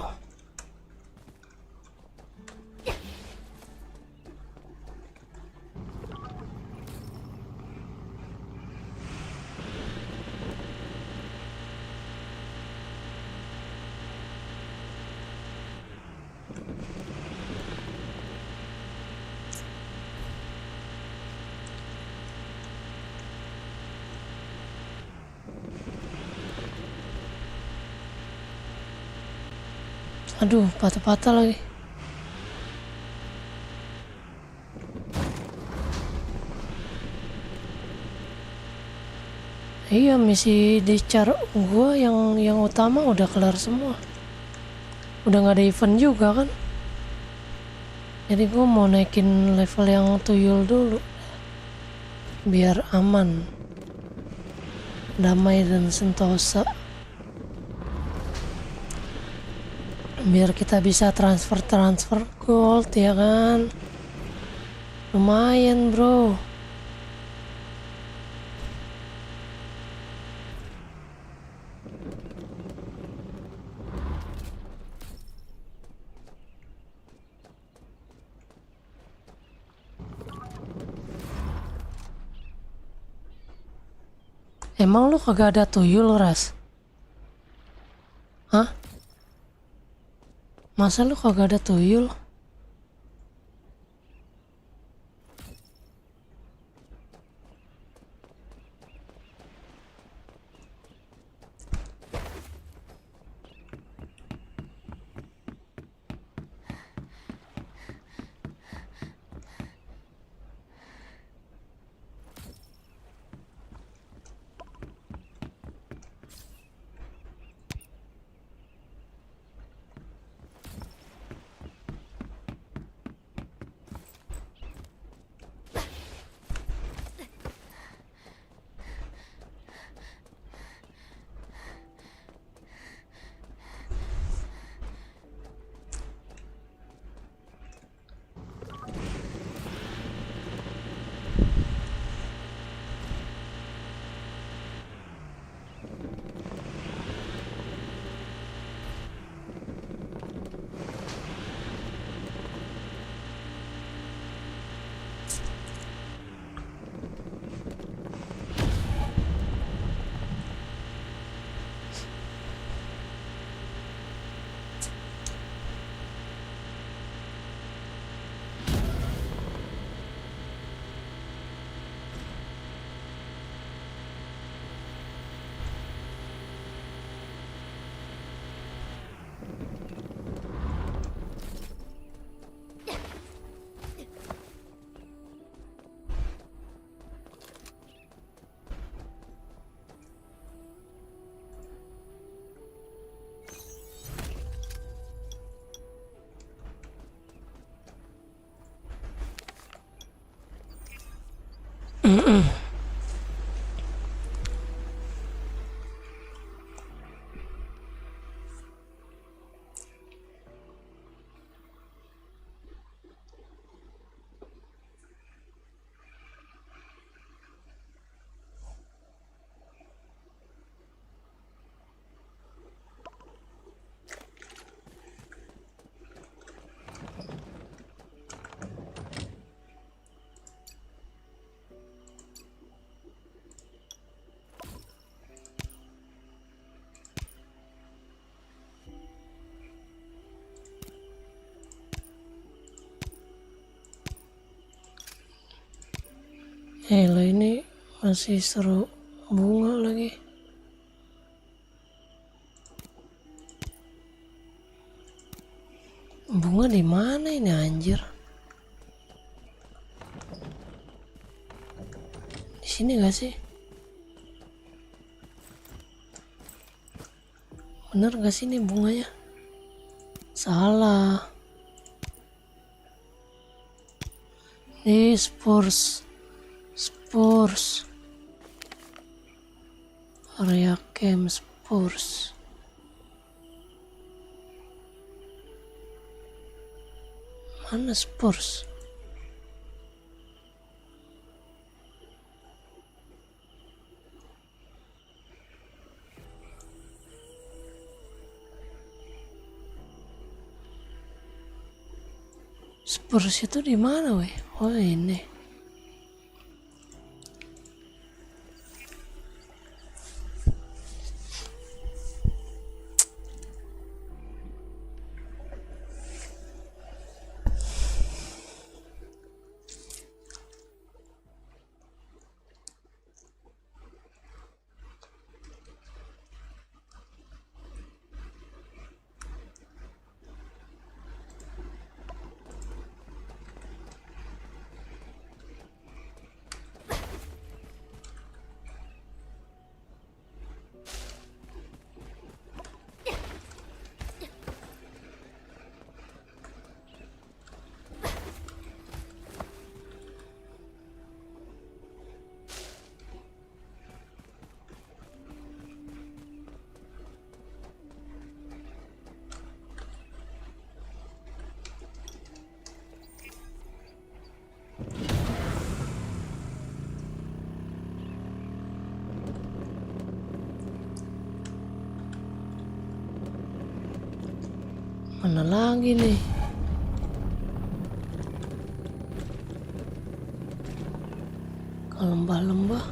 Aduh, patah-patah lagi. Iya, misi di cara gua yang utama udah kelar semua. Udah nggak ada event juga kan. Jadi gua mau naikin level yang tuyul dulu. Biar aman. Damai dan sentosa. Biar kita bisa transfer gold ya kan. Lumayan bro. Emang lu kagak ada tuyul, Ras? Hah? Masa lu kagak ada tuyul? Lah ini masih seru, bunga lagi. Bunga di mana ini anjir? Di sini gak sih? Bener gak sih ini bunganya? Salah. Nih spurs. Area camp spurs. Mana spurs? Spurs itu di mana, weh? Oh, ini. Mana lagi nih? Ke lembah-lembah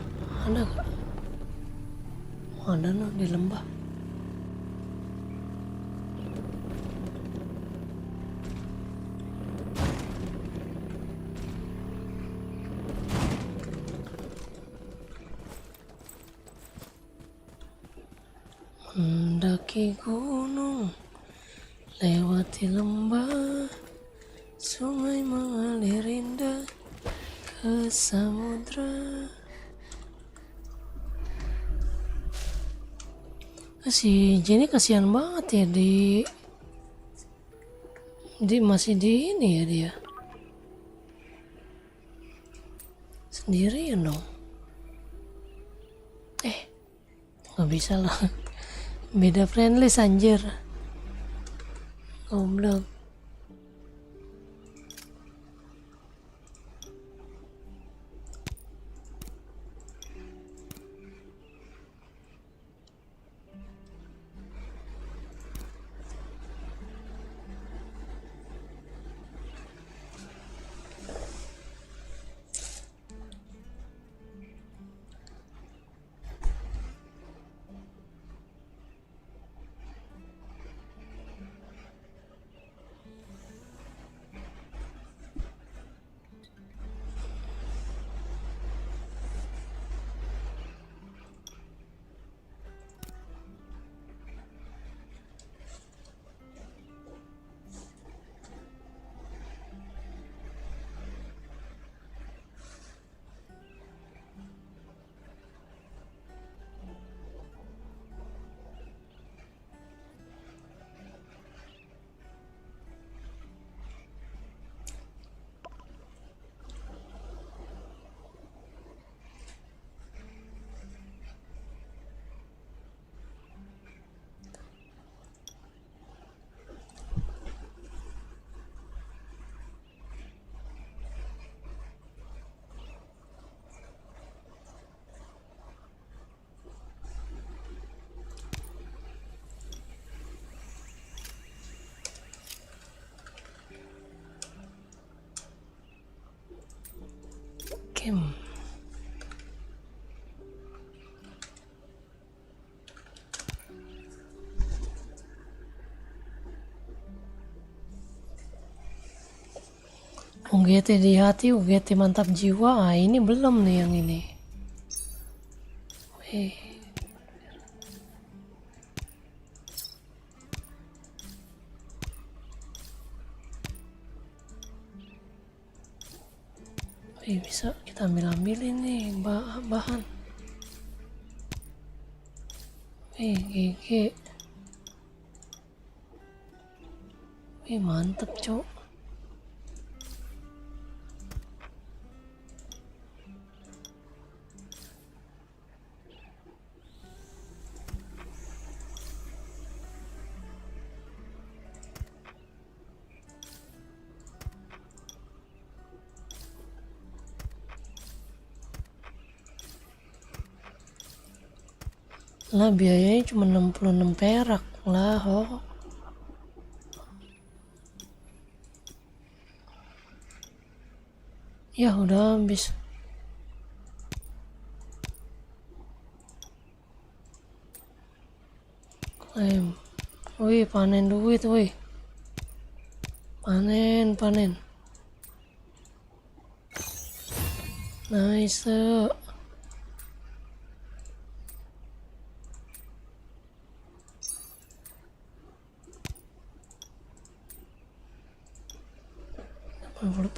ada gak? Ada no di lembah. Mendaki gunung, lewati lembah, sungai mengalir indah ke samudra. Si Jenny kasihan banget ya di masih di ini ya dia sendirian dong. Nggak bisa lah, beda friendly anjir. Goblok. Kim. UGT di hati, UGT mantap jiwa. Ah, ini belum nih yang ini. Wih. Wih, bisa kita ambil ini bahan. Wih, GG. Wih, mantep, cok. Lah biayanya cuma 66 perak lah. Oh. Ya udah habis. Klaim. Wih, panen duit, wih. Panen. Nice.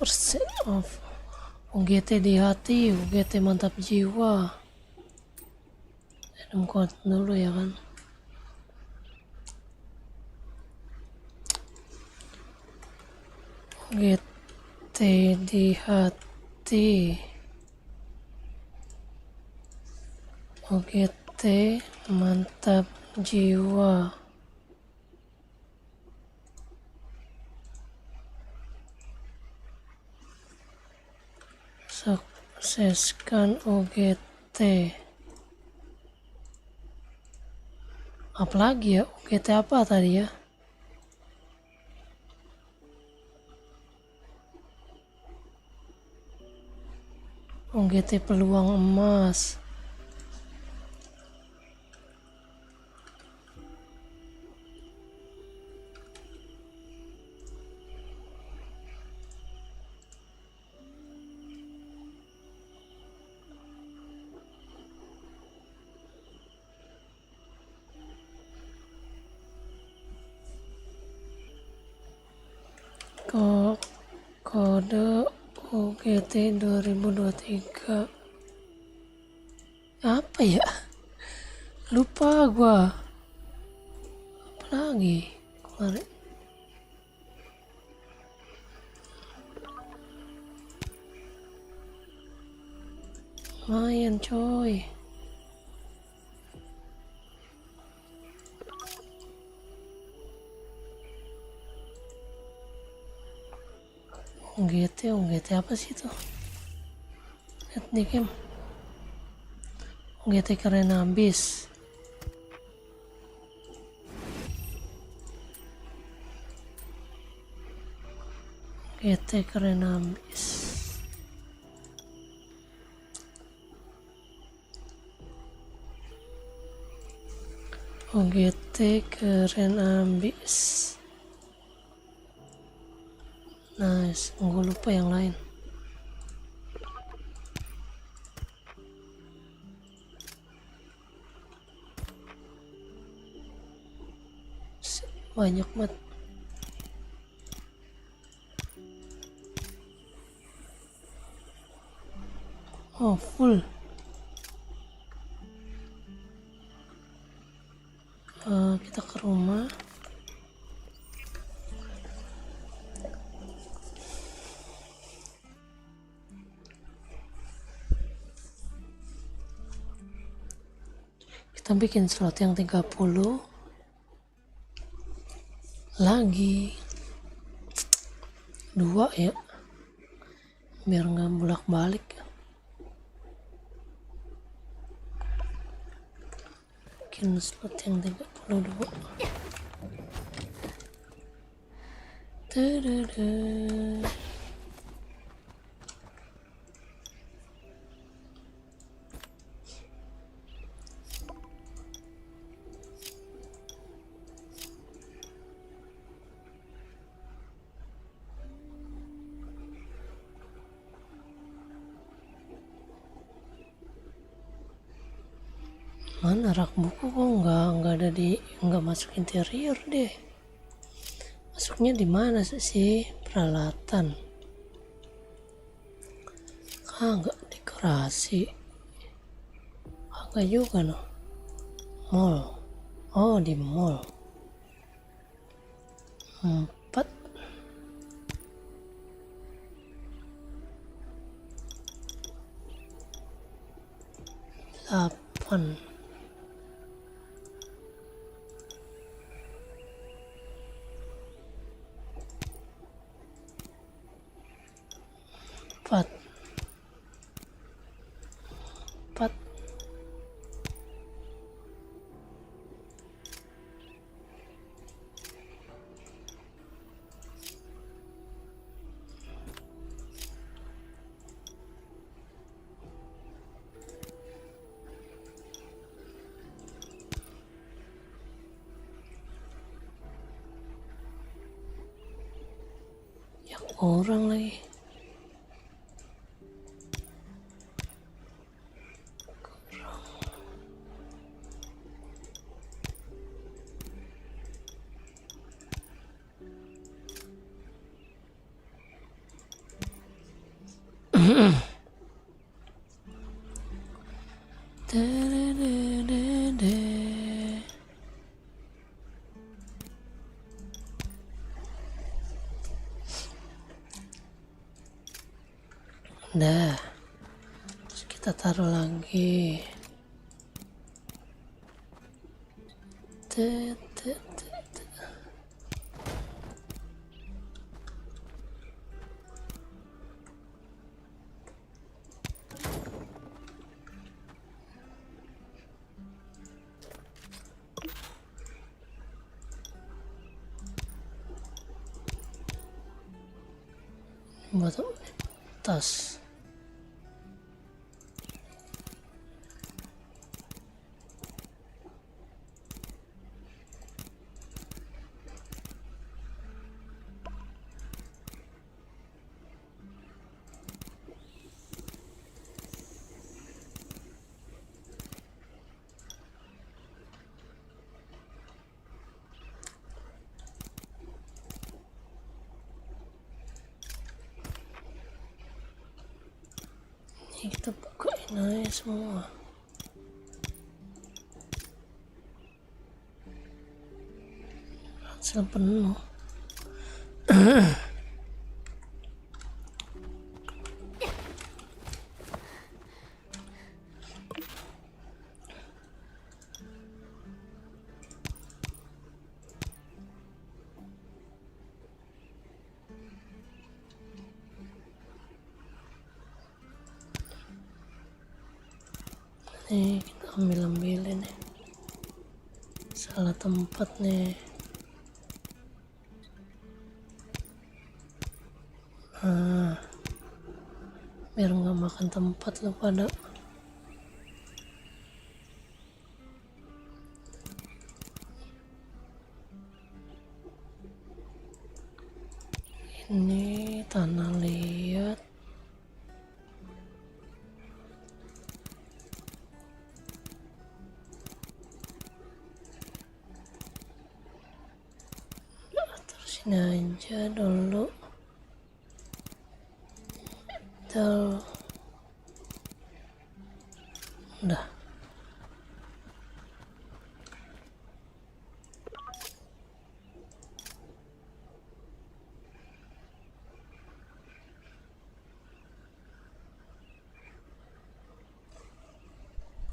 % off. UGT di hati, UGT mantap jiwa. Random code dulu ya kan. UGT di hati. UGT mantap jiwa. Sukseskan UGT. Apalagi ya, UGT apa tadi ya? UGT peluang emas. Kode UGT 2023 apa ya? Lupa gua. Apa lagi kemarin? Lumayan coy. UGT apa sih itu? Lihat di game. UGT keren habis. UGT keren habis. UGT keren habis. Nice, gue lupa yang lain. Banyak banget. Oh, full. Kita ke rumah. Kita bikin slot yang 30 lagi 2 ya, biar nggak bolak-balik. Bikin slot yang 32. Tadada. Mana rak buku kok nggak ada nggak masuk interior deh. Masuknya di mana sih? Peralatan. Nggak dekorasi. Nggak juga noh. Mall. Oh di mall. 4. 8. 4. 4. orang lagi. Dah, terus kita taruh lagi. Tet, tet, tet, tet. Buat tas. Ini kita bukain aja semua. Ransel penuh. Nih kita ambilin nih, salah tempat nih. Nah, biar nggak makan tempat lo pada. Ini tanah liat. Ini aja dulu. Udah.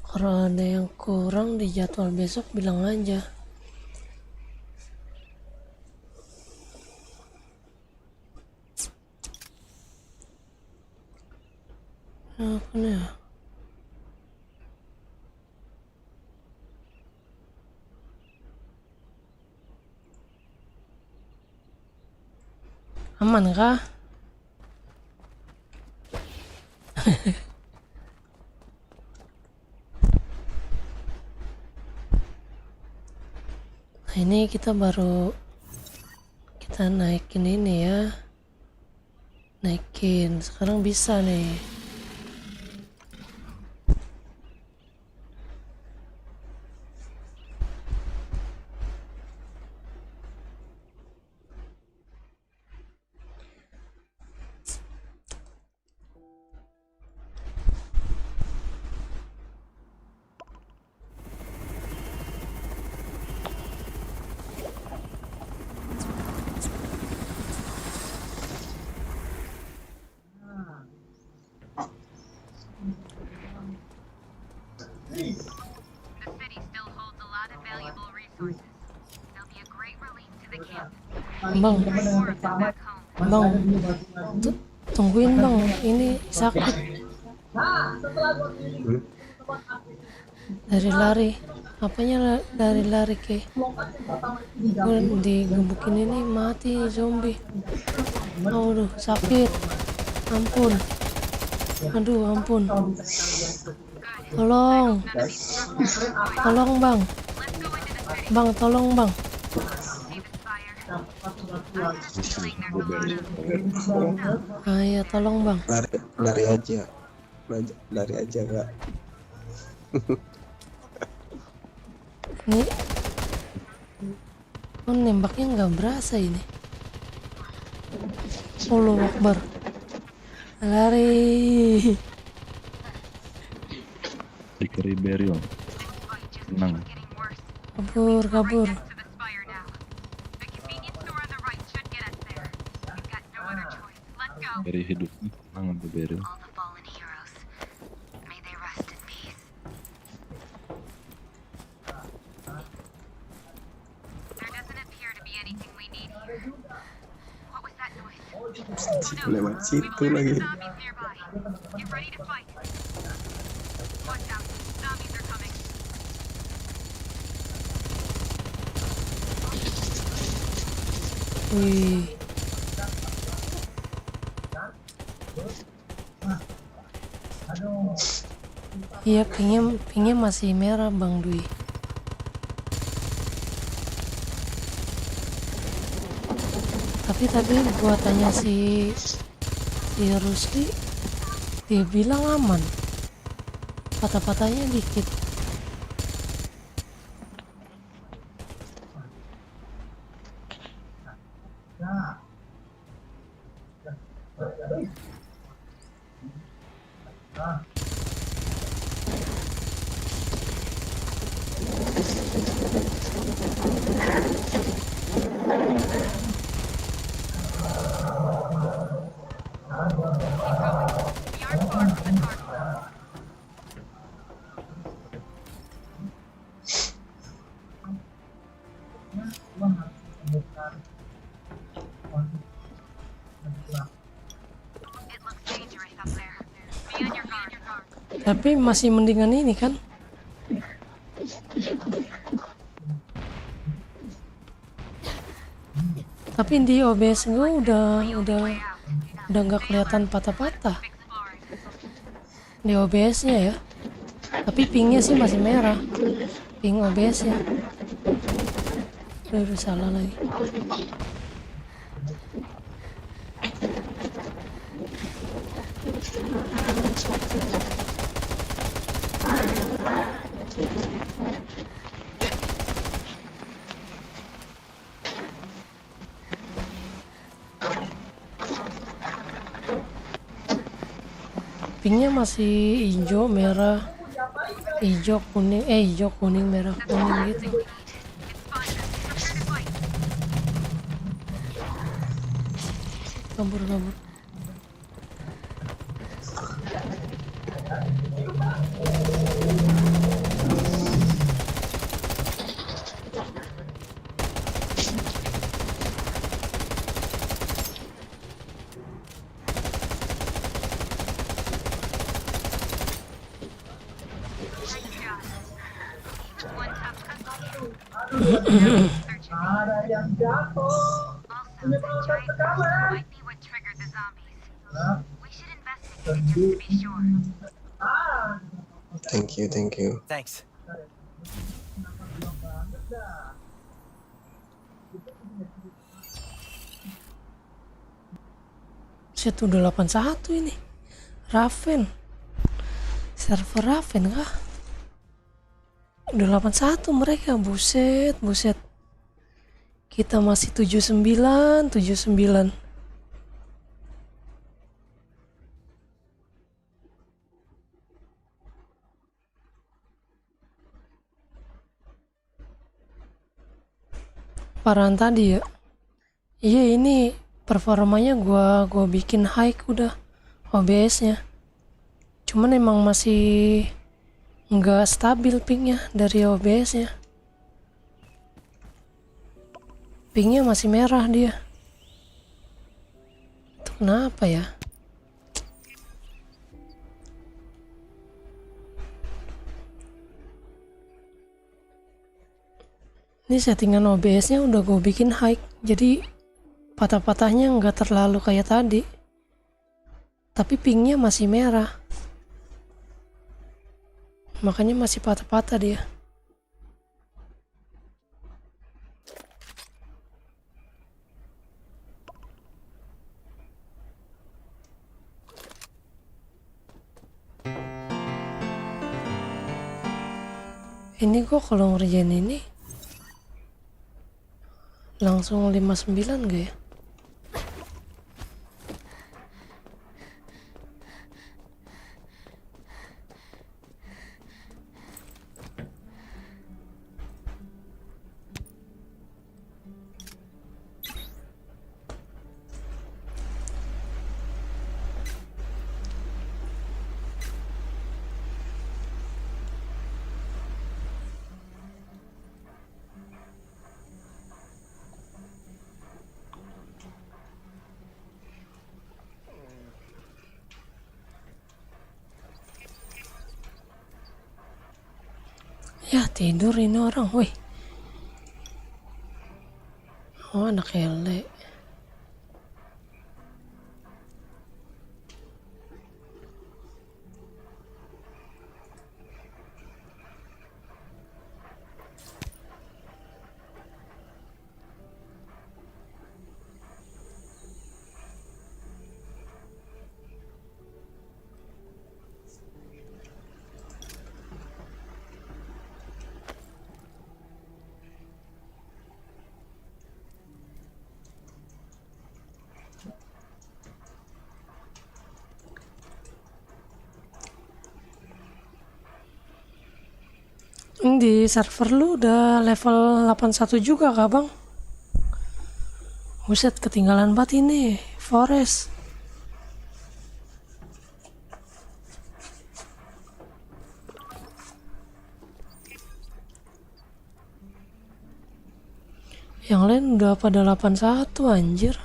Kalau ada yang kurang di jadwal besok bilang aja. Apa nih? Aman kah? Nah ini kita naikin ini ya. Naikin, sekarang bisa nih. Bang, tungguin bang, ini sakit. Dari lari, apanya dari lari ke? Gue digebukin ini mati zombie. Aduh sakit, ampun. Aduh ampun. Tolong bang, tolong bang. Ya tolong bang. Lari aja. Lari aja kak. Ini nembaknya nggak berasa ini. Allahu Akbar. Lari. Dikeri Beryl. Tenang. Kabur. Dari hidup. Tenang sampai Beryl. Lewat situ lagi. Wih. Iya, pingnya masih merah Bang Dwi. Tapi gua tanya si Rusli, dia bilang aman. Patah-patahnya dikit. Tapi masih mendingan ini kan. Tapi di OBS gue udah nggak kelihatan patah-patah di OBS-nya ya. Tapi pingnya sih masih merah. Ping OBS-nya. Udah salah lagi. Pingnya masih hijau, merah, hijau, kuning, merah, kuning gitu. Kabur. Thank you. Thanks. Set udah 81 ini. Raven. Server Raven kah? Udah 81 mereka, buset. Kita masih 79. Paraan tadi ya. Iya, ini performanya gua bikin high udah OBS-nya. Cuman emang masih nggak stabil pingnya dari OBS-nya. Pingnya masih merah dia. Itu kenapa ya? Ini settingan OBS-nya udah gue bikin high, jadi patah-patahnya nggak terlalu kayak tadi. Tapi pingnya masih merah. Makanya masih patah-patah dia. Ini gua kalau ngerjain ini langsung 59 gak ya? Ya tidur ini orang, woi. Oh anak ele. Di server lu udah level 81 juga kah bang? Buset ketinggalan banget ini Forest. Yang lain udah pada 81 anjir.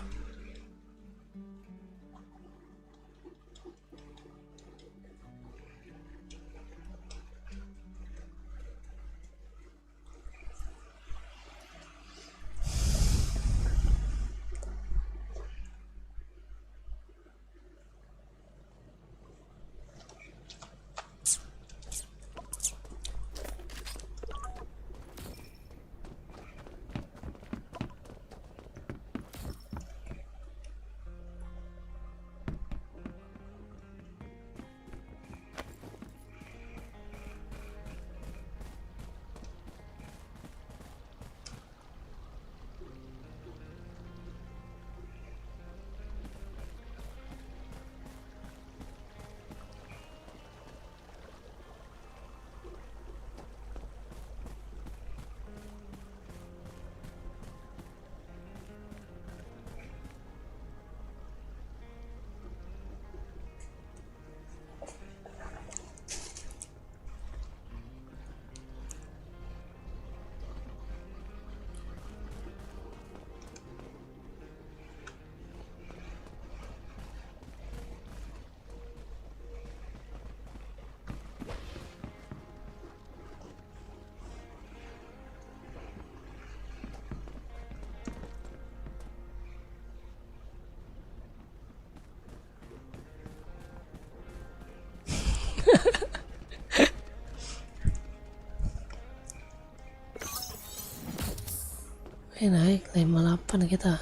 Naik 58 kita.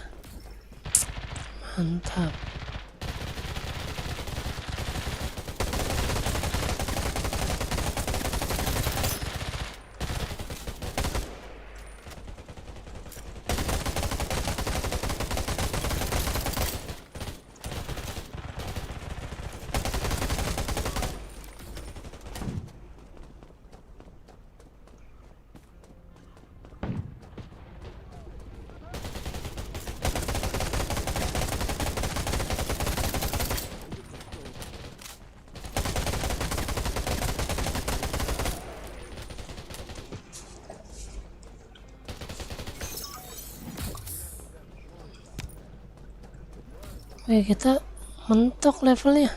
Mantap. Oke, kita mentok levelnya.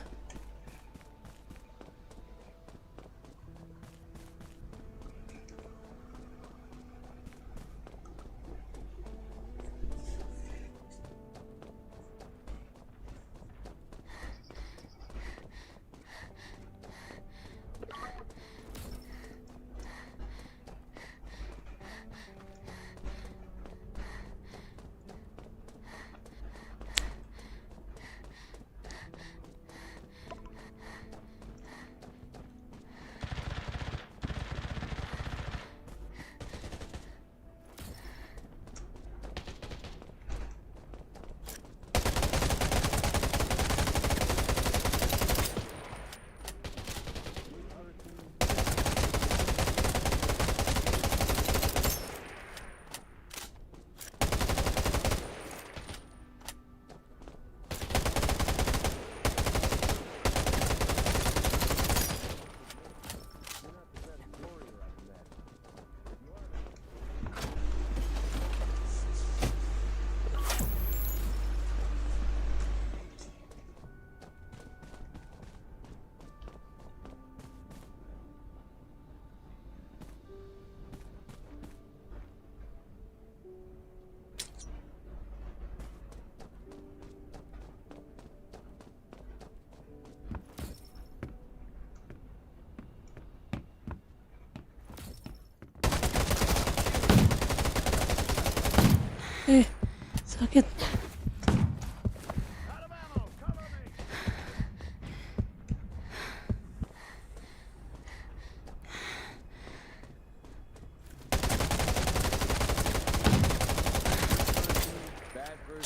Sakit.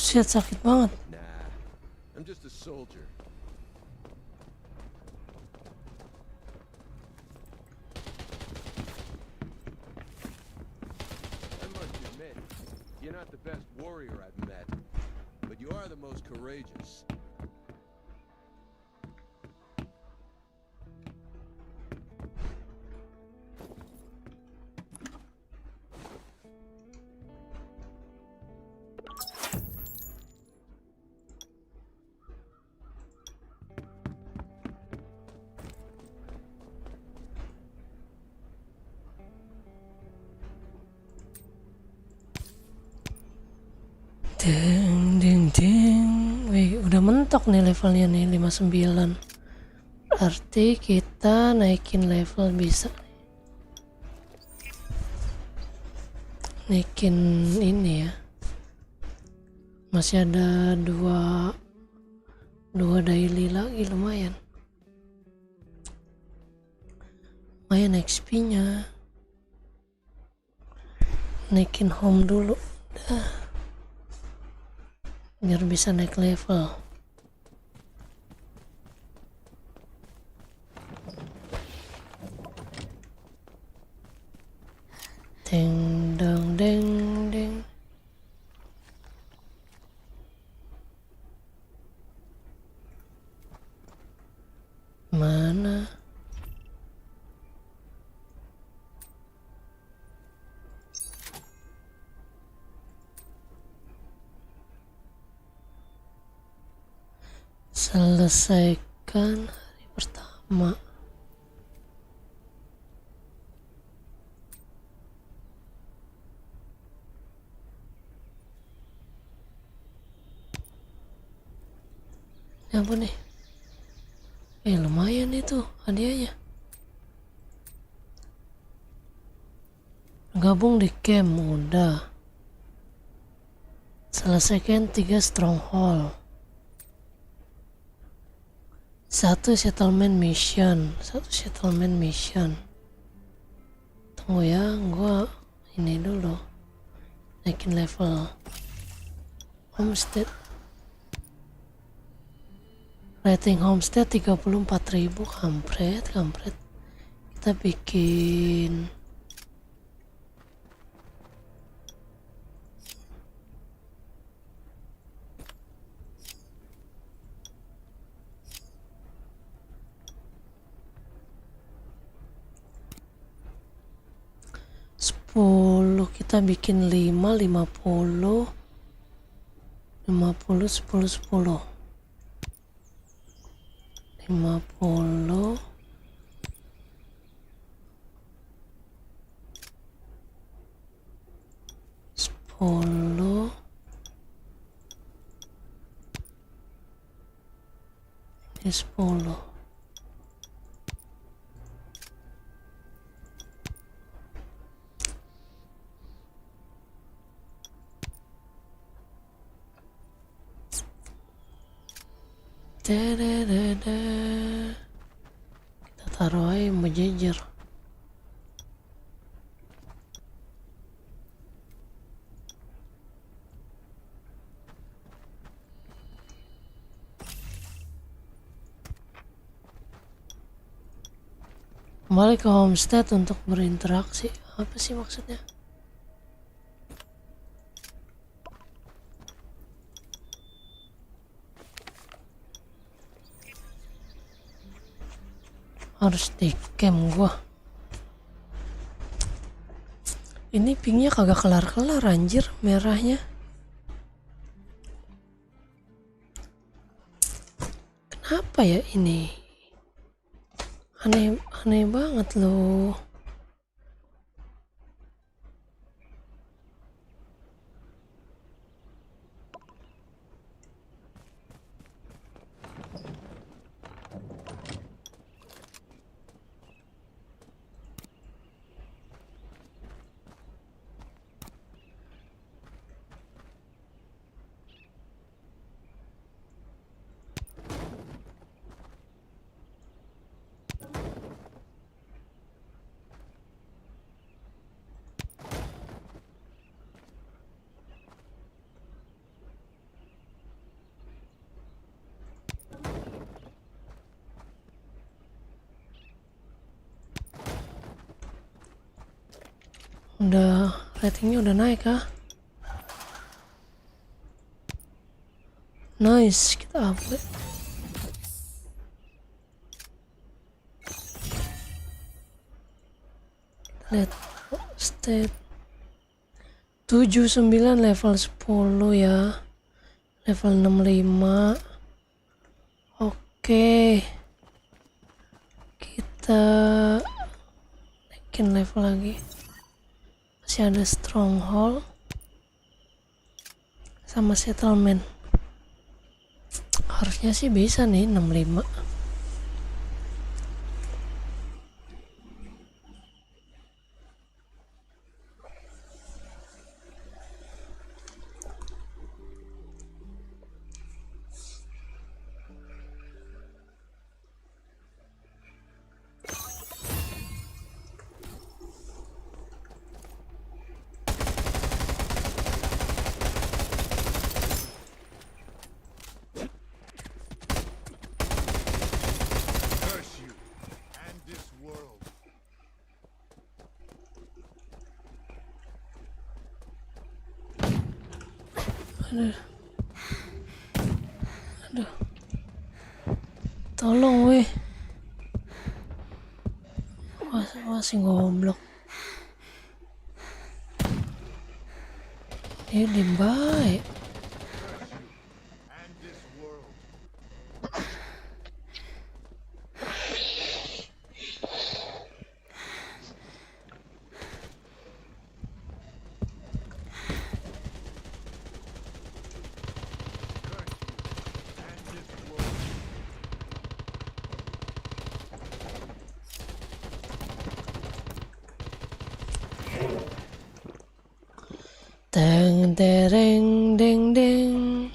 Shit, sakit banget. Nah, I'm just a soldier. I must admit, you're not the best warrior I've met, but you are the most courageous. Ding ding ding. Wih, udah mentok nih levelnya nih 59. Berarti kita naikin level bisa. Naikin ini ya. Masih ada dua daily lagi, lumayan. Lumayan XP-nya. Naikin home dulu. Dah. Biar bisa naik level. Deng dong deng deng. Mana? Selesaikan hari pertama. Ini apa nih? Lumayan itu hadiahnya. Gabung di camp udah. Selesaikan 3 stronghold. 1 settlement mission. Tunggu ya, gua ini dulu. Naikin level. Homestead. Rating homestead 34.000. Kampret. Kita bikin 10, kita bikin 5, 50, 10, 10, 10. 50, 10, ini 10. Kita taruh aja berjejer. Kembali ke homestead untuk berinteraksi. Apa sih maksudnya? Harus di camp gua. Ini pingnya kagak kelar-kelar anjir, merahnya. Kenapa ya ini? Aneh banget loh. Udah ratingnya udah naik kah? Nice, kita upgrade. Lihat state 79 level 10 ya. Level 65. Oke. Kita naikin level lagi. Masih ada stronghold sama settlement. Harusnya sih bisa nih 65. Curse you and this world. Aduh. Tolong weh. Masih goblok. Ini baik. And this world. And this world. Teng tereng deng deng.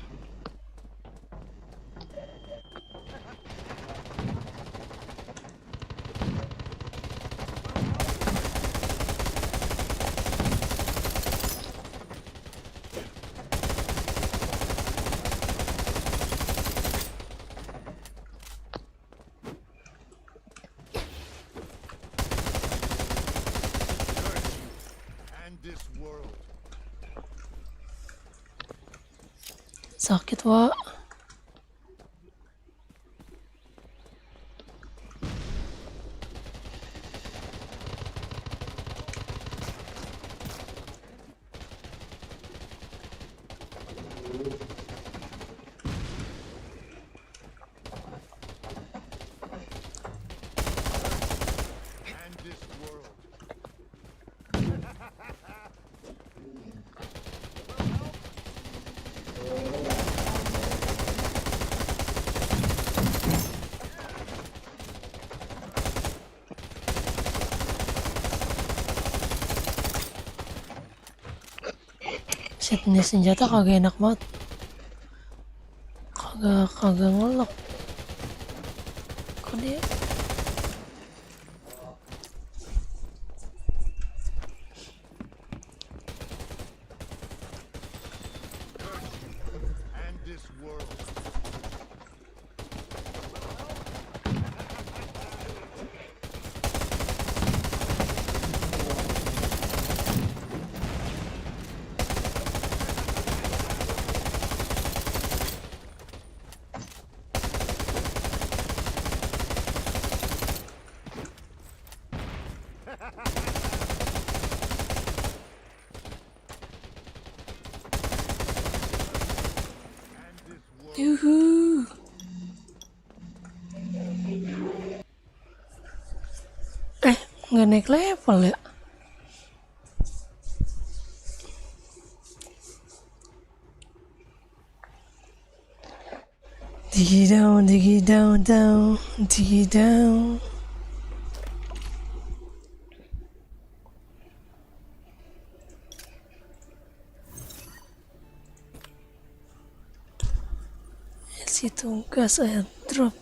And this world. Sakit wak. And this world. Set ini senjata kagak enak banget. Kagak ngelok. Kok dia? And this world. Yuhu. Nggak naik level ya? Diggy down, diggy down, down, diggy down. Si tugas airdrop.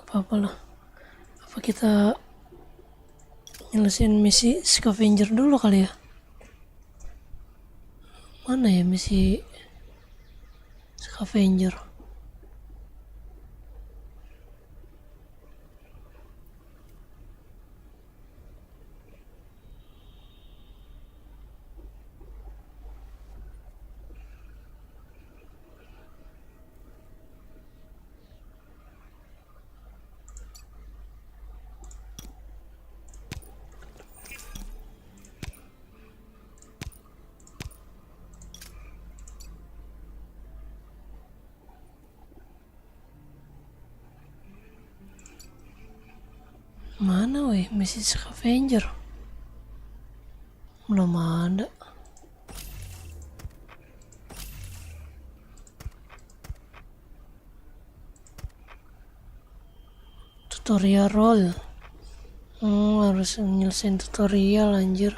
apa-apa lah. Apa kita nyelesain misi scavenger dulu kali ya? Mana ya misi scavenger? Mana weh misi scavenger? Belum ada. Tutorial role. Harus nyelesain tutorial anjir.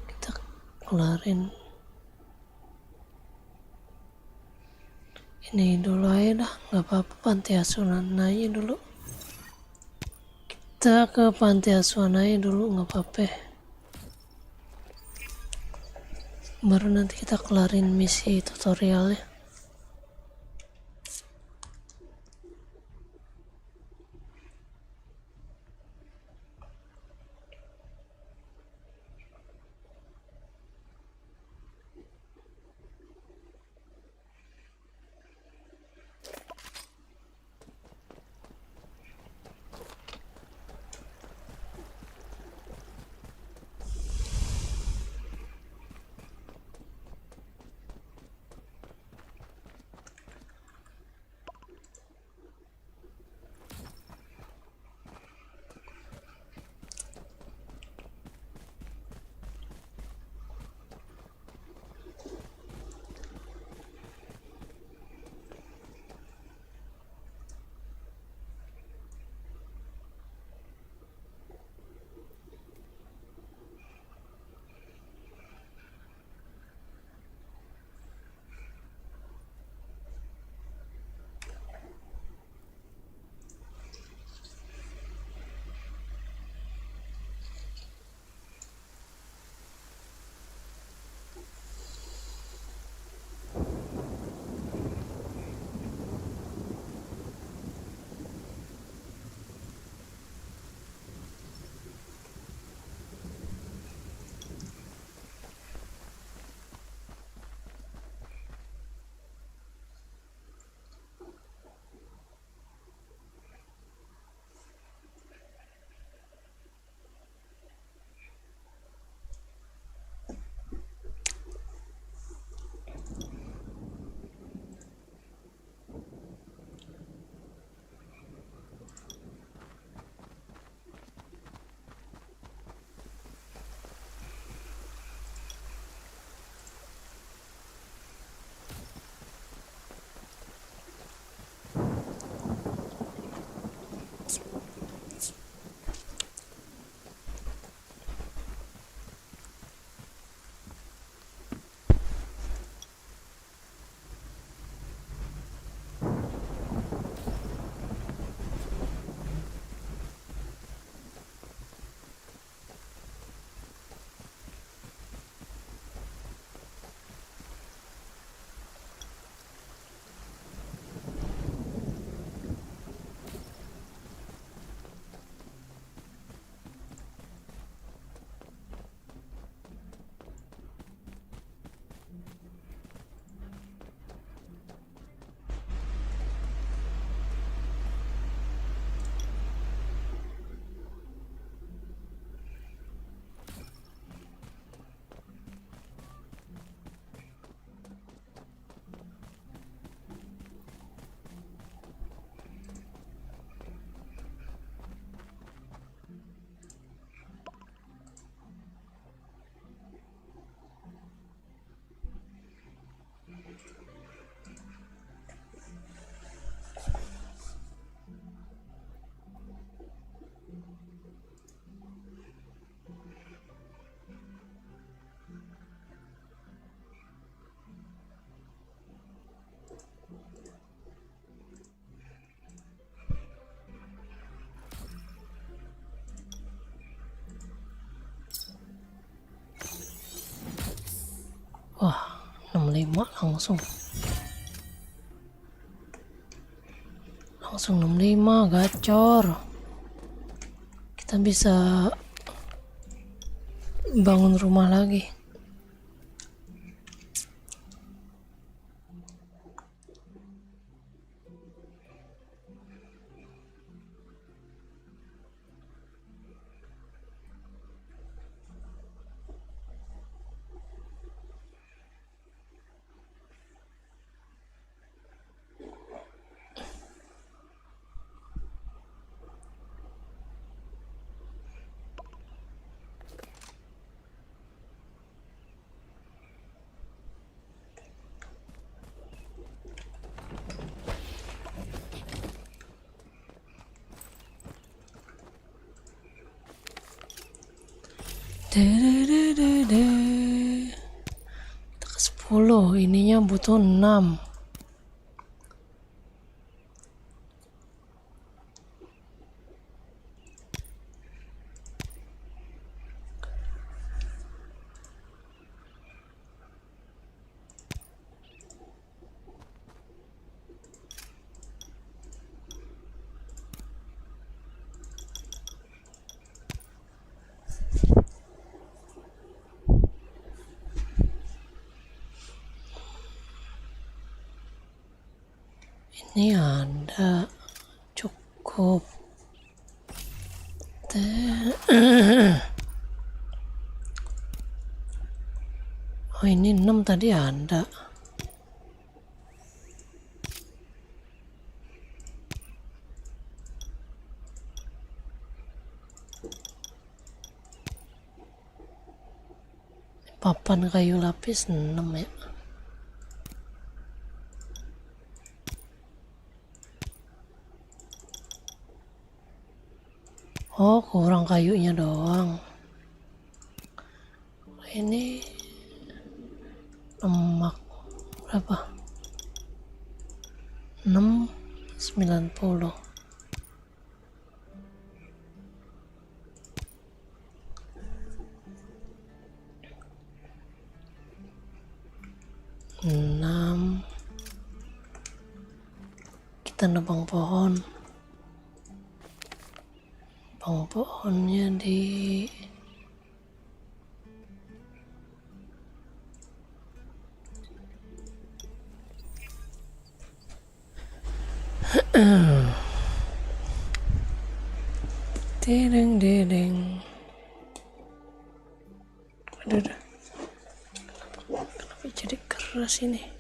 Kita kelarin ini dulu aja dah, nggak apa-apa. Panti asuhan aja dulu, kita ke panti asuhan aja dulu, nggak apa-apa. Baru nanti kita kelarin misi tutorialnya. 65 langsung 65 gacor. Kita bisa bangun rumah lagi. Kita ke 10, ininya butuh 6. Ini ada cukup. Oh, ini 6 tadi ada. Papan kayu lapis 6 ya. Oh, kurang kayunya doang. Ini lemak berapa? 690. Kita nebang pohon. Pohonnya di dedeng. Aduh. Kenapa jadi keras ini?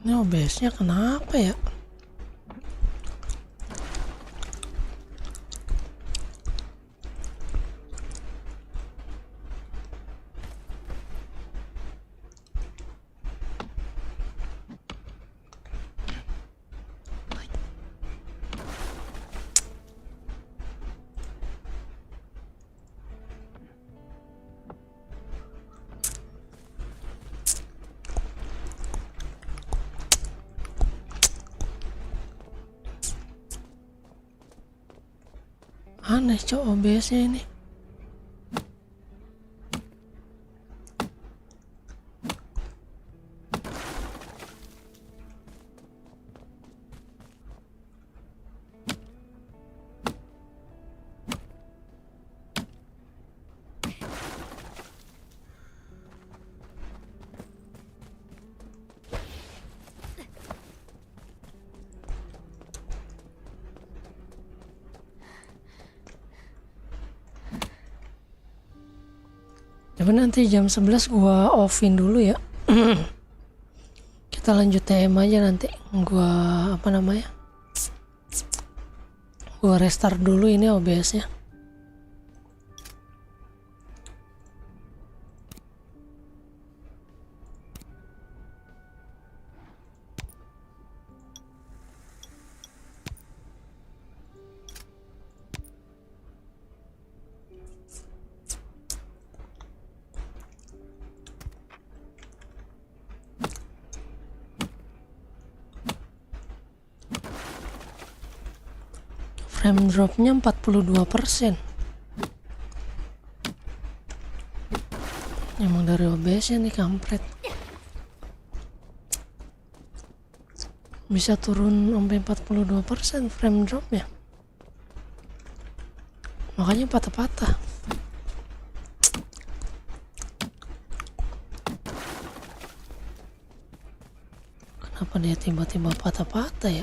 Ini OBS-nya kenapa ya? Aneh cok OBS-nya ini. Tapi nanti jam 11 gua offin dulu ya. Kita lanjut TM aja nanti. Gua apa namanya? Gua restart dulu ini OBS-nya. Frame dropnya 42%. Emang dari OBS ya nih kampret. Bisa turun sampai 42% frame dropnya. Makanya patah-patah. Kenapa dia tiba-tiba patah-patah ya?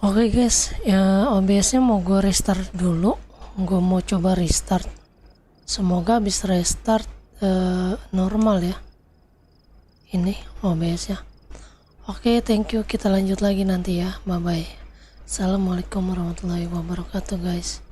Oke guys, ya OBS-nya mau gue restart dulu. Gue mau coba restart. Semoga bisa restart normal ya. Ini OBS-nya. Oke, thank you. Kita lanjut lagi nanti ya. Bye bye. Assalamualaikum warahmatullahi wabarakatuh guys.